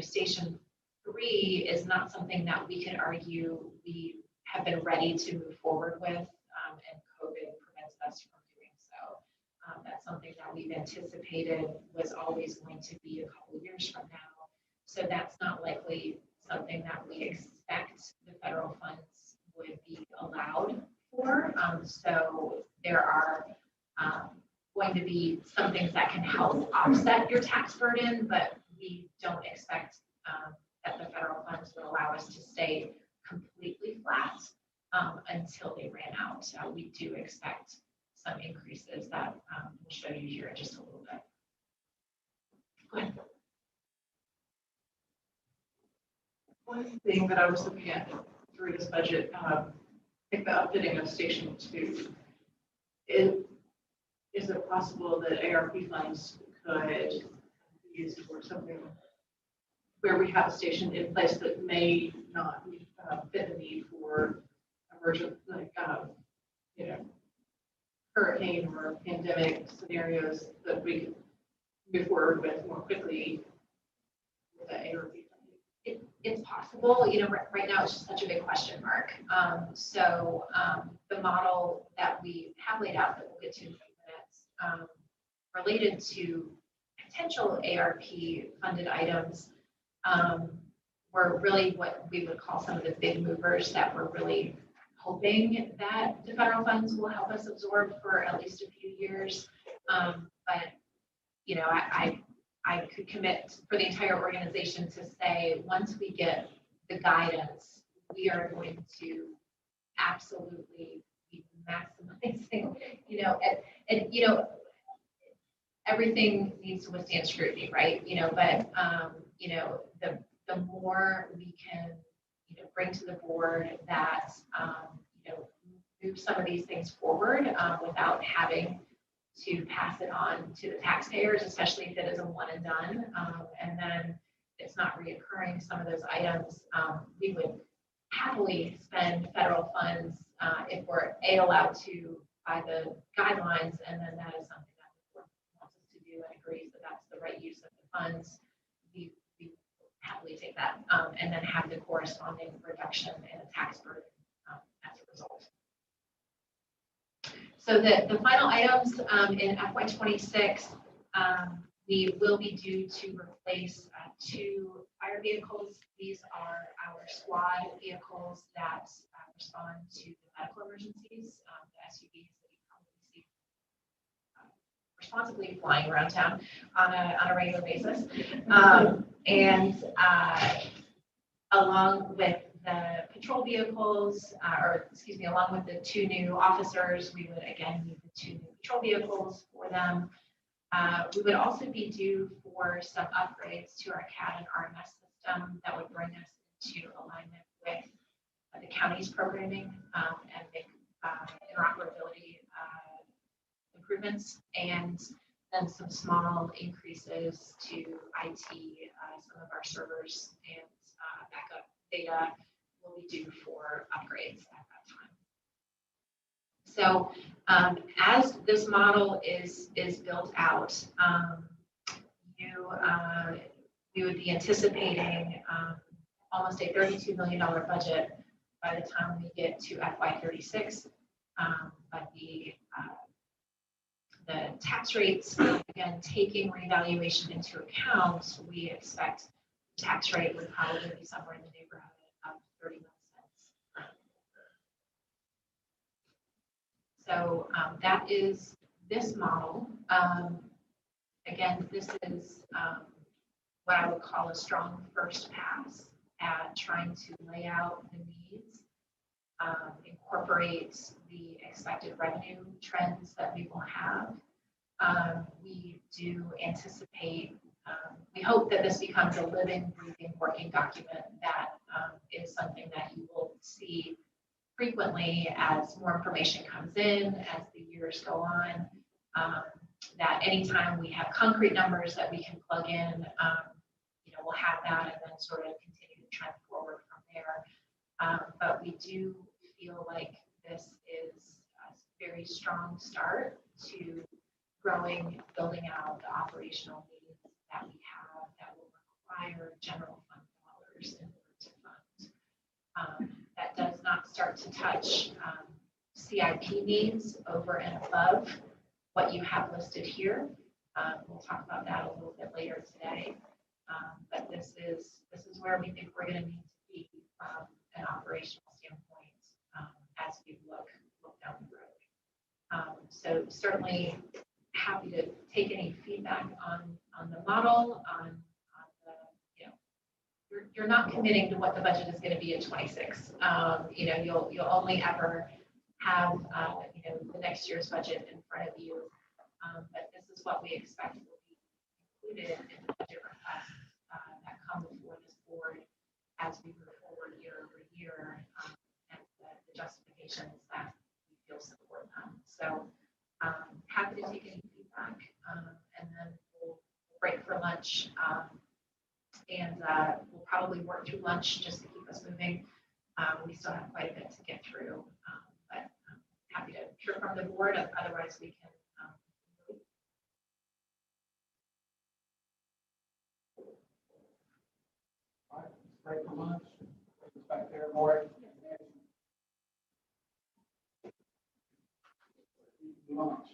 Station 3 is not something that we could argue we have been ready to move forward with, and COVID prevents us from doing so. That's something that we've anticipated was always going to be a couple of years from now. So that's not likely something that we expect the federal funds would be allowed for. So there are going to be some things that can help offset your tax burden, but we don't expect that the federal funds will allow us to stay completely flat until they ran out. We do expect some increases that we'll show you here in just a little bit. Go ahead. One thing that I was looking at through this budget, I think the upfitting of Station 2, is it possible that ARP funds could be used for something where we have a station in place that may not fit the need for emergent, like, hurricane or pandemic scenarios that we could move forward with more quickly with the ARP funding? It's possible, right now it's just such a big question mark. The model that we have laid out that we'll get to in a few minutes related to potential ARP funded items were really what we would call some of the big movers that we're really hoping that the federal funds will help us absorb for at least a few years. I could commit for the entire organization to say, once we get the guidance, we are going to absolutely be maximizing, everything needs to withstand scrutiny, right? The more we can, bring to the board that, move some of these things forward without having to pass it on to the taxpayers, especially if it is a one and done, and then it's not reoccurring some of those items, we would happily spend federal funds if we're allowed to by the guidelines, and then that is something that the board wants us to do and agrees that that's the right use of the funds. We happily take that and then have the corresponding reduction in the tax burden as a result. So the final items in FY26, we will be due to replace 2 fire vehicles. These are our squad vehicles that respond to the medical emergencies, the SUVs that you probably see responsibly flying around town on a regular basis. Along with the patrol vehicles, along with the 2 new officers, we would again need the 2 new patrol vehicles for them. We would also be due for some upgrades to our CAD and RMS system that would bring us into alignment with the county's programming and make interoperability improvements, and then some small increases to IT. Some of our servers and backup data will be due for upgrades at that time. So as this model is built out, we would be anticipating almost a $32 million budget by the time we get to FY36. But the tax rates, again, taking revaluation into account, we expect the tax rate would probably be somewhere in the neighborhood of 31 cents. So that is this model. Again, this is what I would call a strong first pass at trying to lay out the needs, incorporate the expected revenue trends that we will have. We do anticipate we hope that this becomes a living, breathing, working document that is something that you will see frequently as more information comes in, as the years go on. That anytime we have concrete numbers that we can plug in, we'll have that and then sort of continue to trend forward from there. But we do feel like this is a very strong start to growing, building out the operational needs that we have that will require general fund dollars in order to fund. That does not start to touch CIP needs over and above what you have listed here. We'll talk about that a little bit later today. But this is where we think we're going to need to be from an operational standpoint as we look down the road. So certainly happy to take any feedback on the model, on the, you're not committing to what the budget is going to be in 26. You'll only ever have the next year's budget in front of you. But this is what we expect will be included in the budget requests that come before this board as we move forward year over year, and the justifications that we feel support them. So happy to take any feedback, and then we'll break for lunch, and we'll probably work through lunch just to keep us moving. We still have quite a bit to get through, but happy to hear from the board. Otherwise, we can. All right, break for lunch. Back there, Lori. Lunch.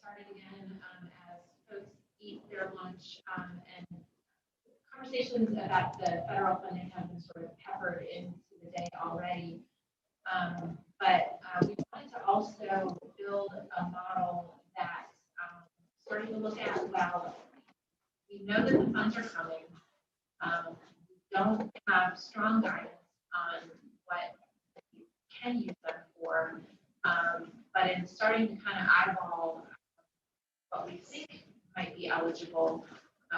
started again as folks eat their lunch, and conversations about the federal funding have been sort of peppered into the day already. But we wanted to also build a model that starting to look at, well, we know that the funds are coming. We don't have strong guidance on what we can use them for. But in starting to kind of eyeball what we think might be eligible,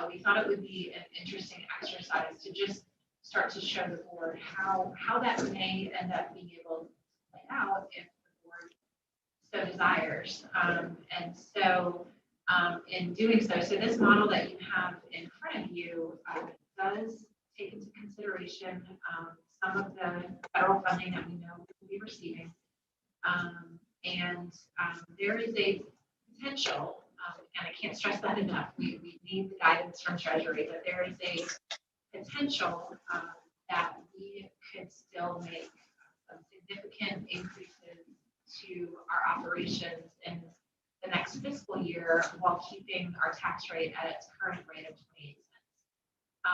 we thought it would be an interesting exercise to just start to show the board how that may end up being able to play out if the board so desires. And so in doing so this model that you have in front of you does take into consideration some of the federal funding that we know we'll be receiving. And there is a potential, and I can't stress that enough, we need the guidance from Treasury, but there is a potential that we could still make some significant increases to our operations in the next fiscal year while keeping our tax rate at its current rate of 28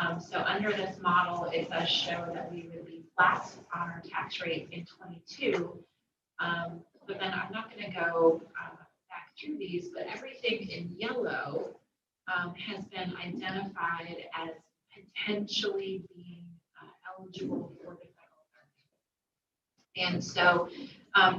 cents. So under this model, it does show that we would be flat on our tax rate in 22. But then I'm not going to go back through these, but everything in yellow has been identified as potentially being eligible for the federal funding. And so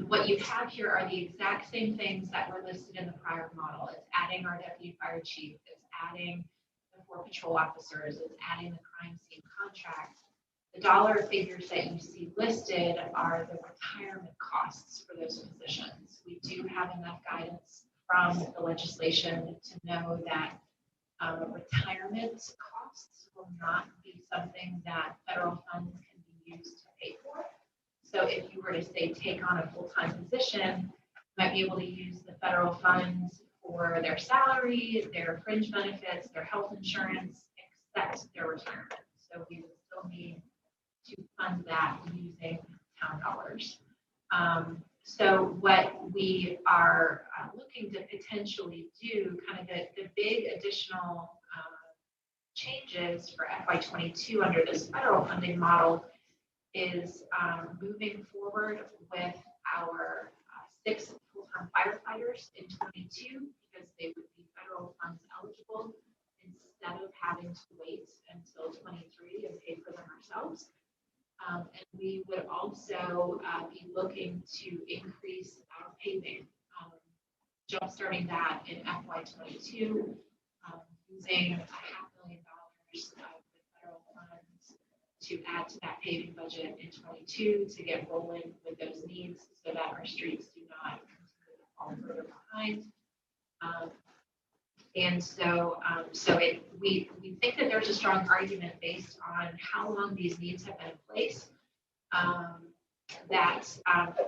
what you have here are the exact same things that were listed in the prior model. It's adding our deputy fire chief, it's adding the 4 patrol officers, it's adding the crime scene contract. The dollar figures that you see listed are the retirement costs for those positions. We do have enough guidance from the legislation to know that retirement costs will not be something that federal funds can be used to pay for. So if you were to say take on a full-time position, you might be able to use the federal funds for their salary, their fringe benefits, their health insurance, except their retirement. So we would still need to fund that using town dollars. So what we are looking to potentially do, kind of the big additional changes for FY22 under this federal funding model is moving forward with our 6 full-time firefighters in 22 because they would be federal funds eligible instead of having to wait until 23 and pay for them ourselves. And we would also be looking to increase our paving, jumpstarting that in FY22, using $500,000 of the federal funds to add to that paving budget in 22 to get rolling with those needs so that our streets do not fall further behind. And so, we think that there's a strong argument based on how long these needs have been in place, that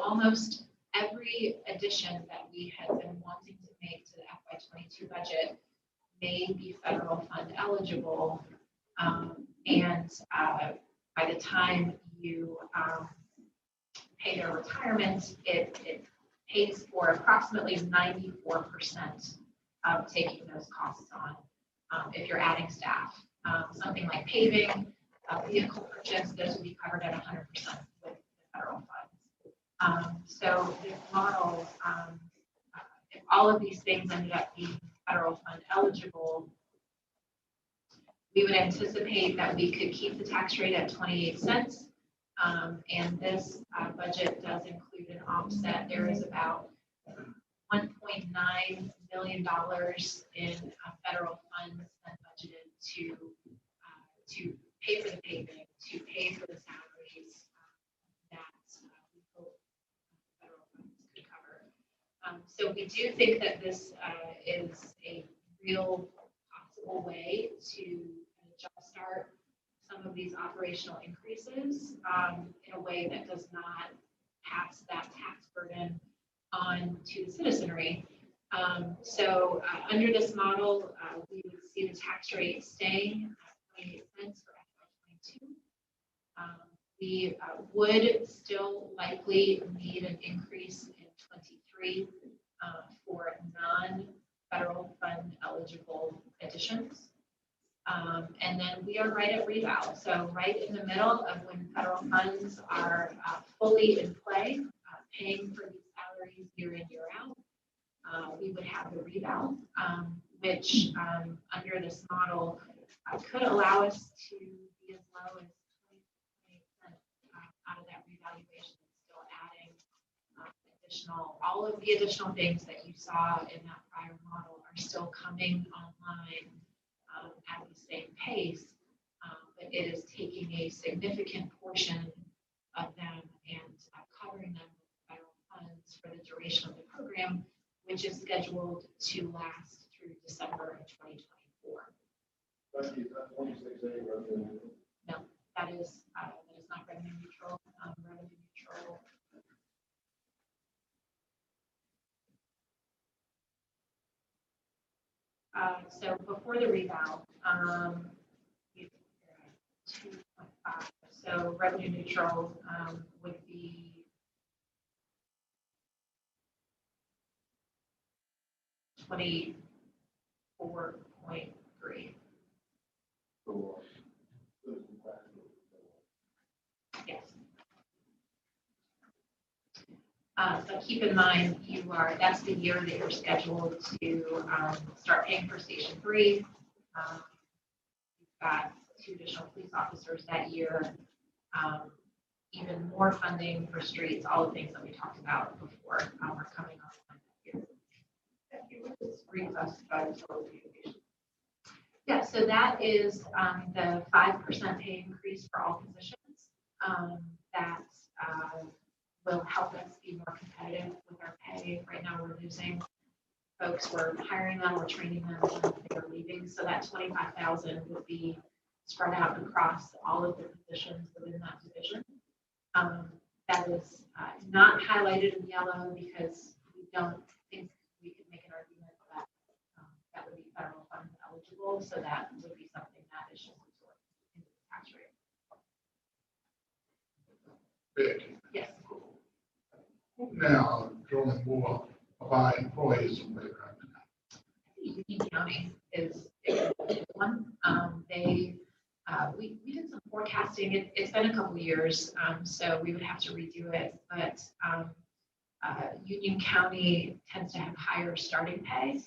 almost every addition that we had been wanting to make to the FY22 budget may be federal fund eligible. And by the time you pay their retirement, it pays for approximately 94% of taking those costs on if you're adding staff. Something like paving, vehicle purchase, those will be covered at 100% with the federal funds. So this model, if all of these things ended up being federal fund eligible, we would anticipate that we could keep the tax rate at 28 cents. And this budget does include an offset. There is about $1.9 million in federal funds that budgeted to pay for the paving, to pay for the salaries that we hope federal funds could cover. So we do think that this is a real possible way to jumpstart some of these operational increases in a way that does not pass that tax burden on to the citizenry. So under this model, we would see the tax rate staying at 28 cents for FY22. We would still likely need an increase in 23 for federal fund eligible additions. And then we are right at reval. So right in the middle of when federal funds are fully in play, paying for these salaries year in, year out, we would have the reval, which under this model could allow us to be as low as 28% out of that revaluation, still adding all of the additional things that you saw in that prior model are still coming online at the same pace, but it is taking a significant portion of them and covering them with federal funds for the duration of the program, which is scheduled to last through December of 2024. No, that is not revenue neutral. Revenue neutral. So before the reval, 2.5. So revenue neutral would be 24.3. Yes. So keep in mind, that's the year that you're scheduled to start paying for Station 3. You've got 2 additional police officers that year, even more funding for streets, all the things that we talked about before are coming on that year. This brings us to telecommunications. Yeah, so that is the 5% pay increase for all positions that will help us be more competitive with our pay. Right now, we're losing folks. We're hiring them, we're training them, and they're leaving. So that 25,000 would be spread out across all of the positions within that division. That is not highlighted in yellow because we don't think we could make an argument that that would be federal fund eligible. So that would be something that is just absorbed into the tax rate. Big. Yes. Now, drawing more of our employees away right now. Union County is one. We did some forecasting. It's been a couple of years, so we would have to redo it. But Union County tends to have higher starting pay,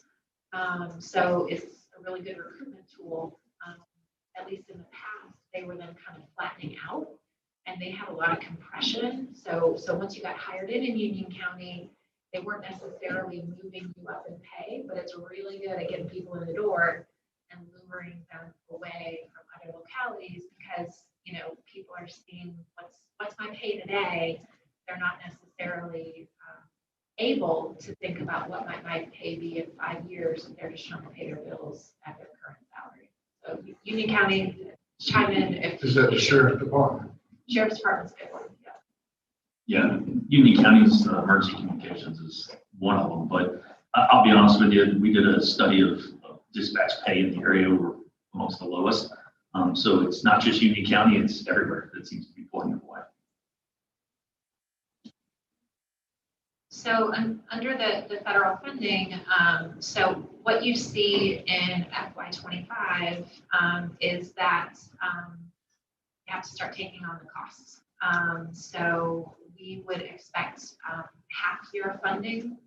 so it's a really good recruitment tool. At least in the past, they were then kind of flattening out, and they had a lot of compression. So once you got hired in Union County, they weren't necessarily moving you up in pay, but it's really good at getting people in the door and luring them away from other localities because, you know, people are seeing what's my pay today. They're not necessarily able to think about what might my pay be in 5 years if they're just trying to pay their bills at their current salary. So Union County, chime in if. Is that the sheriff's department? Sheriff's Department's good one, yeah. Yeah, Union County's emergency communications is one of them, but I'll be honest with you, we did a study of dispatch pay in the area. We're amongst the lowest. So it's not just Union County, it's everywhere that seems to be pulling it away. So under the federal funding, so what you see in FY25 is that you have to start taking on the costs. So we would expect half-year funding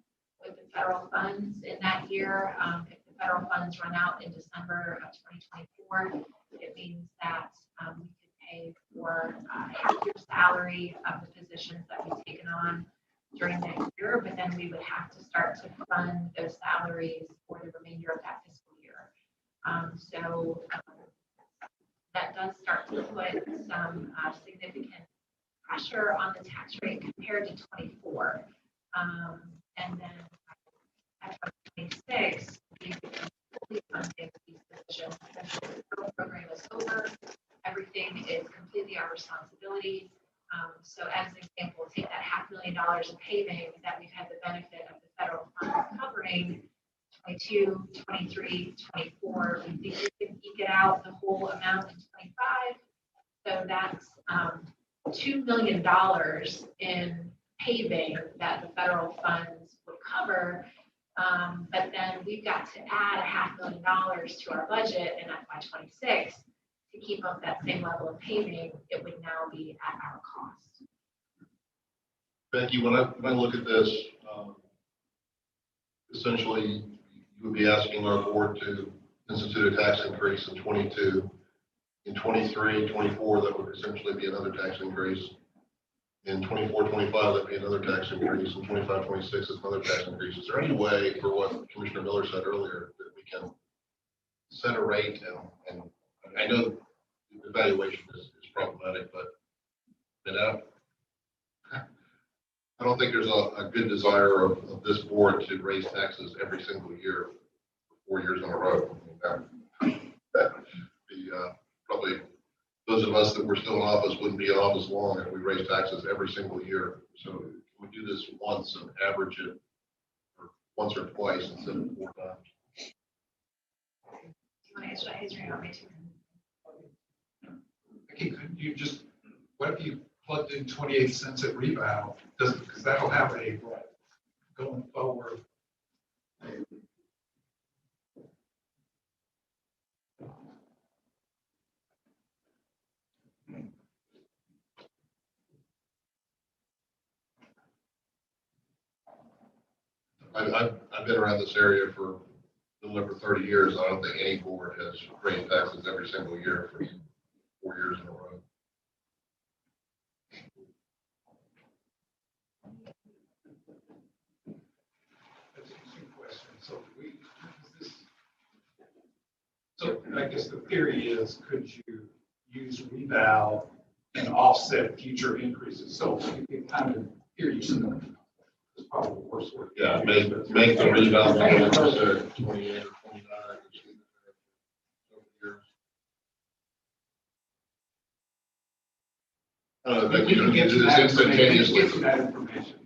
with the federal funds in that year. If the federal funds run out in December of 2024, it means that we could pay for half-year salary of the positions that we've taken on during that year, but then we would have to start to fund those salaries for the remainder of that fiscal year. So that does start to put some significant pressure on the tax rate compared to 24. And then at 26, we become fully funding these positions. The federal program is over. Everything is completely our responsibility. So as an example, take that $500,000 in paving that we've had the benefit of the federal funds covering 22, 23, 24. We think we can eke it out the whole amount in 25. So that's $2 million in paving that the federal funds would cover. But then we've got to add $500,000 to our budget in FY '26 to keep up that same level of paving. It would now be at our cost. Becky, when I look at this, essentially, you would be asking our board to institute a tax increase in 22. In 23, 24, that would essentially be another tax increase. In 24, 25, that'd be another tax increase. In 25, 26, it's another tax increase. Is there any way, for what Commissioner Miller said earlier, that we can set a rate and I know the valuation is problematic, but I don't think there's a good desire of this board to raise taxes every single year, 4 years in a row. That'd be probably those of us that were still in office wouldn't be in office long if we raised taxes every single year. So can we do this once and average it, or once or twice instead of 4 times? Do you want to answer that, Adrian, or me too? Okay, could you just, what if you plugged in 28 cents at rebound? Because that'll have a, going forward. I've been around this area for a little over 30 years. I don't think any board has raised taxes every single year for 4 years in a row. That's an interesting question. So I guess the theory is, could you use reval and offset future increases? So you can kind of hear you saying it's probably the worst word. Yeah, make the reval 20%, 28 or 29. I don't think we can get to this instantaneously.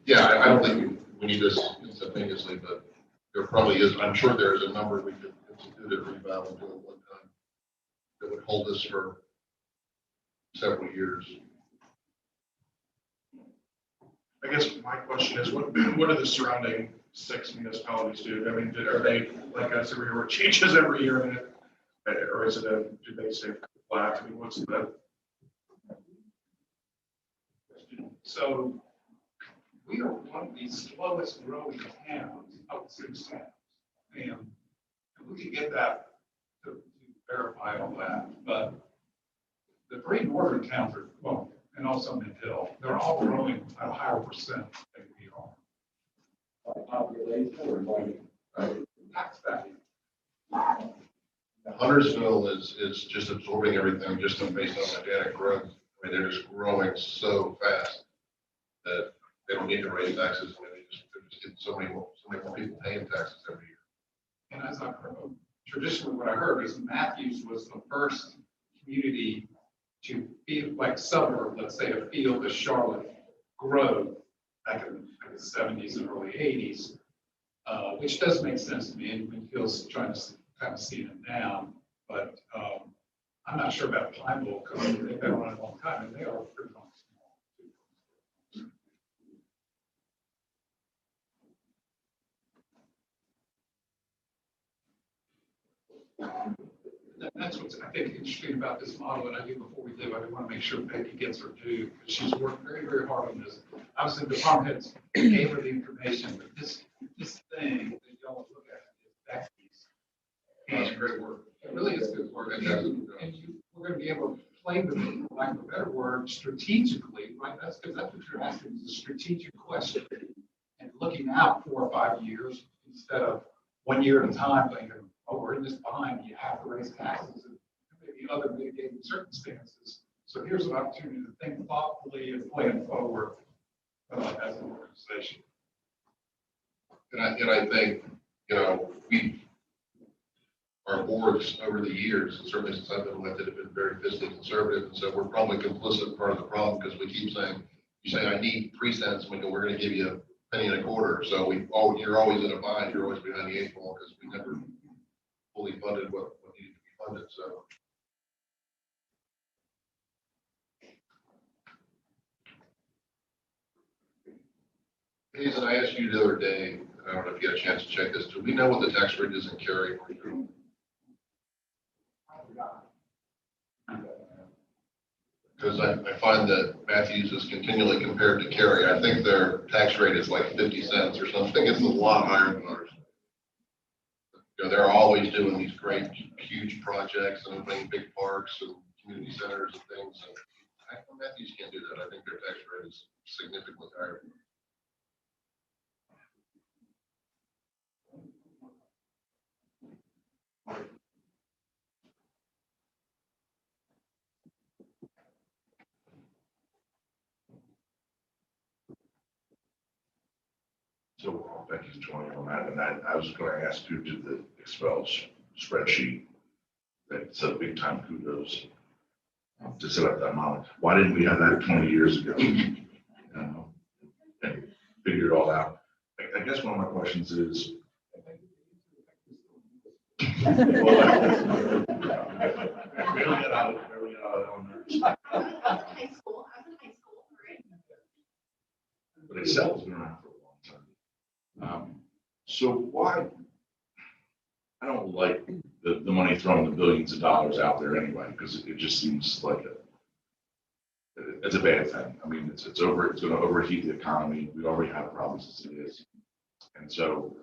Yeah, I don't think we need this instantaneously, but there probably is. I'm sure there is a number we could institute a reval and do at one time that would hold us for several years. I guess my question is, what do the surrounding 6 municipalities do? I mean, are they like us every year, where it changes every year, or is it do they stay flat? I mean, what's the? So we are one of the slowest growing towns outside of towns. And we could get that to verify all that, but the 3 northern towns are, well, and also Mid-Hill, they're all growing at a higher percent than we are. Population or Tax value. Huntersville is just absorbing everything just based on organic growth. I mean, they're just growing so fast that they don't need to raise taxes. I mean, they're just getting so many more people paying taxes every year. And as I've heard, traditionally what I heard is Matthews was the first community to feel like suburb, let's say a field of Charlotte, grow back in the 70s and early 80s, which does make sense to me. And Phil's trying to kind of see them down, but I'm not sure about Pineville because they've been around a long time and they are pretty small. That's what's, I think, interesting about this model. And I do, before we do, I want to make sure Becky gets her due because she's worked very, very hard on this. Obviously, the department heads gave her the information, but this thing that y'all look at is Becky's. That's great work. It really is good work. And we're going to be able to play with it, for lack of a better word, strategically, right? That's because that's what you're asking is a strategic question and looking out 4 or 5 years instead of 1 year at a time thinking, oh, we're in this bind, you have to raise taxes and maybe other mitigating circumstances. So here's an opportunity to think thoughtfully and plan forward as an organization. And I think, you know, our boards over the years, and certainly since I've been elected, have been very fiscally conservative. And so we're probably complicit part of the problem because we keep saying, you say, I need 3 cents, and we go, we're going to give you a penny and a quarter. So you're always in a bind, you're always behind the 8 ball because we never fully funded what needed to be funded. So. Hazen, I asked you the other day, and I don't know if you had a chance to check this, do we know what the tax rate is in Cary? Because I find that Matthews is continually compared to Cary. I think their tax rate is like 50 cents or something. It's a lot higher than ours. You know, they're always doing these great, huge projects and opening big parks and community centers and things. And Matthews can't do that. I think their tax rate is significantly higher. So Becky's joining on that, and I was going to ask you to the Excel spreadsheet. That's a big time kudos to set up that model. Why didn't we have that 20 years ago? And figure it all out. I guess one of my questions is, we don't get out of it. High school, I was in high school, right? But Excel's been around for a long time. So why, I don't like the money throwing the billions of dollars out there anyway, because it just seems like it's a bad thing. I mean, it's going to overheat the economy. We already have problems as it is. And so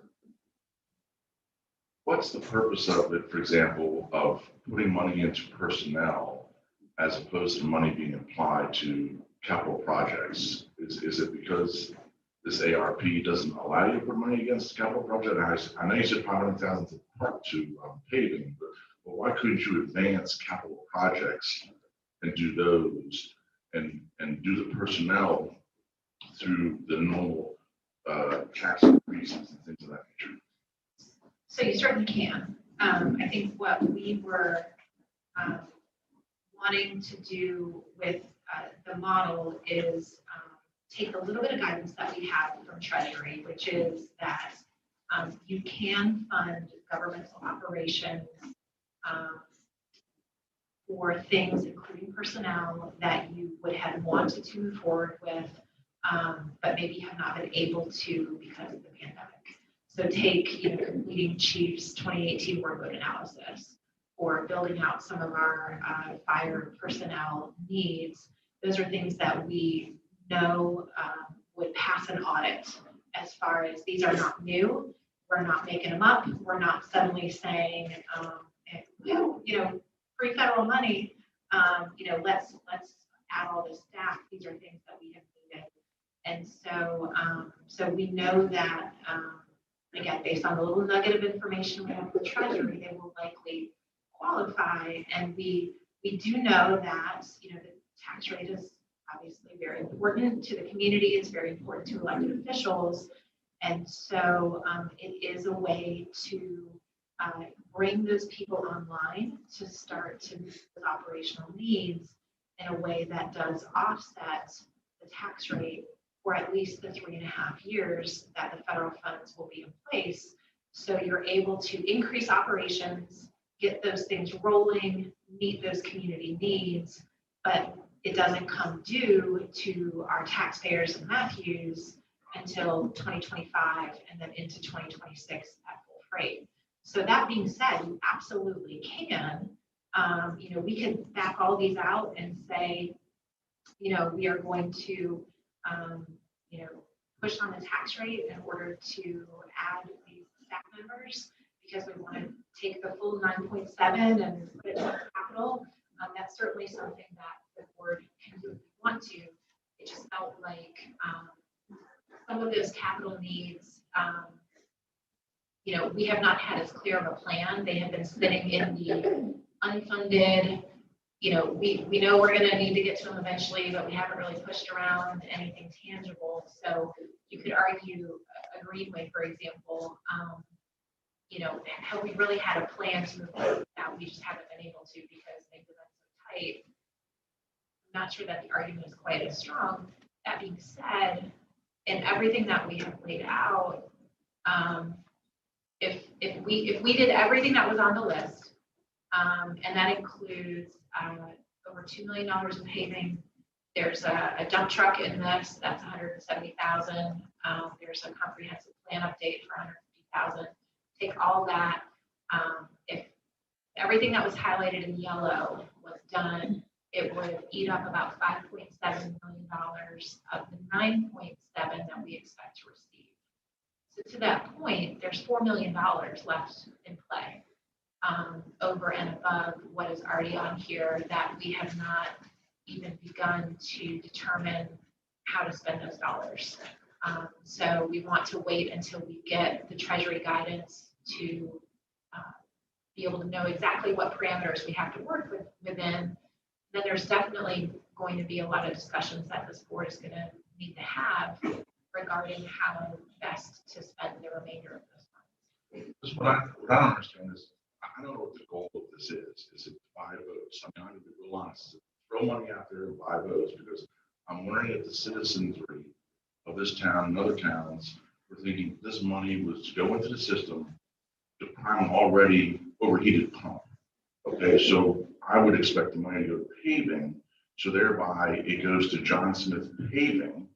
what's the purpose of it, for example, of putting money into personnel as opposed to money being applied to capital projects? Is it because this ARP doesn't allow you to put money against capital project? I know you said 500,000 to paving, but why couldn't you advance capital projects and do those and do the personnel through the normal tax increases and things of that nature? So you certainly can. I think what we were wanting to do with the model is take a little bit of guidance that we have from Treasury, which is that you can fund governmental operations for things, including personnel, that you would have wanted to move forward with, but maybe have not been able to because of the pandemic. So take, completing Chief's 2018 workload analysis, or building out some of our fire personnel needs. Those are things that we know would pass an audit, as far as these are not new. We're not making them up. We're not suddenly saying, free federal money, let's add all this staff. These are things that we have needed. And so we know that, again, based on the little nugget of information we have from Treasury, they will likely qualify. And we do know that, the tax rate is obviously very important to the community. It's very important to elected officials. And so it is a way to bring those people online to start to meet those operational needs in a way that does offset the tax rate for at least the 3.5 years that the federal funds will be in place. So you're able to increase operations, get those things rolling, meet those community needs, but it doesn't come due to our taxpayers in Matthews until 2025 and then into 2026 at full freight. So that being said, you absolutely can. We could back all these out and say, we are going to, push on the tax rate in order to add these staff members because we want to take the full 9.7 and put it in capital. That's certainly something that the board can do if you want to. It just felt like some of those capital needs, we have not had as clear of a plan. They have been sitting in the unfunded, we know we're going to need to get to them eventually, but we haven't really pushed around anything tangible. So you could argue a Greenway, for example, have we really had a plan to move forward that we just haven't been able to because they've been so tight. I'm not sure that the argument is quite as strong. That being said, in everything that we have laid out, if we did everything that was on the list, and that includes over $2 million in paving, there's a dump truck in this, that's $170,000. There's a comprehensive plan update for 150,000. Take all that, if everything that was highlighted in yellow was done, it would eat up about $5.7 million of the 9.7 that we expect to receive. So to that point, there's $4 million left in play, over and above what is already on here that we have not even begun to determine how to spend those dollars. So we want to wait until we get the Treasury guidance to be able to know exactly what parameters we have to work within. Then there's definitely going to be a lot of discussions that this board is going to need to have regarding how best to spend the remainder of those funds. Because what I don't understand is, I don't know what the goal of this is. Is it to buy votes? I mean, I'm going to be real honest. Is it throw money out there and buy votes? Because I'm wondering if the citizenry of this town and other towns were thinking this money was to go into the system to prime an already overheated pump. Okay, so I would expect the money to go to paving, so thereby it goes to John Smith Paving,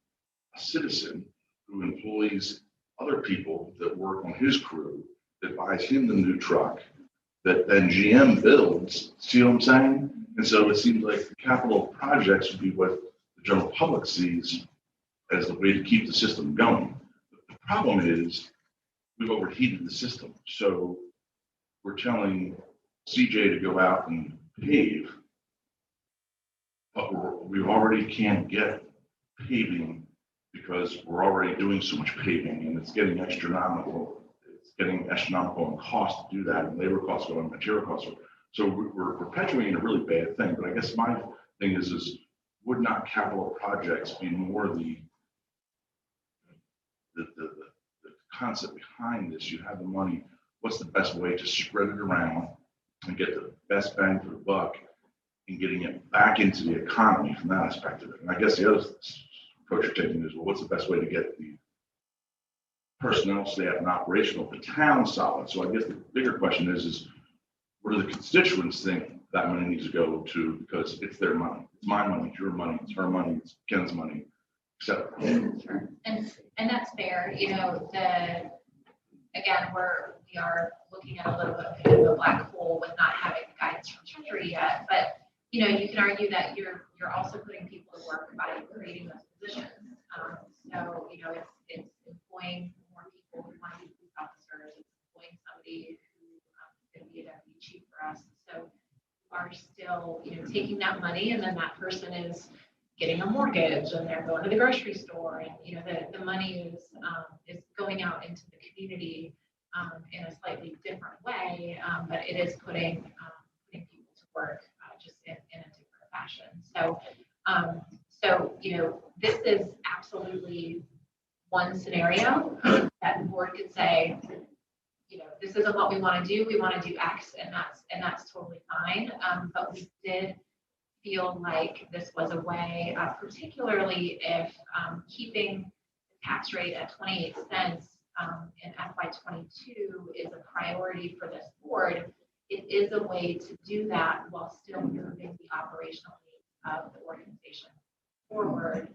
a citizen who employs other people that work on his crew, that buys him the new truck, that then GM builds. See what I'm saying? And so it seems like the capital projects would be what the general public sees as the way to keep the system going. The problem is we've overheated the system. So we're telling CJ to go out and pave, but we already can't get paving because we're already doing so much paving, and it's getting astronomical. It's getting astronomical in cost to do that, and labor costs go and material costs. So we're perpetuating a really bad thing. But I guess my thing is would not capital projects be more the concept behind this? You have the money. What's the best way to spread it around and get the best bang for the buck in getting it back into the economy from that aspect of it? And I guess the other approach you're taking is, well, what's the best way to get the personnel, staff, and operational of the town solid? So I guess the bigger question is what do the constituents think that money needs to go to? Because it's their money. It's my money, it's your money, it's her money, it's Ken's money, etc. Sure. And that's fair. You know, again, we are looking at a little bit of a black hole with not having guidance from Treasury yet. But you know, you can argue that you're also putting people to work by creating those positions. So you know, it's employing more people who want to be police officers. It's employing somebody who is going to be a deputy chief for us. So we are still, you know, taking that money, and then that person is getting a mortgage, and they're going to the grocery store, and you know, the money is going out into the community in a slightly different way, but it is putting people to work just in a different fashion. So you know, this is absolutely one scenario that the board could say, you know, this isn't what we want to do. We want to do X, and that's totally fine. But we did feel like this was a way, particularly if keeping the tax rate at 28 cents in FY22 is a priority for this board. It is a way to do that while still moving the operational needs of the organization forward.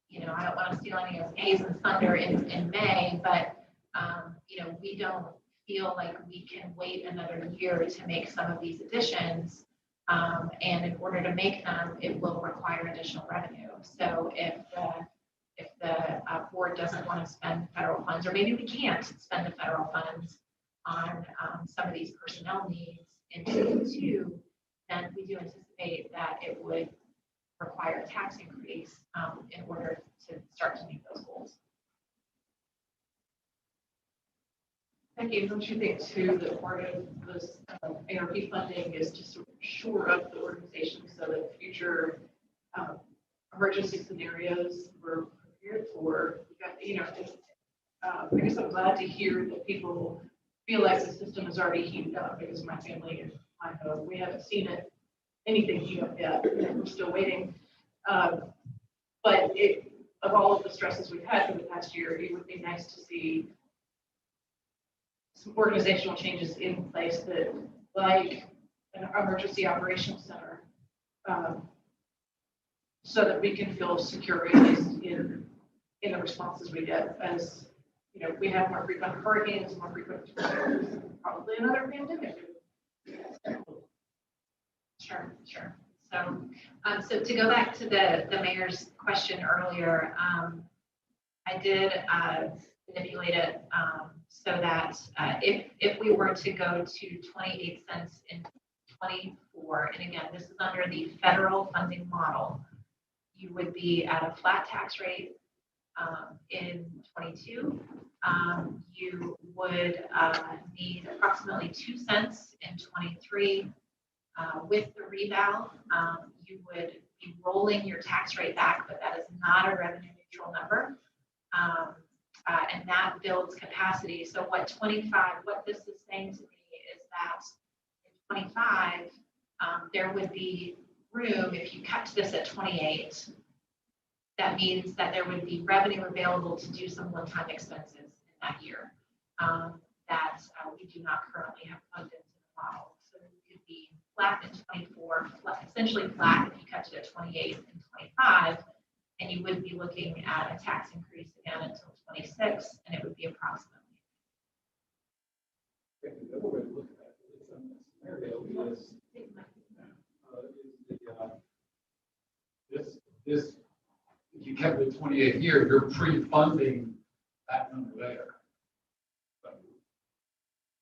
You know, I don't want to steal any of A's and thunder in May, but you know, we don't feel like we can wait another year to make some of these additions. And in order to make them, it will require additional revenue. So if the board doesn't want to spend federal funds, or maybe we can't spend the federal funds on some of these personnel needs in Q2, then we do anticipate that it would require a tax increase in order to start to meet those goals. Becky, don't you think too that part of this ARP funding is to sort of shore up the organization so that future emergency scenarios we're prepared for? You know, I guess I'm glad to hear that people feel like the system is already heated up, because my family and my home, we haven't seen anything heat up yet. We're still waiting. But of all of the stresses we've had for the past year, it would be nice to see some organizational changes in place that, like an emergency operations center, so that we can feel secure, at least in the responses we get as we have more frequent hurricanes, more frequent, probably another pandemic. Sure. So, so to go back to the mayor's question earlier, I did manipulate it so that if we were to go to 28 cents in 24, and again, this is under the federal funding model, you would be at a flat tax rate in 22. You would need approximately 2 cents in 23. With the reval, you would be rolling your tax rate back, but that is not a revenue neutral number. And that builds capacity. So what this is saying to me is that in 25, there would be room, if you kept this at 28, that means that there would be revenue available to do some one-time expenses in that year that we do not currently have funded in the model. So it could be flat in 24, essentially flat if you kept it at 28 and 25, and you wouldn't be looking at a tax increase again until 26, and it would be approximately. The other way to look at it scenario is this, if you kept it 28 year, you're pre-funding that number there.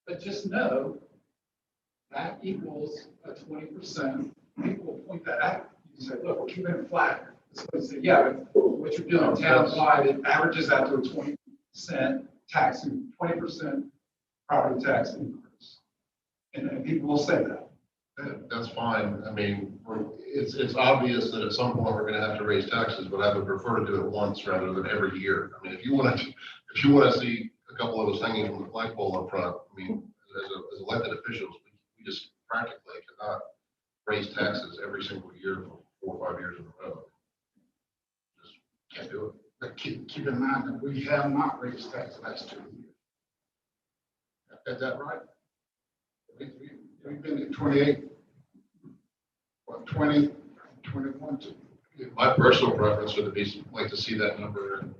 But just know that equals a 20%. People will point that out. You say, look, we're keeping it flat. So they say, yeah, but what you're doing town-wide, it averages out to a 20% tax and 20% property tax increase. And people will say that. That's fine. I mean, it's obvious that at some point we're gonna have to raise taxes, but I would prefer to do it once rather than every year. I mean, if you want to see a couple of us hanging from the flagpole up front, I mean, as elected officials, we just practically cannot raise taxes every single year for 4 or 5 years in a row. Just can't do it. But keep in mind that we have not raised taxes the last 2 years. Is that right? We've been at 28, 20, 21 to. My personal preference would be like to see that number in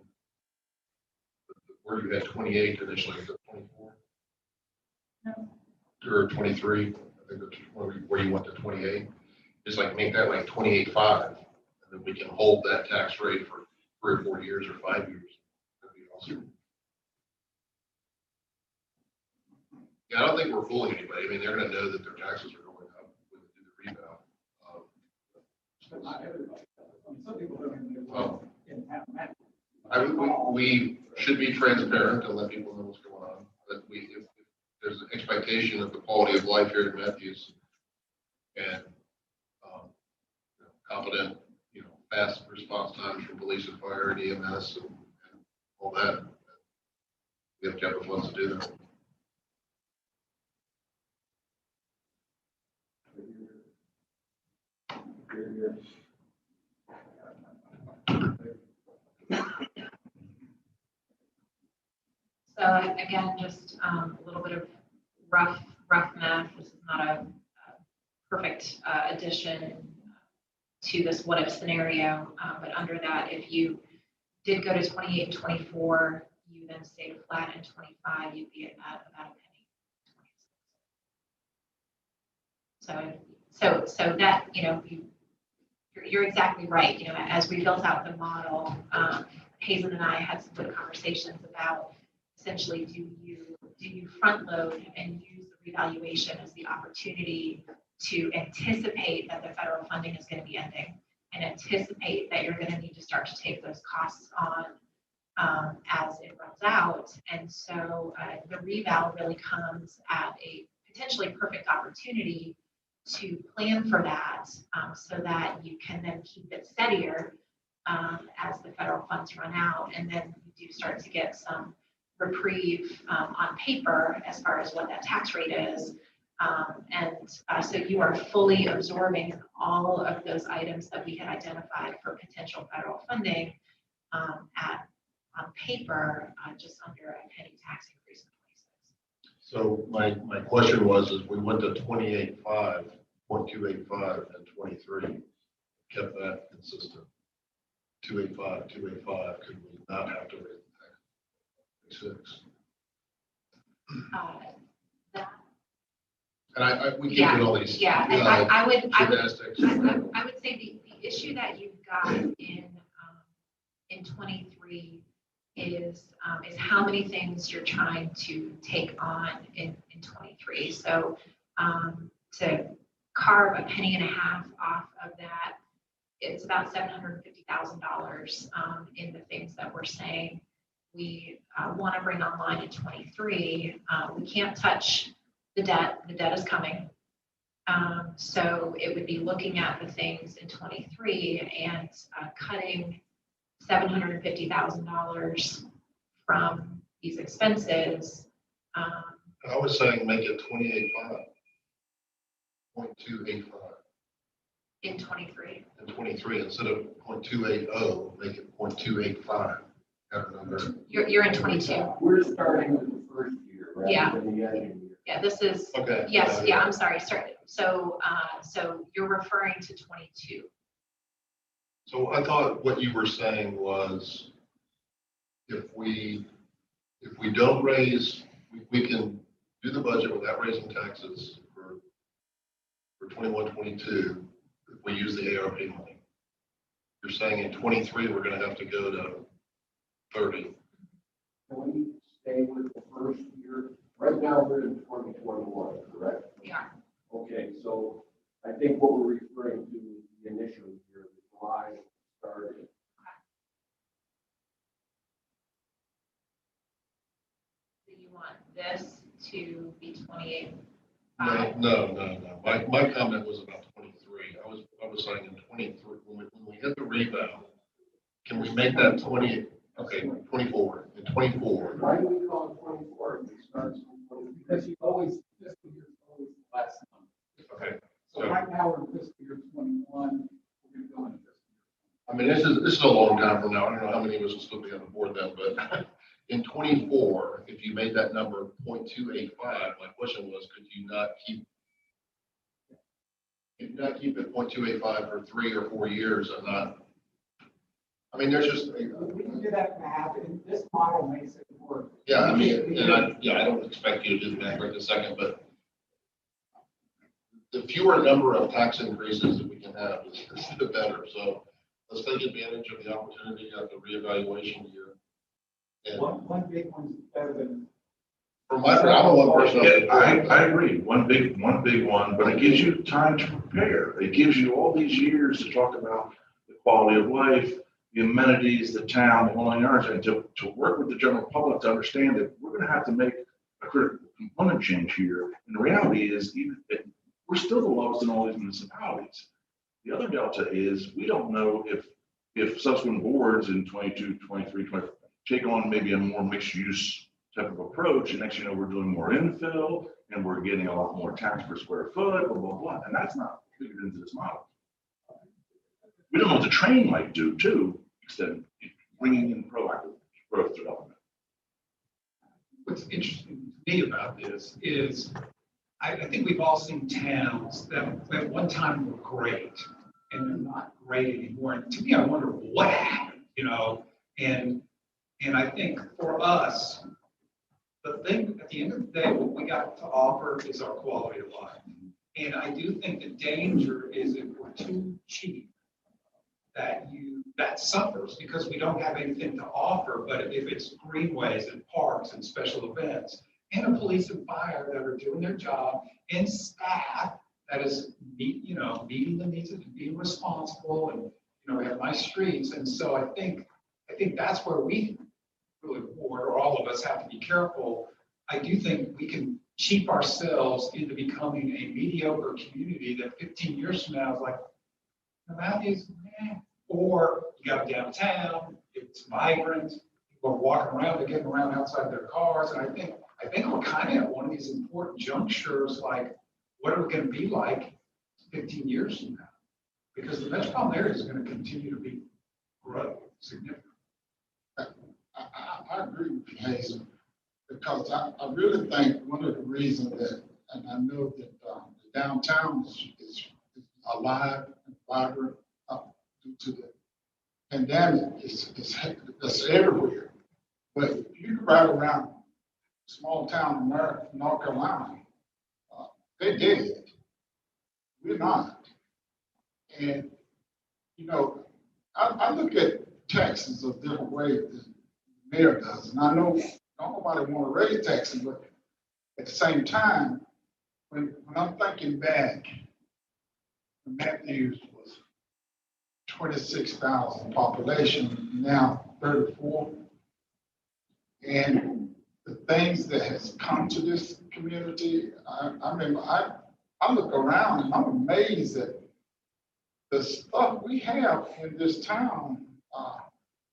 where you had 28 initially, to 24. Or 23, I think that's where you went to 28. Just like make that like 28.5, and then we can hold that tax rate for 3 or 4 years or 5 years. That'd be awesome. Yeah, I don't think we're fooling anybody. I mean, they're going to know that their taxes are going up when they do the rebound. But not everybody. I mean, some people don't even know in We should be transparent and let people know what's going on. But if there's an expectation of the quality of life here in Matthews and competent, fast response times from police and fire and EMS and all that, we have to have the funds to do that. So again, just a little bit of rough math. This is not a perfect addition to this what if scenario, but under that, if you did go to 28 and 24, you then stayed flat in 25, you'd be at about a penny. So that, you're exactly right. As we built out the model, Hazen and I had some good conversations about essentially, do you front load and use the revaluation as the opportunity to anticipate that the federal funding is going to be ending and anticipate that you're going to need to start to take those costs on as it runs out. And so the reval really comes at a potentially perfect opportunity to plan for that so that you can then keep it steadier as the federal funds run out. And then you do start to get some reprieve on paper as far as what that tax rate is. So you are fully absorbing all of those items that we had identified for potential federal funding on paper, just under a penny tax increase in 26. So my question was, is we went to 28.5, 0.285 and 23, kept that consistent. 285, could we not have to raise the tax? Six. That, And we can't get all these. yeah, and I would Gymnastics. I would say the issue that you've got in 23 is how many things you're trying to take on in 23. So to carve a penny and a half off of that, it's about $750,000 in the things that we're saying we want to bring online in 23. We can't touch the debt. The debt is coming. So it would be looking at the things in 23 and cutting $750,000 from these expenses. I was saying make it 28.5. In 23. In 23, instead of 0.280, make it 0.285. Have a number. You're in 22. We're starting with the first year, right? Yeah. Than the other year. Yeah, this is, Okay. yes, yeah, I'm sorry, so you're referring to 22. So I thought what you were saying was if we don't raise, we can do the budget without raising taxes for 21, 22, if we use the ARP money. You're saying in 23, we're going to have to go to 30. Can we stay with the first year? Right now, we're in 2021, correct? We are. Okay, so I think what we're referring to is the initial year, the July started. So you want this to be 28? No. My comment was about 23. I was saying in 23, when we hit the rebound, can we make that 20? Okay, 24. In 24. Why do we call it 24? It starts from 20. Because you always, fiscal year is always the last number. Okay. So right now, we're in fiscal year 21, we're going to go into fiscal year. I mean, this is a long time from now. I don't know how many of us will still be on the board then, but in 24, if you made that number 0.285, my question was, could you not keep it 0.285 for 3 or 4 years and not? I mean, there's just. We can do that math, and this model makes it work. Yeah, I mean, I don't expect you to do the math right this second, but the fewer number of tax increases that we can have is the better. So let's take advantage of the opportunity at the reevaluation year. And One big one's better than. from my perspective, I'm a one person. Yeah, I agree. One big one, but it gives you time to prepare. It gives you all these years to talk about the quality of life, the amenities, the town, the whole nine yards, and to work with the general public to understand that we're going to have to make a critical component change here. And the reality is, even we're still the lowest in all these municipalities. The other delta is we don't know if subsequent boards in 22, 23, 24 take on maybe a more mixed use type of approach. And next, we're doing more infill and we're getting a lot more tax per square foot, blah, blah, blah. And that's not figured into this model. We don't know what the train might do too, instead of bringing in proactive growth development. What's interesting to me about this is I think we've all seen towns that at one time were great and they're not great anymore. And to me, I wonder what happened, and I think for us, the thing at the end of the day, what we got to offer is our quality of life. And I do think the danger is if we're too cheap, that suffers because we don't have anything to offer. But if it's greenways and parks and special events and a police and fire that are doing their job and staff that is meeting the needs of being responsible and we have nice streets. And so I think that's where we really, or all of us, have to be careful. I do think we can cheap ourselves into becoming a mediocre community that 15 years from now is like, Matthews, or you got downtown, it's vibrant, people are walking around, they're getting around outside their cars. And I think we're kind of at one of these important junctures, like, what are we going to be like 15 years from now? Because the metropolitan area is going to continue to grow significantly. I agree with you, Hazel, because I really think one of the reasons that, and I know that the downtown is alive and vibrant due to the pandemic, it's everywhere. But if you ride around small town in North Carolina, they did. We're not. And, you know, I look at taxes a different way than the mayor does. And I know nobody want to raise taxes, but at the same time, when I'm thinking back, Matthews was 26,000 population, now 34. And the things that has come to this community, I look around and I'm amazed at the stuff we have in this town.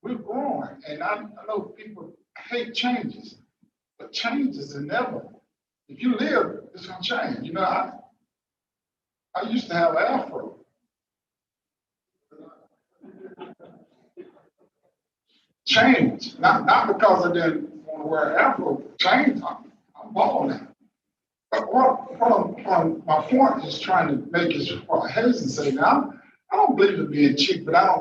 We're growing, and I know people hate changes, but change is inevitable. If you live, it's gonna change. You know, I used to have an afro. Change, not because I didn't want to wear an afro. Change, I'm bald now. But my point is trying to make is what I hesitate to say now. I don't believe in being cheap, but I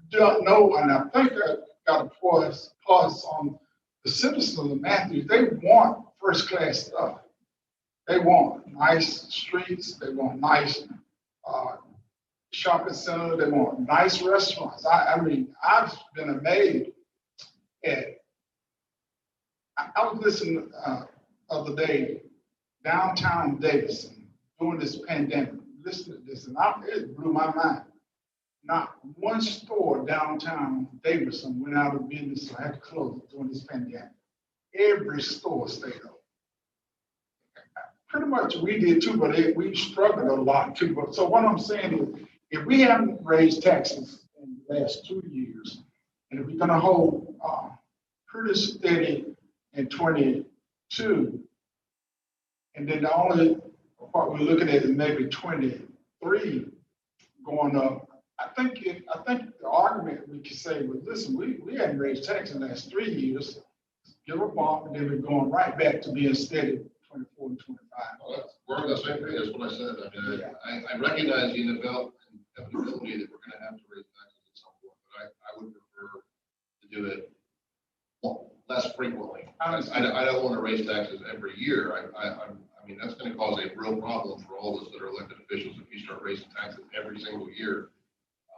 don't know, and I think I got a pause on the citizens of Matthews. They want first class stuff. They want nice streets. They want nice shopping center. They want nice restaurants. I mean, I've been amazed at. I was listening other day downtown Davidson during this pandemic. Listen to this, and it blew my mind. Not one store downtown Davidson went out of business or had to close during this pandemic. Every store stayed open. Pretty much we did too, but we struggled a lot too. But so what I'm saying is, if we haven't raised taxes in the last 2 years, and if we're going to hold pretty steady in 22, and then the only part we're looking at is maybe 23 going up. I think the argument we could say was, listen, we hadn't raised tax in the last 3 years, give a bump, and then we're going right back to being steady 24 and 25. Well, we're on the same page, that's what I said. I mean, I recognize the inevitability that we're going to have to raise taxes at some point, but I would prefer to do it less frequently. I don't want to raise taxes every year. I mean, that's going to cause a real problem for all of us that are elected officials if you start raising taxes every single year.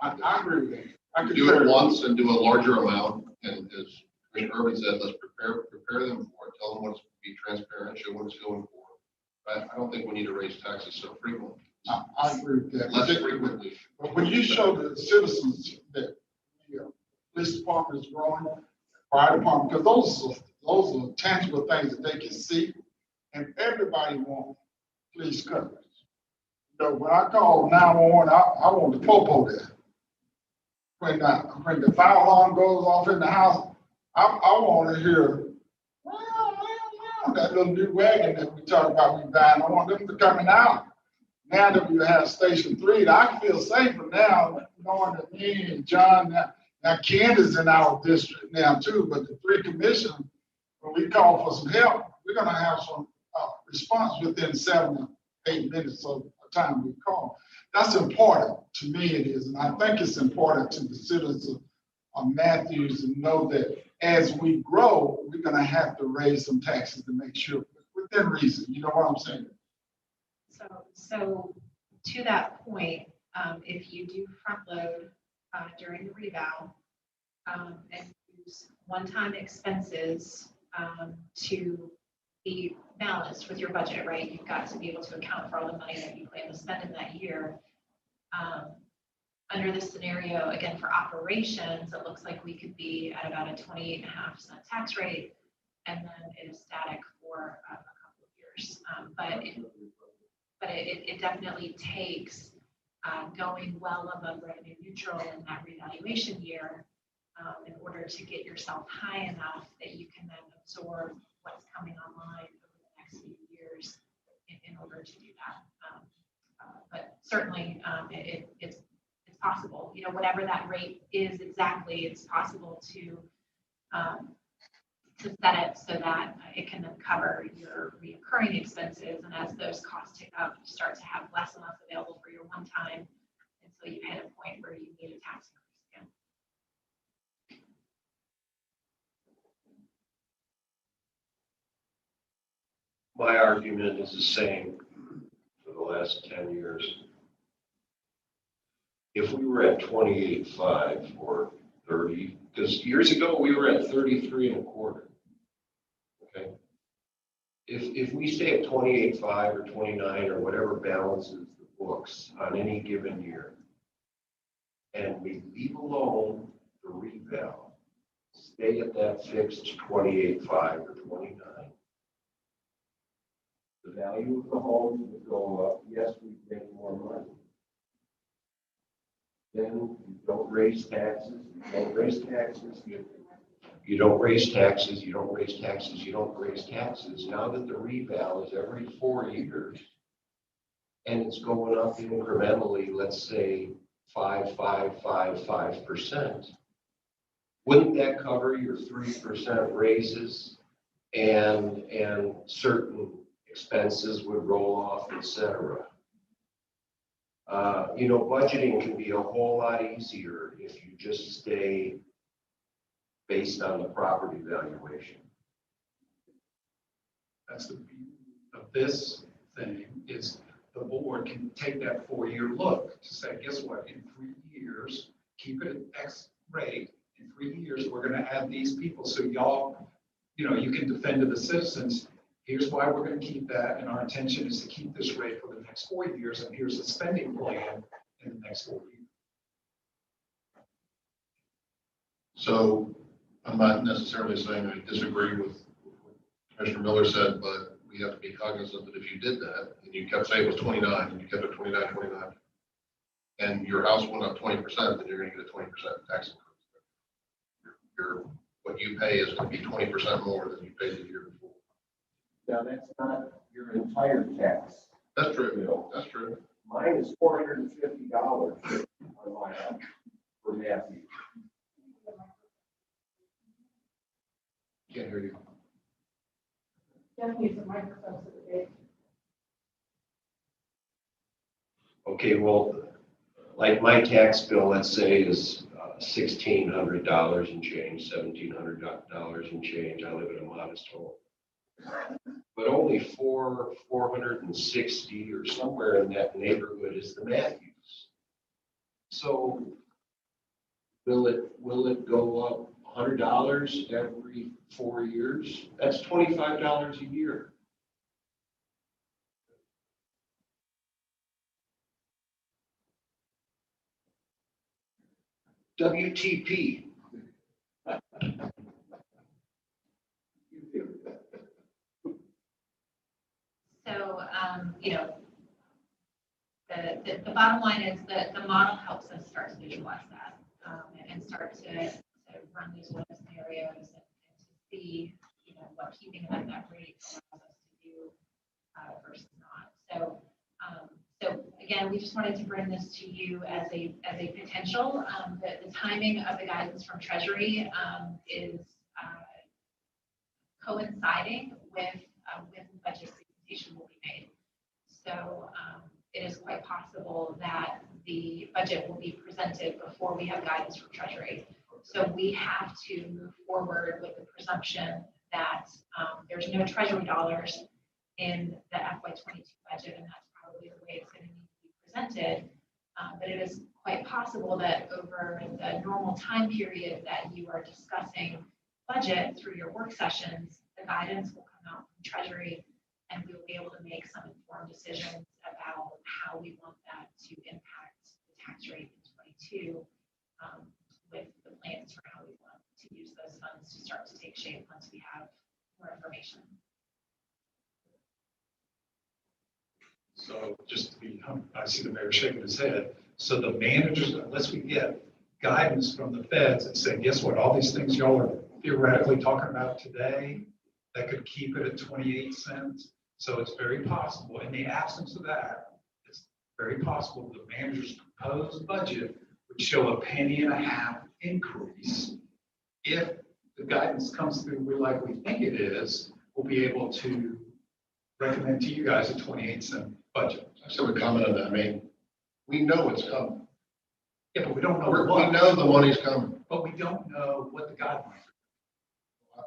I agree with that. I could do it once and do a larger amount, and as Commissioner Irving said, let's prepare them for it. Tell them what's be transparent, show what it's going for. But I don't think we need to raise taxes so frequently. I agree with that. Less frequently. But when you show the citizens that the police department is growing, fire department, because those are tangible things that they can see, and everybody wants police coverage. So when I call 911, I want the popo there. When the fire alarm goes off in the house, I want to hear that little new wagon that we talk about we buying. I want them to coming out. Now that we have Station 3, I feel safer now knowing that me and John, now Ken is in our district now too, but the 3 commissioners, when we call for some help, we're going to have some response within 7 or 8 minutes of the time we call. That's important to me, it is, and I think it's important to the citizens of Matthews to know that as we grow, we're going to have to raise some taxes to make sure within reason. You know what I'm saying? So to that point, if you do front load during the revow and use one-time expenses to be balanced with your budget, right? You've got to be able to account for all the money that you plan to spend in that year. Under this scenario, again, for operations, it looks like we could be at about a 28.5% tax rate, and then it is static for a couple of years. But it definitely takes going well above revenue neutral in that revaluation year in order to get yourself high enough that you can then absorb what's coming online over the next few years in order to do that. But certainly it's possible, you know, whatever that rate is exactly, it's possible to set it so that it can then cover your recurring expenses. And as those costs tick up, you start to have less and less available for your one time until you hit a point where you need a tax increase again. My argument is the same for the last 10 years. If we were at 28.5 or 30, because years ago we were at 33 and a quarter. Okay. If we stay at 28.5 or 29 or whatever balances the books on any given year, and we leave alone the reval, stay at that fixed 28.5 or 29, the value of the home would go up. Yes, we make more money. Then you don't raise taxes, you don't raise taxes, you don't raise taxes, you don't raise taxes, you don't raise taxes. Now that the reval is every 4 years and it's going up incrementally, let's say 5%, wouldn't that cover your 3% raises and certain expenses would roll off, et cetera? Budgeting can be a whole lot easier if you just stay based on the property valuation. That's the beauty of this thing, is the board can take that 4-year look to say, guess what, in 3 years, keep it at X rate. In 3 years, we're gonna add these people. So y'all, you can defend to the citizens, here's why we're gonna keep that. And our intention is to keep this rate for the next 4 years. And here's the spending plan in the next 4 years. So I'm not necessarily saying I disagree with what Commissioner Miller said, but we have to be cognizant that if you did that and you kept saying it was 29 and you kept it 29, and your house went up 20%, then you're going to get a 20% tax increase. What you pay is going to be 20% more than you paid the year before. Now, that's not your entire tax. That's true. That's true. Mine is $450 on my house for Matthew. Can't hear you. Jeff needs a microphone so that they. Okay, well, like my tax bill, let's say, is $1,600 and change, $1,700 and change. I live in a modest home. But only 460 or somewhere in that neighborhood is the Matthews. So will it go up $100 every 4 years? That's $25 a year. WTP. So, the bottom line is that the model helps us start to visualize that and start to run these what if scenarios and to see, what keeping it at that rate allows us to do versus not. So again, we just wanted to bring this to you as a potential. The timing of the guidance from Treasury is coinciding with when the budget presentation will be made. So it is quite possible that the budget will be presented before we have guidance from Treasury. So we have to move forward with the presumption that there's no Treasury dollars in the FY22 budget, and that's probably the way it's going to need to be presented. But it is quite possible that over the normal time period that you are discussing budget through your work sessions, the guidance will come out from Treasury, and we will be able to make some informed decisions about how we want that to impact the tax rate in 22 with the plans for how we want to use those funds to start to take shape once we have more information. So just to be, I see the mayor shaking his head. So the managers, unless we get guidance from the feds and say, guess what, all these things y'all are theoretically talking about today, that could keep it at 28 cents. So it's very possible, in the absence of that, it's very possible the manager's proposed budget would show a $0.015 increase. If the guidance comes through, we like we think it is, we'll be able to recommend to you guys a 28-cent budget. I still would comment on that. I mean, we know it's coming. Yeah, but we don't know We what. know the money's coming. But we don't know what the guidelines are.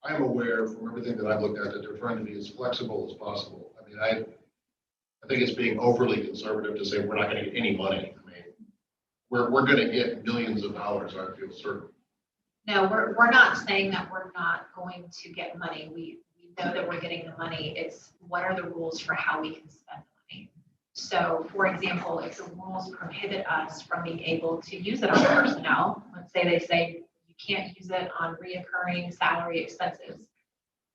I am aware from everything that I've looked at that they're trying to be as flexible as possible. I mean, I think it's being overly conservative to say we're not going to get any money. I mean, we're going to get millions of dollars, I feel certain. No, we're not saying that we're not going to get money. We know that we're getting the money. It's what are the rules for how we can spend the money. So for example, if the rules prohibit us from being able to use it on personnel, let's say they say you can't use it on reoccurring salary expenses,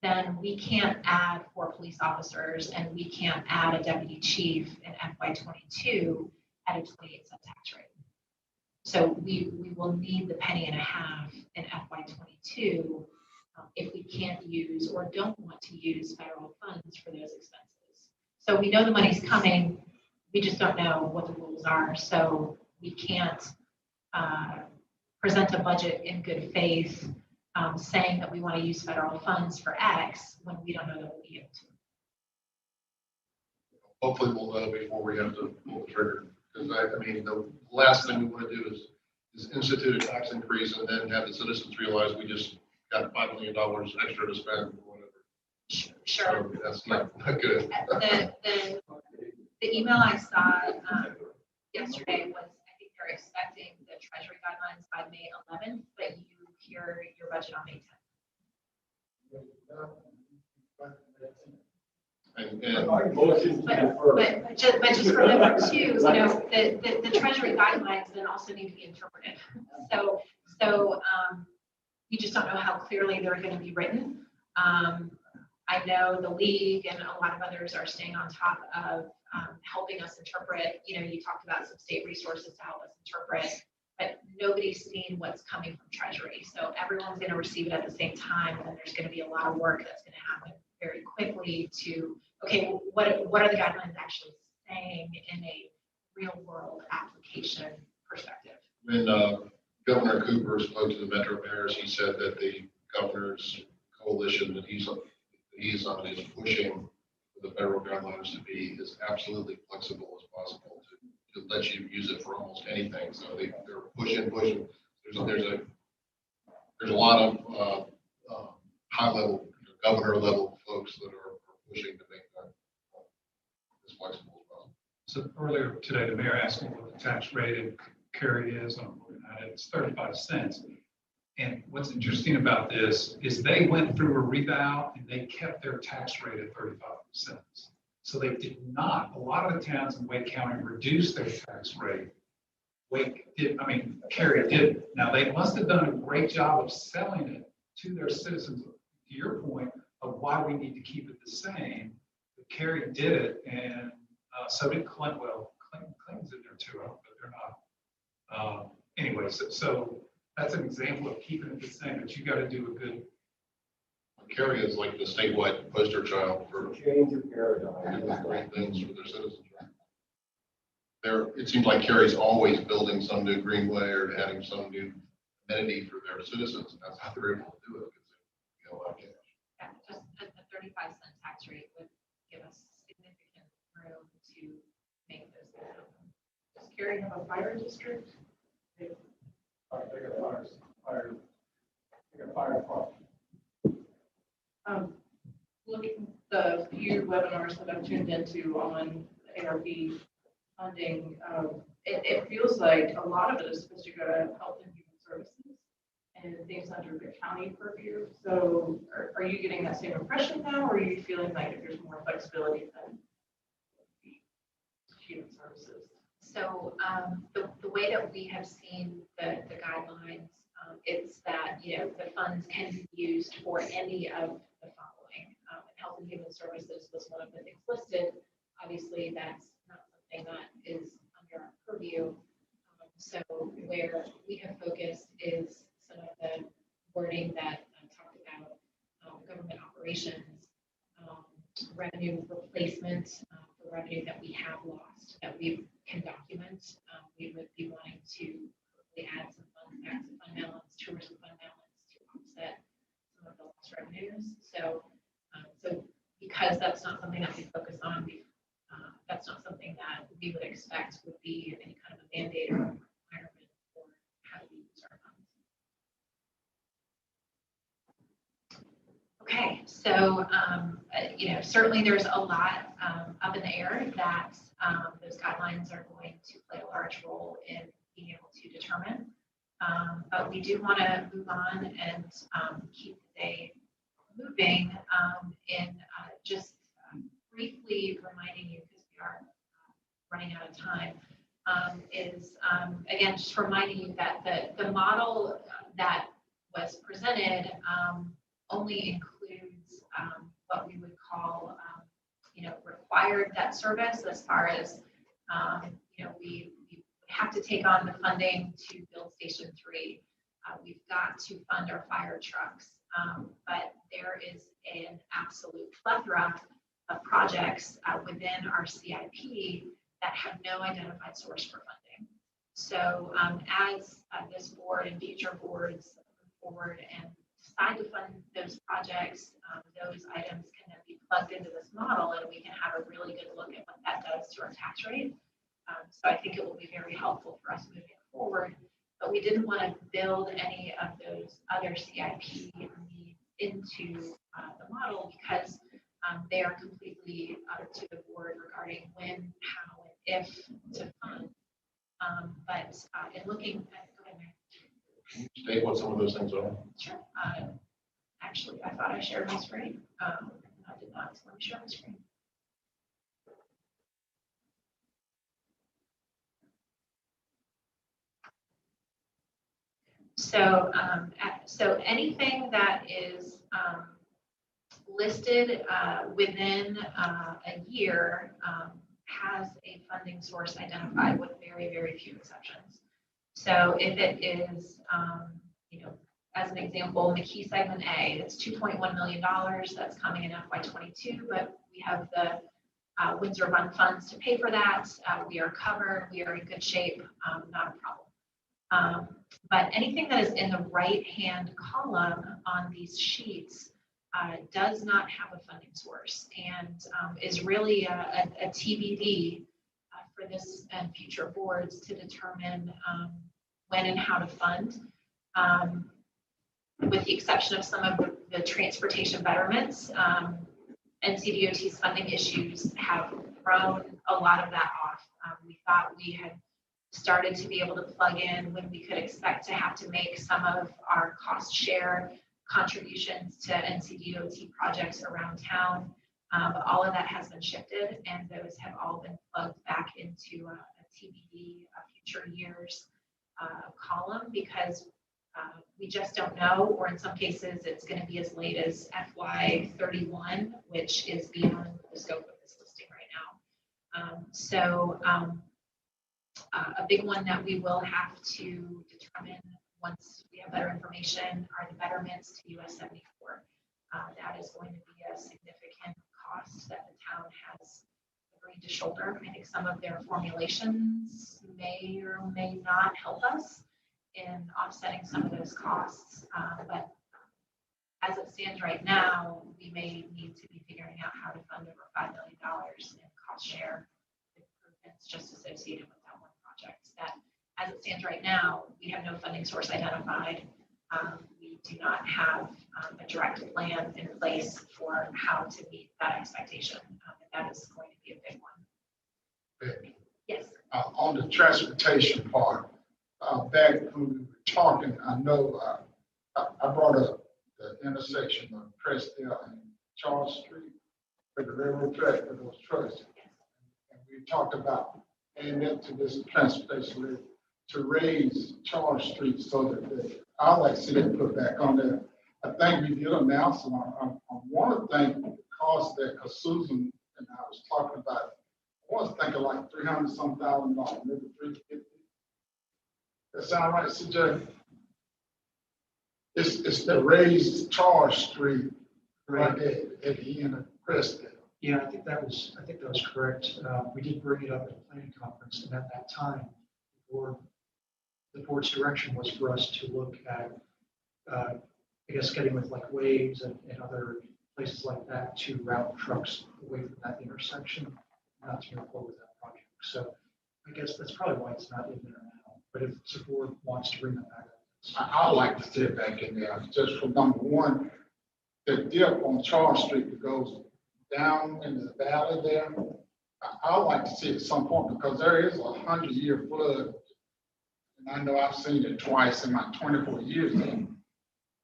then we can't add 4 police officers and we can't add a deputy chief in FY22 at a 28-cent tax rate. So we will need the penny and a half in FY22 if we can't use or don't want to use federal funds for those expenses. So we know the money's coming, we just don't know what the rules are. So we can't present a budget in good faith saying that we want to use federal funds for X when we don't know that we'll be able to. Hopefully we'll know before we have to pull the trigger. Because I mean, the last thing we want to do is institute a tax increase and then have the citizens realize we just got $5 million extra to spend or whatever. Sure. So that's not good. The email I saw yesterday was, I think they're expecting the Treasury guidelines by May 11th, but you hear your budget on May 10th. Motion to defer. But just remember too, you know, the Treasury guidelines then also need to be interpreted. So we just don't know how clearly they're going to be written. I know the league and a lot of others are staying on top of helping us interpret. You know, you talked about some state resources to help us interpret, but nobody's seen what's coming from Treasury. So everyone's going to receive it at the same time, and there's going to be a lot of work that's going to happen very quickly to, okay, what are the guidelines actually saying in a real world application perspective? When Governor Cooper spoke to the Metro mayors, he said that the governor's coalition that he's on is pushing for the federal guidelines to be as absolutely flexible as possible to let you use it for almost anything. So they're pushing. There's a lot of high level, governor level folks that are pushing to make that as flexible as possible. So earlier today, the mayor asked me what the tax rate in Cary is, and it's 35 cents. And what's interesting about this is they went through a revow and they kept their tax rate at 35 cents. So they did not, a lot of the towns in Wake County reduced their tax rate. Cary did. Now they must have done a great job of selling it to their citizens, to your point of why we need to keep it the same. But Cary did it, and so did Clinton. Well, Clinton's in there too, but they're not. Anyway, so that's an example of keeping it the same, but you got to do a good. Cary is like the statewide poster child for change of paradigm. doing great things for their citizens. It seems like Cary's always building some new greenway or adding some new amenity for their citizens, and that's how they're able to do it because they get a lot of cash. Yeah, just a 35-cent tax rate would give us significant room to make those things happen. Does Cary have a fire district? They got fire department. Looking at the few webinars that I've tuned into on ARP funding, it feels like a lot of it is supposed to go to health and human services and things under the county purview. So are you getting that same impression now, or are you feeling like there's more flexibility than human services? So the way that we have seen the guidelines, it's that, you know, the funds can be used for any of the following. Health and Human Services was one of the things listed. Obviously, that's not something that is under our purview. So where we have focused is some of the wording that talked about government operations, revenue replacement for revenue that we have lost, that we can document. We would be wanting to add some funds back to fund balance, tourism fund balance to offset some of the lost revenues. So because that's not something that we focus on, that's not something that we would expect would be any kind of a mandate or requirement for how we use our funds. Certainly, there's a lot up in the air that those guidelines are going to play a large role in being able to determine. But we do want to move on and keep the day moving in just briefly reminding you, because we are running out of time, is again, just reminding you that the model that was presented only includes what we would call, required debt service, as far as, we have to take on the funding to build Station 3. We've got to fund our fire trucks, but there is an absolute plethora of projects within our CIP that have no identified source for funding. So as this board and future boards move forward and decide to fund those projects, those items can then be plugged into this model, and we can have a really good look at what that does to our tax rate. So I think it will be very helpful for us moving forward. But we didn't want to build any of those other CIP needs into the model, because they are completely up to the board regarding when, how, and if to fund. But in looking at, go ahead, Mary. State what some of those things are. Sure. Actually, I thought I shared my screen. I did not. So let me share my screen. So, so anything that is listed within a year has a funding source identified, with very, very few exceptions. So if it is, as an example, McKee segment A, it's $2.1 million that's coming in FY22, but we have the Windsor Run funds to pay for that. We are covered. We are in good shape. Not a problem. But anything that is in the right-hand column on these sheets does not have a funding source, and is really a TBD for this and future boards to determine when and how to fund. With the exception of some of the transportation betterments, NCDOT's funding issues have thrown a lot of that off. We thought we had started to be able to plug in when we could expect to have to make some of our cost share contributions to NCDOT projects around town. But all of that has been shifted, and those have all been plugged back into a TBD, future years column, because we just don't know, or in some cases it's going to be as late as FY31, which is beyond the scope of this listing right now. A big one that we will have to determine once we have better information are the betterments to US 74. That is going to be a significant cost that the town has agreed to shoulder. I think some of their formulations may or may not help us in offsetting some of those costs. But as it stands right now, we may need to be figuring out how to fund over $5 million in cost share improvements just associated with that one project. That, as it stands right now, we have no funding source identified. We do not have a direct plan in place for how to meet that expectation. That is going to be a big one. Yes. On the transportation part, back when we were talking, I know I brought up the intersection of Crestdale and Charles Street with the railroad track for those trucks. And we talked about adding that to this transportation list to raise Charles Street so that I like to see that put back on there. I think we did announce them. I want to thank the cost that, because Susan and I was talking about, I was thinking like $300-some thousand, maybe $350. That sound right, CJ? It's the raised Charles Street right there at the end of Crestdale. Yeah, I think that was correct. We did bring it up at the planning conference, and at that time, the board's direction was for us to look at, I guess, getting with like Waves and other places like that to route trucks away from that intersection, not to move forward with that project. So I guess that's probably why it's not in there now. But if the board wants to bring that back up, I like to see it back in there, just for number one, the dip on Charles Street that goes down in the valley there. I'd like to see it at some point because there is a 100-year flood. And I know I've seen it twice in my 24 years there.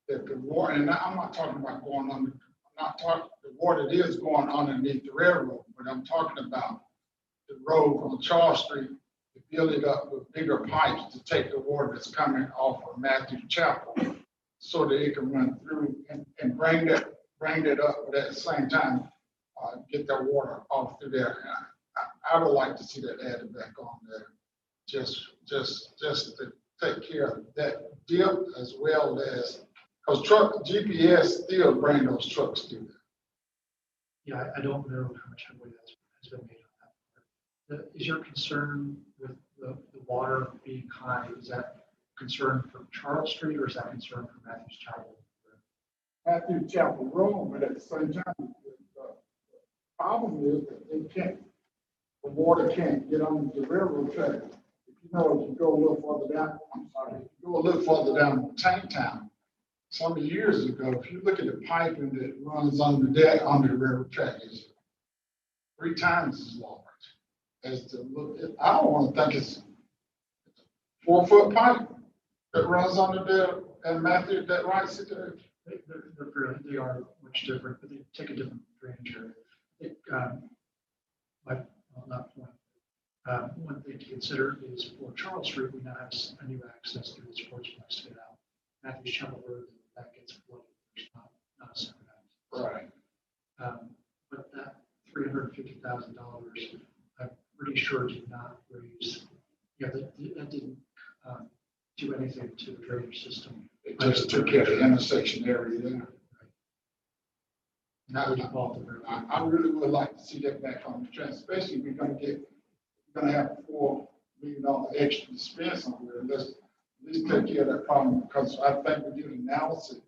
That the water, and I'm not talking about going on, I'm not talking, the water is going underneath the railroad, but I'm talking about the road on Charles Street, to build it up with bigger pipes to take the water that's coming off of Matthew Chapel so that it can run through and bring it up, but at the same time, get that water off through there. I would like to see that added back on there, just to take care of that dip as well as, because GPS still bring those trucks through there. Yeah, I don't know how much headway has been made on that part. Is your concern with the water being high, is that concern for Charles Street or is that concern for Matthews Chapel? Matthew Chapel Road, but at the same time, the problem is that the water can't get on the railroad track. If you know, if you go a little further down, if you go a little further down Tank Town, some years ago, if you look at the piping that runs under the railroad track, is 3 times as large as the look. I don't want to think it's 4-foot pipe that runs under there and Matthew that rights it there. They are much different, but they take a different drainage area. I think, not point. One thing to consider is for Charles Street, we now have a new access through the sportsplex to get out. Matthews Chapel Road, that gets flooded. There's not a separate access. Right. But that $350,000, I'm pretty sure did not raise, that didn't do anything to the drainage system. It just took care of the intersection area there. That would involve the railroad. I really would like to see that back on the train, especially if we're gonna have $4 million extra to spend somewhere. Let's at least take care of that problem, because I think we did an analysis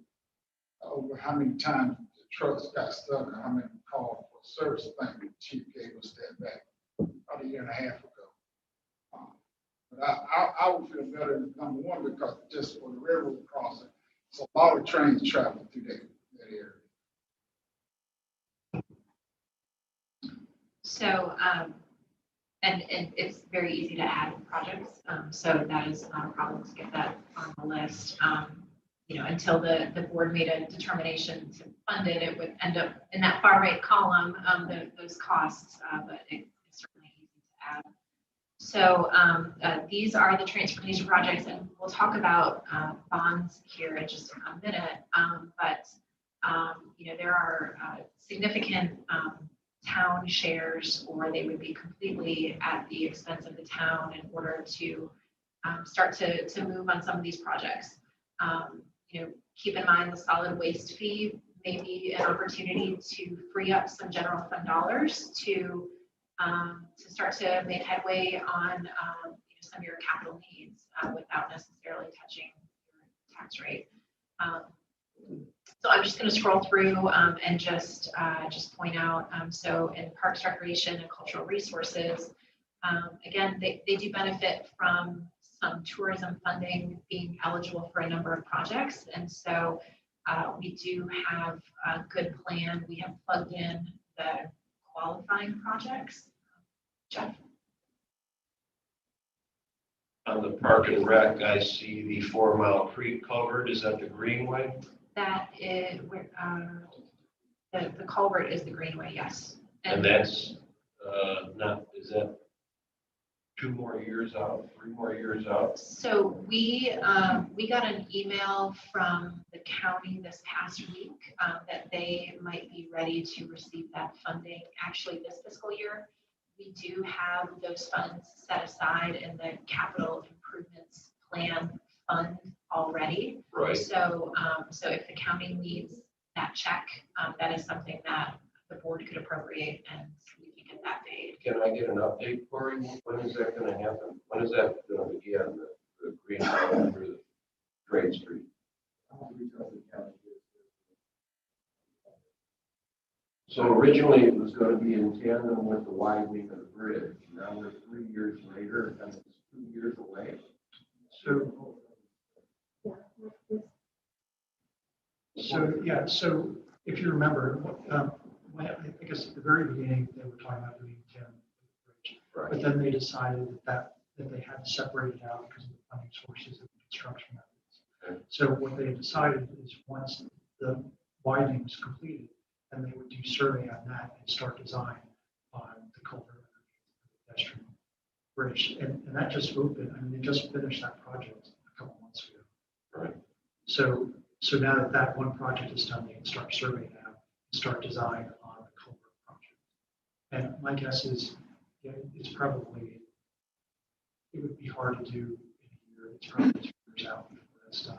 over how many times the trucks got stuck and how many calls for service. I think the chief gave us that back about 1.5 years ago. But I would feel better, number one, because just for the railroad crossing, it's a lot of trains traveling through that area. So, and it's very easy to add projects. So that is not a problem to get that on the list. Until the board made a determination to fund it, it would end up in that far right column, those costs, but it's certainly easy to add. So these are the transportation projects, and we'll talk about bonds here in just a minute. But there are significant town shares, or they would be completely at the expense of the town in order to start to move on some of these projects. Keep in mind the solid waste fee may be an opportunity to free up some general fund dollars to start to make headway on some of your capital needs without necessarily touching your tax rate. So I'm just going to scroll through and just point out. So in Parks, Recreation, and Cultural Resources, again, they do benefit from some tourism funding being eligible for a number of projects. And so we do have a good plan. We have plugged in the qualifying projects. Jeff? On the Park and Rec, I see the 4 Mile Creek culvert. Is that the Greenway? That is where the culvert is the Greenway, yes. And that's is that 2 more years out, 3 more years out? So we got an email from the county this past week that they might be ready to receive that funding actually this fiscal year. We do have those funds set aside in the capital improvements plan fund already. Right. So if the county needs that check, that is something that the board could appropriate and we can get that paid. Can I get an update, Corey? When is that going to happen? When is that going to begin, the green line for the Trade Street? So originally it was going to be in tandem with the widening of the bridge. Now we're 3 years later, and it's 2 years away. So if you remember, Well, I guess at the very beginning, they were talking about doing 10. Right. But then they decided that they had to separate it out because of the funding sources and construction methods. Okay. So what they decided is once the widening was completed, then they would do survey on that and start design on the culvert underneath the pedestrian bridge. And that just opened, I mean, they just finished that project a couple months ago. Right. So now that that one project is done, they can start surveying now and start design on the culvert project. And my guess is, yeah, it's probably, it would be hard to do in a year. It's probably 2 years out before that's done.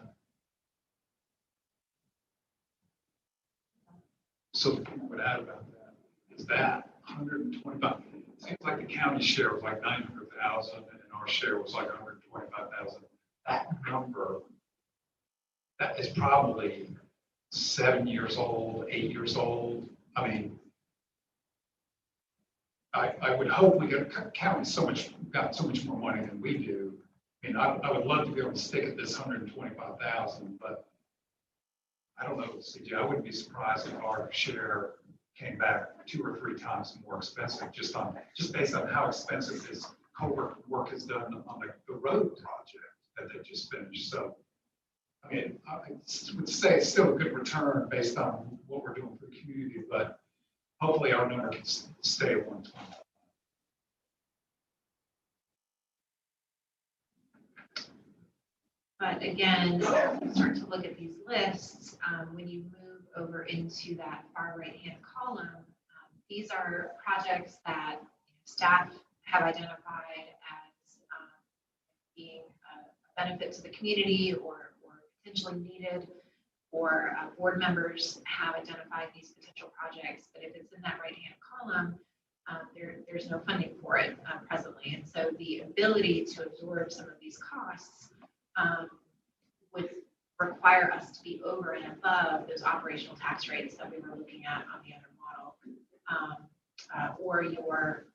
So the thing I would add about that is that 125, it seems like the county share was like 900,000 and our share was like 125,000. That number, that is probably 7 years old, 8 years old. I mean, I would hope we could count got so much more money than we do. I mean, I would love to be able to stick at this 125,000, but I don't know, CJ, I wouldn't be surprised if our share came back 2 or 3 times more expensive just based on how expensive this culvert work is done on the road project that they just finished. So, I mean, I would say it's still a good return based on what we're doing for the community, but hopefully our number can stay at 120. But again, you start to look at these lists, when you move over into that far right-hand column, these are projects that staff have identified as being a benefit to the community or potentially needed, or board members have identified these potential projects. But if it's in that right-hand column, there's no funding for it presently. And so the ability to absorb some of these costs would require us to be over and above those operational tax rates that we were looking at on the other model, or you're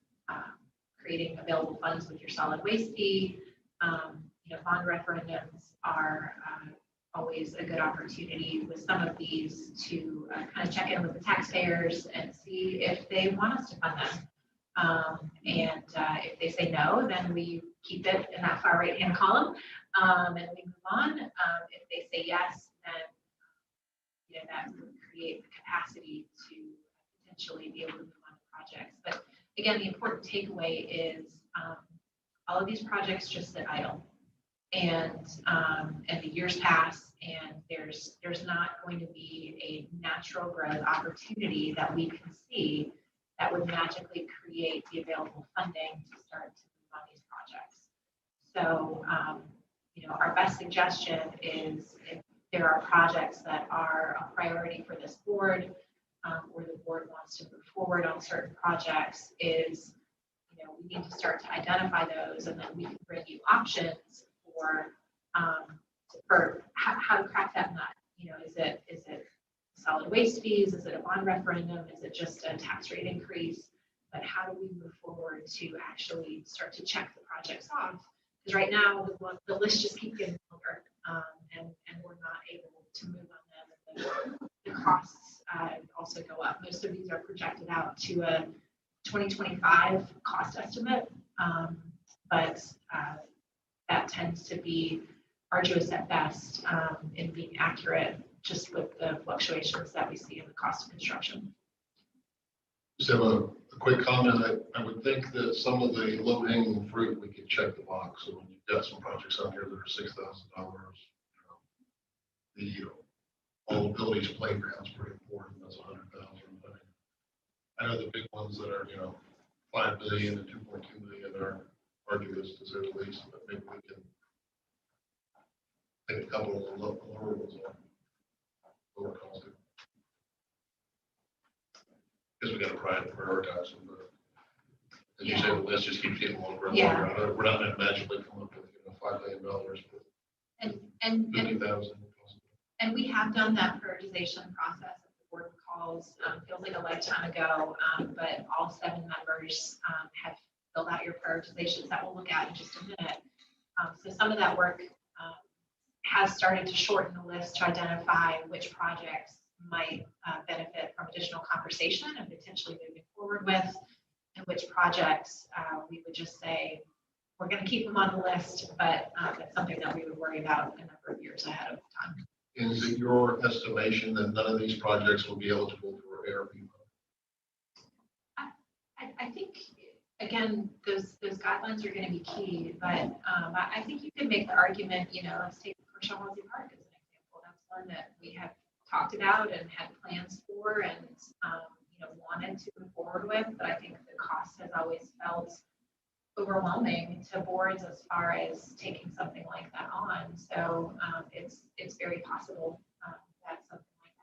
creating available funds with your solid waste fee. Bond referendums are always a good opportunity with some of these to kind of check in with the taxpayers and see if they want us to fund them. And if they say no, then we keep it in that far right-hand column and we move on. If they say yes, then that would create the capacity to potentially be able to move on to projects. But again, the important takeaway is all of these projects just sit idle, and the years pass, and there's not going to be a natural growth opportunity that we can see that would magically create the available funding to start to move on these projects. So, our best suggestion is if there are projects that are a priority for this board, or the board wants to move forward on certain projects, is, we need to start to identify those, and then we can bring you options for how to crack that nut. Is it solid waste fees? Is it a bond referendum? Is it just a tax rate increase? But how do we move forward to actually start to check the projects off? Because right now the list just keeps getting longer, and we're not able to move on them. And the costs also go up. Most of these are projected out to a 2025 cost estimate, but that tends to be arduous at best in being accurate, just with the fluctuations that we see in the cost of construction. Just have a quick comment. I would think that some of the low hanging fruit, we could check the box. So when you've got some projects on here that are $6,000, the all abilities playground's pretty important. That's $100,000. I know the big ones that are, $5 billion and $2.2 million are arduous to say the least, but maybe we can take a couple of the lower ones on lower cost. Because we got to prioritize them, but as you say, the list just keeps getting longer and longer. We're not going to magically come up with $5 million, but and 50,000. And we have done that prioritization process at the board calls. Feels like a lifetime ago, but all 7 members have filled out your prioritizations that we'll look at in just a minute. So some of that work has started to shorten the list to identify which projects might benefit from additional conversation and potentially moving forward with, and which projects we would just say, we're going to keep them on the list, but it's something that we would worry about a number of years ahead of time. Is it your estimation that none of these projects will be eligible for ARP? I think, again, those guidelines are going to be key, but I think you could make the argument, let's take Commercial Halsey Park as an example. That's one that we have talked about and had plans for and, wanted to move forward with, but I think the cost has always felt overwhelming to boards as far as taking something like that on. So it's very possible that something like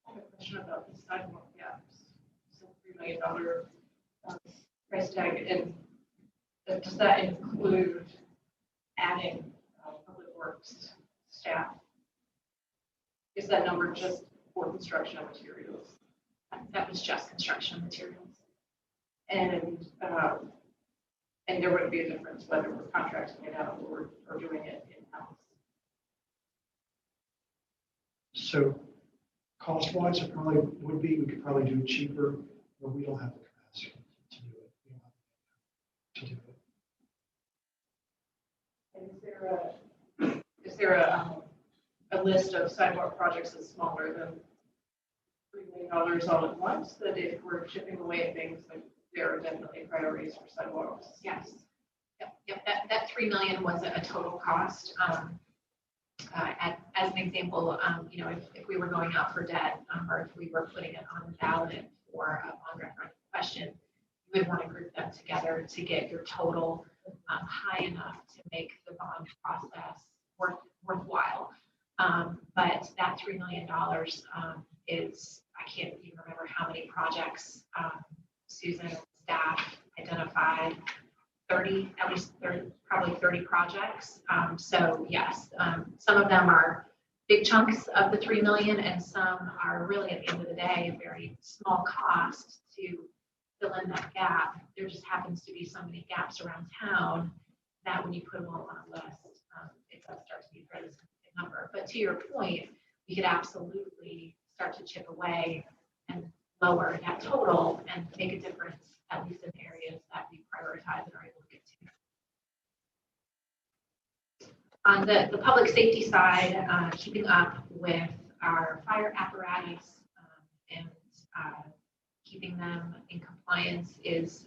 that. I have a question about the sidewalk gaps. So $3 million price tag, and does that include adding public works staff? Is that number just for construction materials? That was just construction materials. And there wouldn't be a difference whether we're contracting it out or doing it in-house. So cost-wise, it probably would be, we could probably do it cheaper, but we don't have the capacity to do it. We don't have the to do it. And is there a list of sidewalk projects that's smaller than $3 million all at once, that if we're chipping away at things, like there are definitely priorities for sidewalks? Yes. Yep. That $3 million was a total cost. As an example, if we were going out for debt, or if we were putting it on the ballot for a bond referendum question, you would want to group them together to get your total high enough to make the bond process worthwhile. But that $3 million is, I can't even remember how many projects Susan and staff identified, 30, at least 30, probably 30 projects. So yes, some of them are big chunks of the $3 million, and some are really, at the end of the day, a very small cost to fill in that gap. There just happens to be so many gaps around town that when you put them all on a list, it does start to be a fairly significant number. But to your point, we could absolutely start to chip away and lower that total and make a difference, at least in areas that we prioritize and are able to get to. On the public safety side, keeping up with our fire apparatus and keeping them in compliance is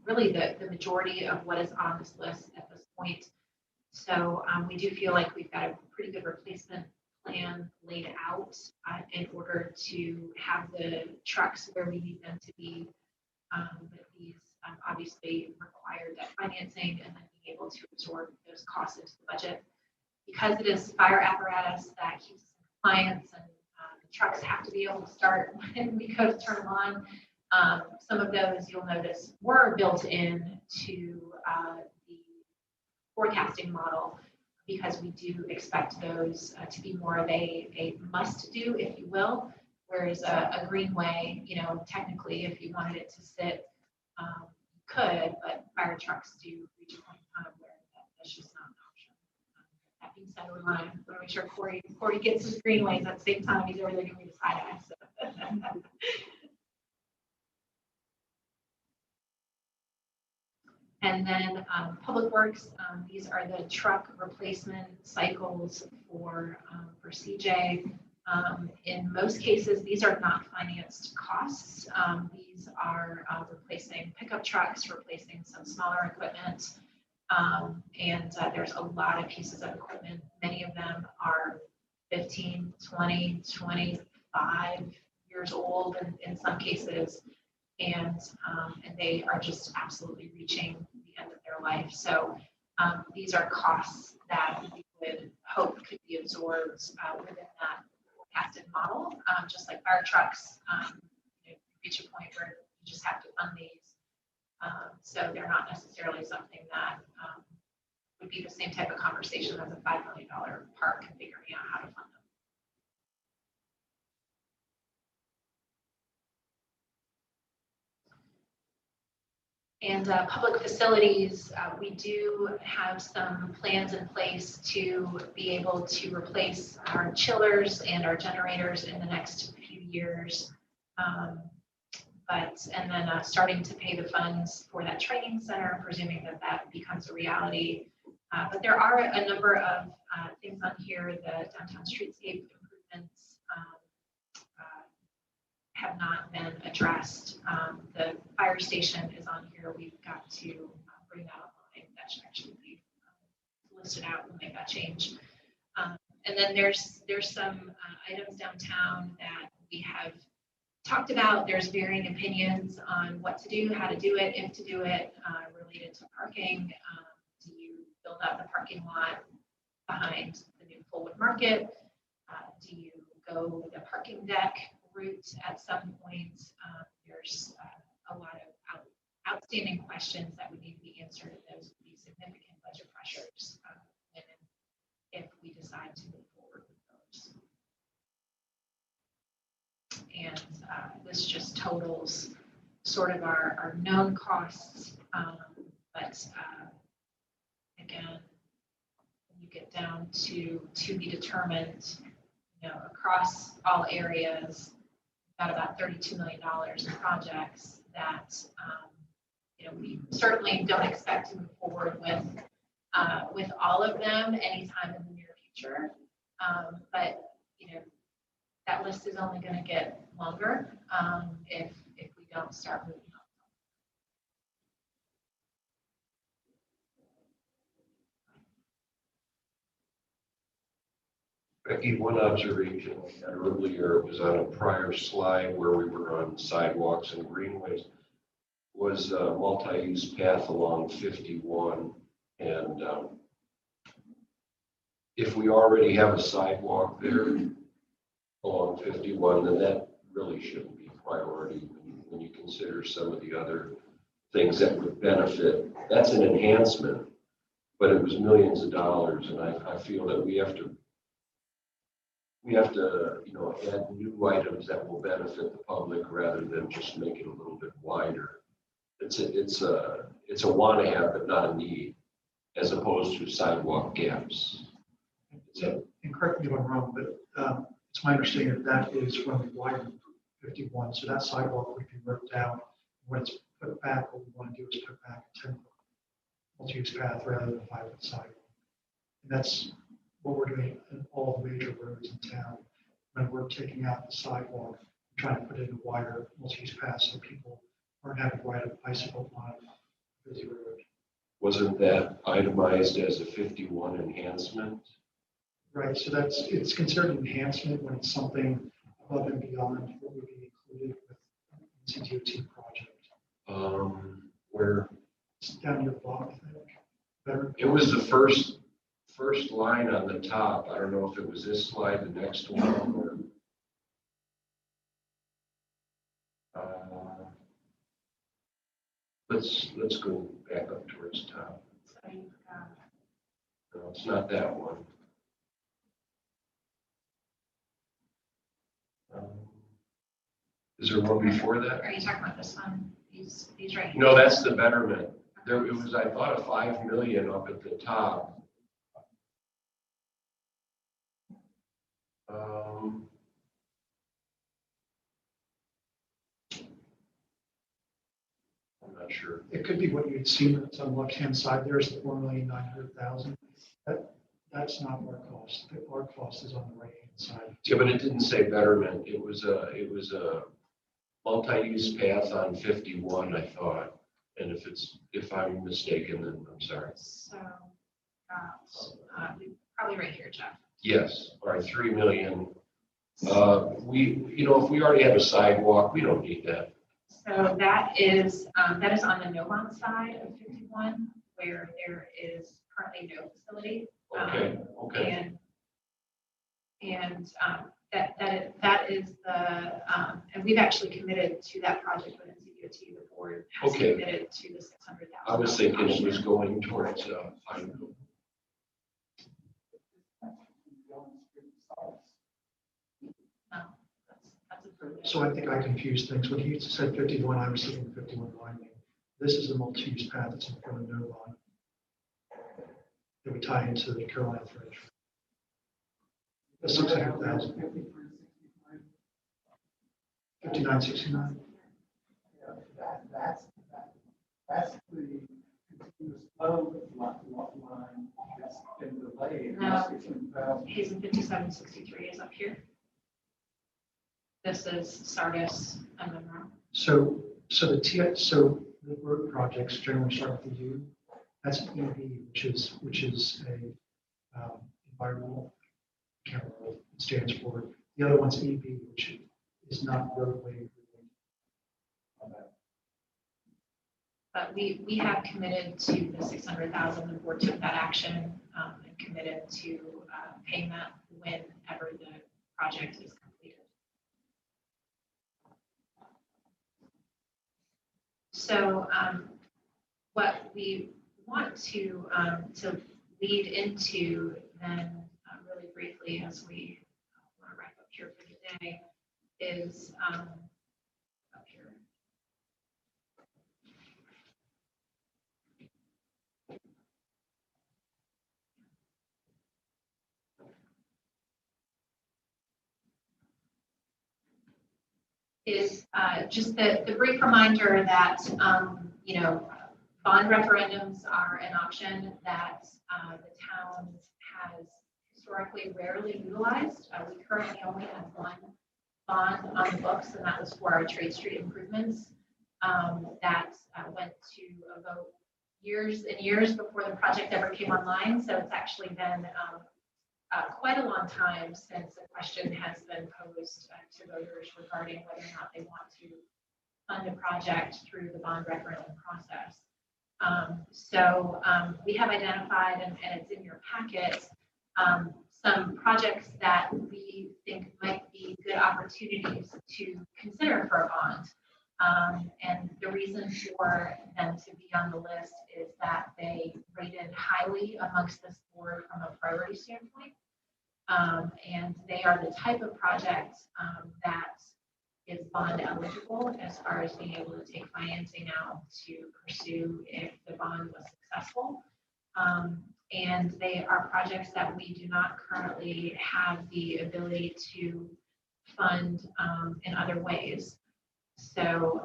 really the majority of what is on this list at this point. So we do feel like we've got a pretty good replacement plan laid out in order to have the trucks where we need them to be. But these obviously require debt financing and then being able to absorb those costs into the budget. Because it is fire apparatus that keeps us in compliance, and the trucks have to be able to start when we go to turn them on. Some of those you'll notice were built in to the forecasting model, because we do expect those to be more of a must do, if you will. Whereas a greenway, technically, if you wanted it to sit, you could, but fire trucks do reach a point in time where that's just not an option. That being said, we want to make sure Corey gets his greenways at the same time he's over there giving me the side eye. So. And then Public Works, these are the truck replacement cycles for CJ. In most cases, these are not financed costs. These are replacing pickup trucks, replacing some smaller equipment. And there's a lot of pieces of equipment. Many of them are 15, 20, 25 years old in some cases. And they are just absolutely reaching the end of their life. So these are costs that we would hope could be absorbed within that forecasted model. Just like fire trucks, you reach a point where you just have to fund these. So they're not necessarily something that would be the same type of conversation as a $5 million park and figuring out how to fund them. And public facilities, we do have some plans in place to be able to replace our chillers and our generators in the next few years. And then starting to pay the funds for that training center, presuming that that becomes a reality. But there are a number of things on here. The downtown streetscape improvements have not been addressed. The fire station is on here. We've got to bring that online. That should actually be listed out. We'll make that change. And then there's some items downtown that we have talked about. There's varying opinions on what to do, how to do it, if to do it, related to parking. Do you build out the parking lot behind the new Fullwood Market? Do you go the parking deck route at some point? There's a lot of outstanding questions that would need to be answered, and those would be significant budget pressures if we decide to move forward with those. And this just totals sort of our known costs, but again, when you get down to be determined, across all areas, we've got about $32 million in projects that we certainly don't expect to move forward with all of them anytime in the near future. But that list is only going to get longer if we don't start moving on. Becky, one observation I had earlier was on a prior slide where we were on sidewalks and greenways, was a multi-use path along 51. And if we already have a sidewalk there along 51, then that really shouldn't be a priority when you consider some of the other things that would benefit. That's an enhancement, but it was millions of dollars, and I feel that we have to add new items that will benefit the public rather than just make it a little bit wider. It's a want to have, but not a need, as opposed to sidewalk gaps. And correct me if I'm wrong, but it's my understanding that is when we widen 51, so that sidewalk would be ripped out. When it's put back, what we want to do is put back a 10-foot multi-use path rather than a 5-foot sidewalk. And that's what we're doing in all the major roads in town. When we're taking out the sidewalk, trying to put in a wider multi-use path so people aren't having to ride a bicycle on a busy road. Wasn't that itemized as a 51 enhancement? Right, so it's considered an enhancement when it's something above and beyond what would be included with the CDOT project. Where it's down your block, I think. Better. It was the first line on the top. I don't know if it was this slide, the next one, or let's go back up towards the top. No, it's not that one. Is there one before that? Are you talking about this one? These right here? No, that's the betterment. There, it was, I thought, a 5 million up at the top. I'm not sure. It could be what you'd seen that's on the left-hand side. There's the 4,900,000. That's not our cost. Our cost is on the right-hand side. Yeah, but it didn't say betterment. It was a multi-use path on 51, I thought. And if I'm mistaken, then I'm sorry. So, probably right here, Jeff. Yes, all right, 3 million. If we already have a sidewalk, we don't need that. So that is on the no-bond side of 51, where there is currently no facility. Okay. And that is the and we've actually committed to that project within CDOT. The board has committed to the 600,000. I was thinking it was going towards So I think I confused things. When he said 51, I was thinking 51 lining. This is a multi-use path that's in front of no bond that we tie into the Carolina Fringe. That's 600,000. 5969. That's the continuous flow line that's been delayed. No. Hazen 5763 is up here. This is Sardis and Monroe. So the road projects generally start with the U. That's an EB, which is a environmental, I can't remember what it stands for. The other one's EB, which is not roadway related. But we have committed to the 600,000. The board took that action and committed to paying that whenever the project is completed. So what we want to lead into then really briefly as we want to wrap up here for today is up here. Is just the brief reminder that, you know, bond referendums are an option that the town has historically rarely utilized. We currently only have one bond on the books, and that was for our Trade Street improvements that went to a vote years and years before the project ever came online. So it's actually been quite a long time since a question has been posed to voters regarding whether or not they want to fund a project through the bond referendum process. We have identified, and it's in your packet, some projects that we think might be good opportunities to consider for a bond. And the reason for them to be on the list is that they rated highly amongst this board from a priority standpoint. And they are the type of project that is bond eligible as far as being able to take financing out to pursue if the bond was successful. And they are projects that we do not currently have the ability to fund in other ways. So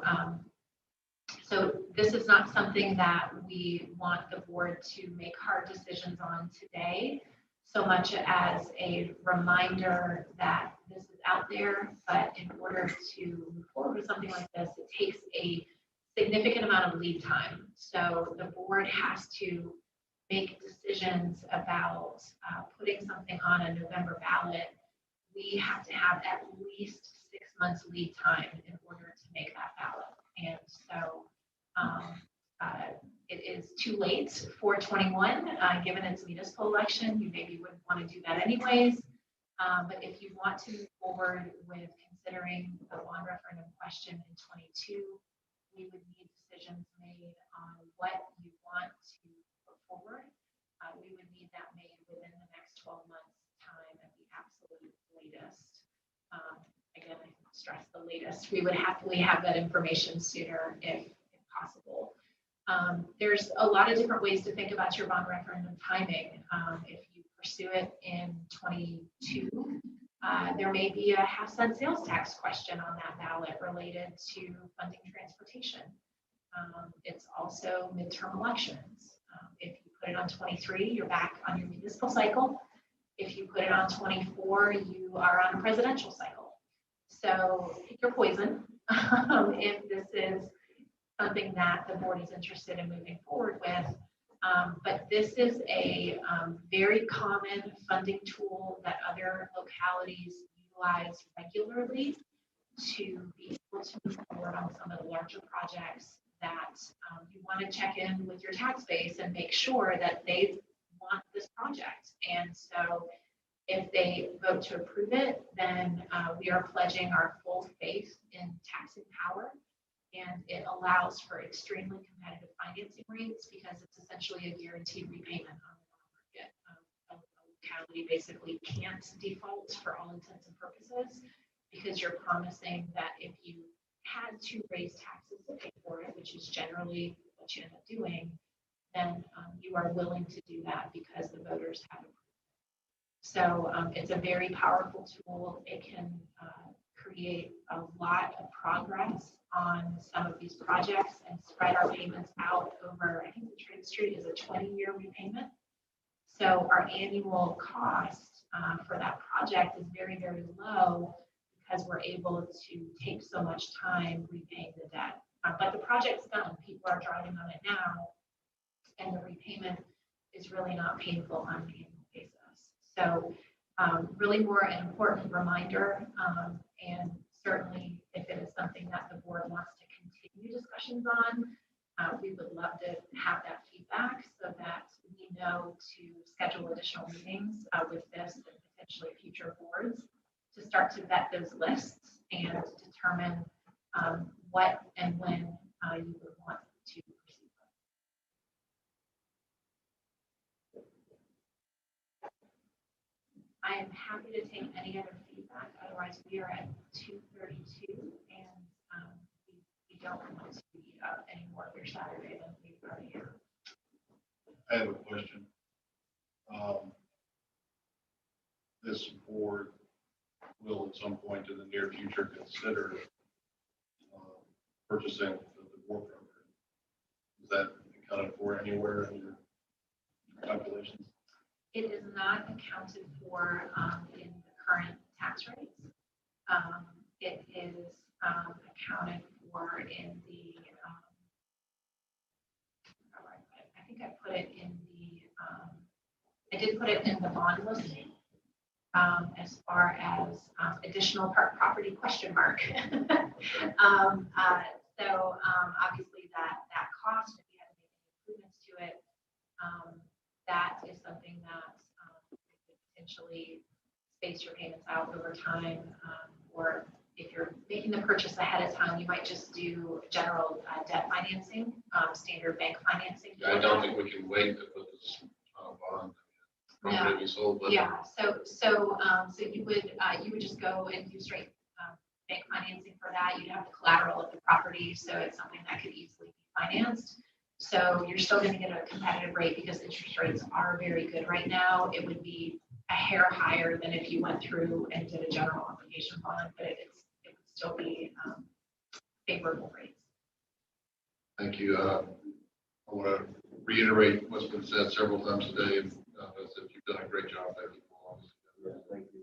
this is not something that we want the board to make hard decisions on today, so much as a reminder that this is out there, but in order to move forward with something like this, it takes a significant amount of lead time. So the board has to make decisions about putting something on a November ballot. We have to have at least 6 months lead time in order to make that ballot. And so it is too late for 21, given it's a municipal election. You maybe wouldn't want to do that anyways. But if you want to move forward with considering the bond referendum question in 22, we would need decisions made on what you want to put forward. We would need that made within the next 12 months time at the absolute latest. Again, I stress the latest. We would happily have that information sooner if possible. There's a lot of different ways to think about your bond referendum timing. If you pursue it in 22, there may be a half-cent sales tax question on that ballot related to funding transportation. It's also midterm elections. If you put it on 23, you're back on your municipal cycle. If you put it on 24, you are on a presidential cycle. So pick your poison if this is something that the board is interested in moving forward with. But this is a very common funding tool that other localities utilize regularly to be able to move forward on some of the larger projects that you want to check in with your tax base and make sure that they want this project. And so if they vote to approve it, then we are pledging our full faith in taxing power. And it allows for extremely competitive financing rates because it's essentially a guaranteed repayment on the market. A locality basically can't default for all intents and purposes because you're promising that if you had to raise taxes to pay for it, which is generally what you end up doing, then you are willing to do that because the voters have approved. So it's a very powerful tool. It can create a lot of progress on some of these projects and spread our payments out over, I think the Trade Street is a 20-year repayment. So our annual cost for that project is very, very low because we're able to take so much time repaying the debt. But the project's done. People are driving on it now, and the repayment is really not painful on an annual basis. So really more an important reminder, and certainly if it is something that the board wants to continue discussions on, we would love to have that feedback so that we know to schedule additional meetings with this and potentially future boards to start to vet those lists and determine what and when you would want to proceed. I am happy to take any other feedback. Otherwise, we are at 2:32 and we don't want to eat up any more of your Saturday than we already have. I have a question. This board will at some point in the near future consider purchasing the board program. Is that accounted for anywhere in your calculations? It is not accounted for in the current tax rates. It is accounted for in the, I think I put it in the, I did put it in the bond listing as far as additional property question mark. So obviously that cost, if you had to make any improvements to it, that is something that could potentially space your payments out over time, or if you're making the purchase ahead of time, you might just do general debt financing, standard bank financing. I don't think we can wait to put this on a bond. Property be sold, but Yeah, so you would just go and do straight bank financing for that. You'd have the collateral of the property, so it's something that could easily be financed. So you're still going to get a competitive rate because interest rates are very good right now. It would be a hair higher than if you went through and did a general obligation bond, but it would still be favorable rates. thank you. I want to reiterate what's been said several times today. And that you've done a great job there. Thank you.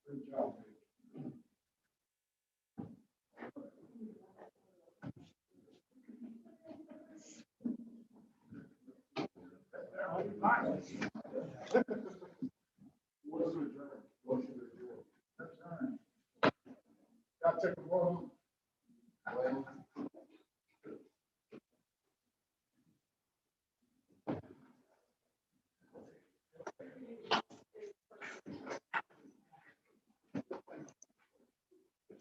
Good job. Nice.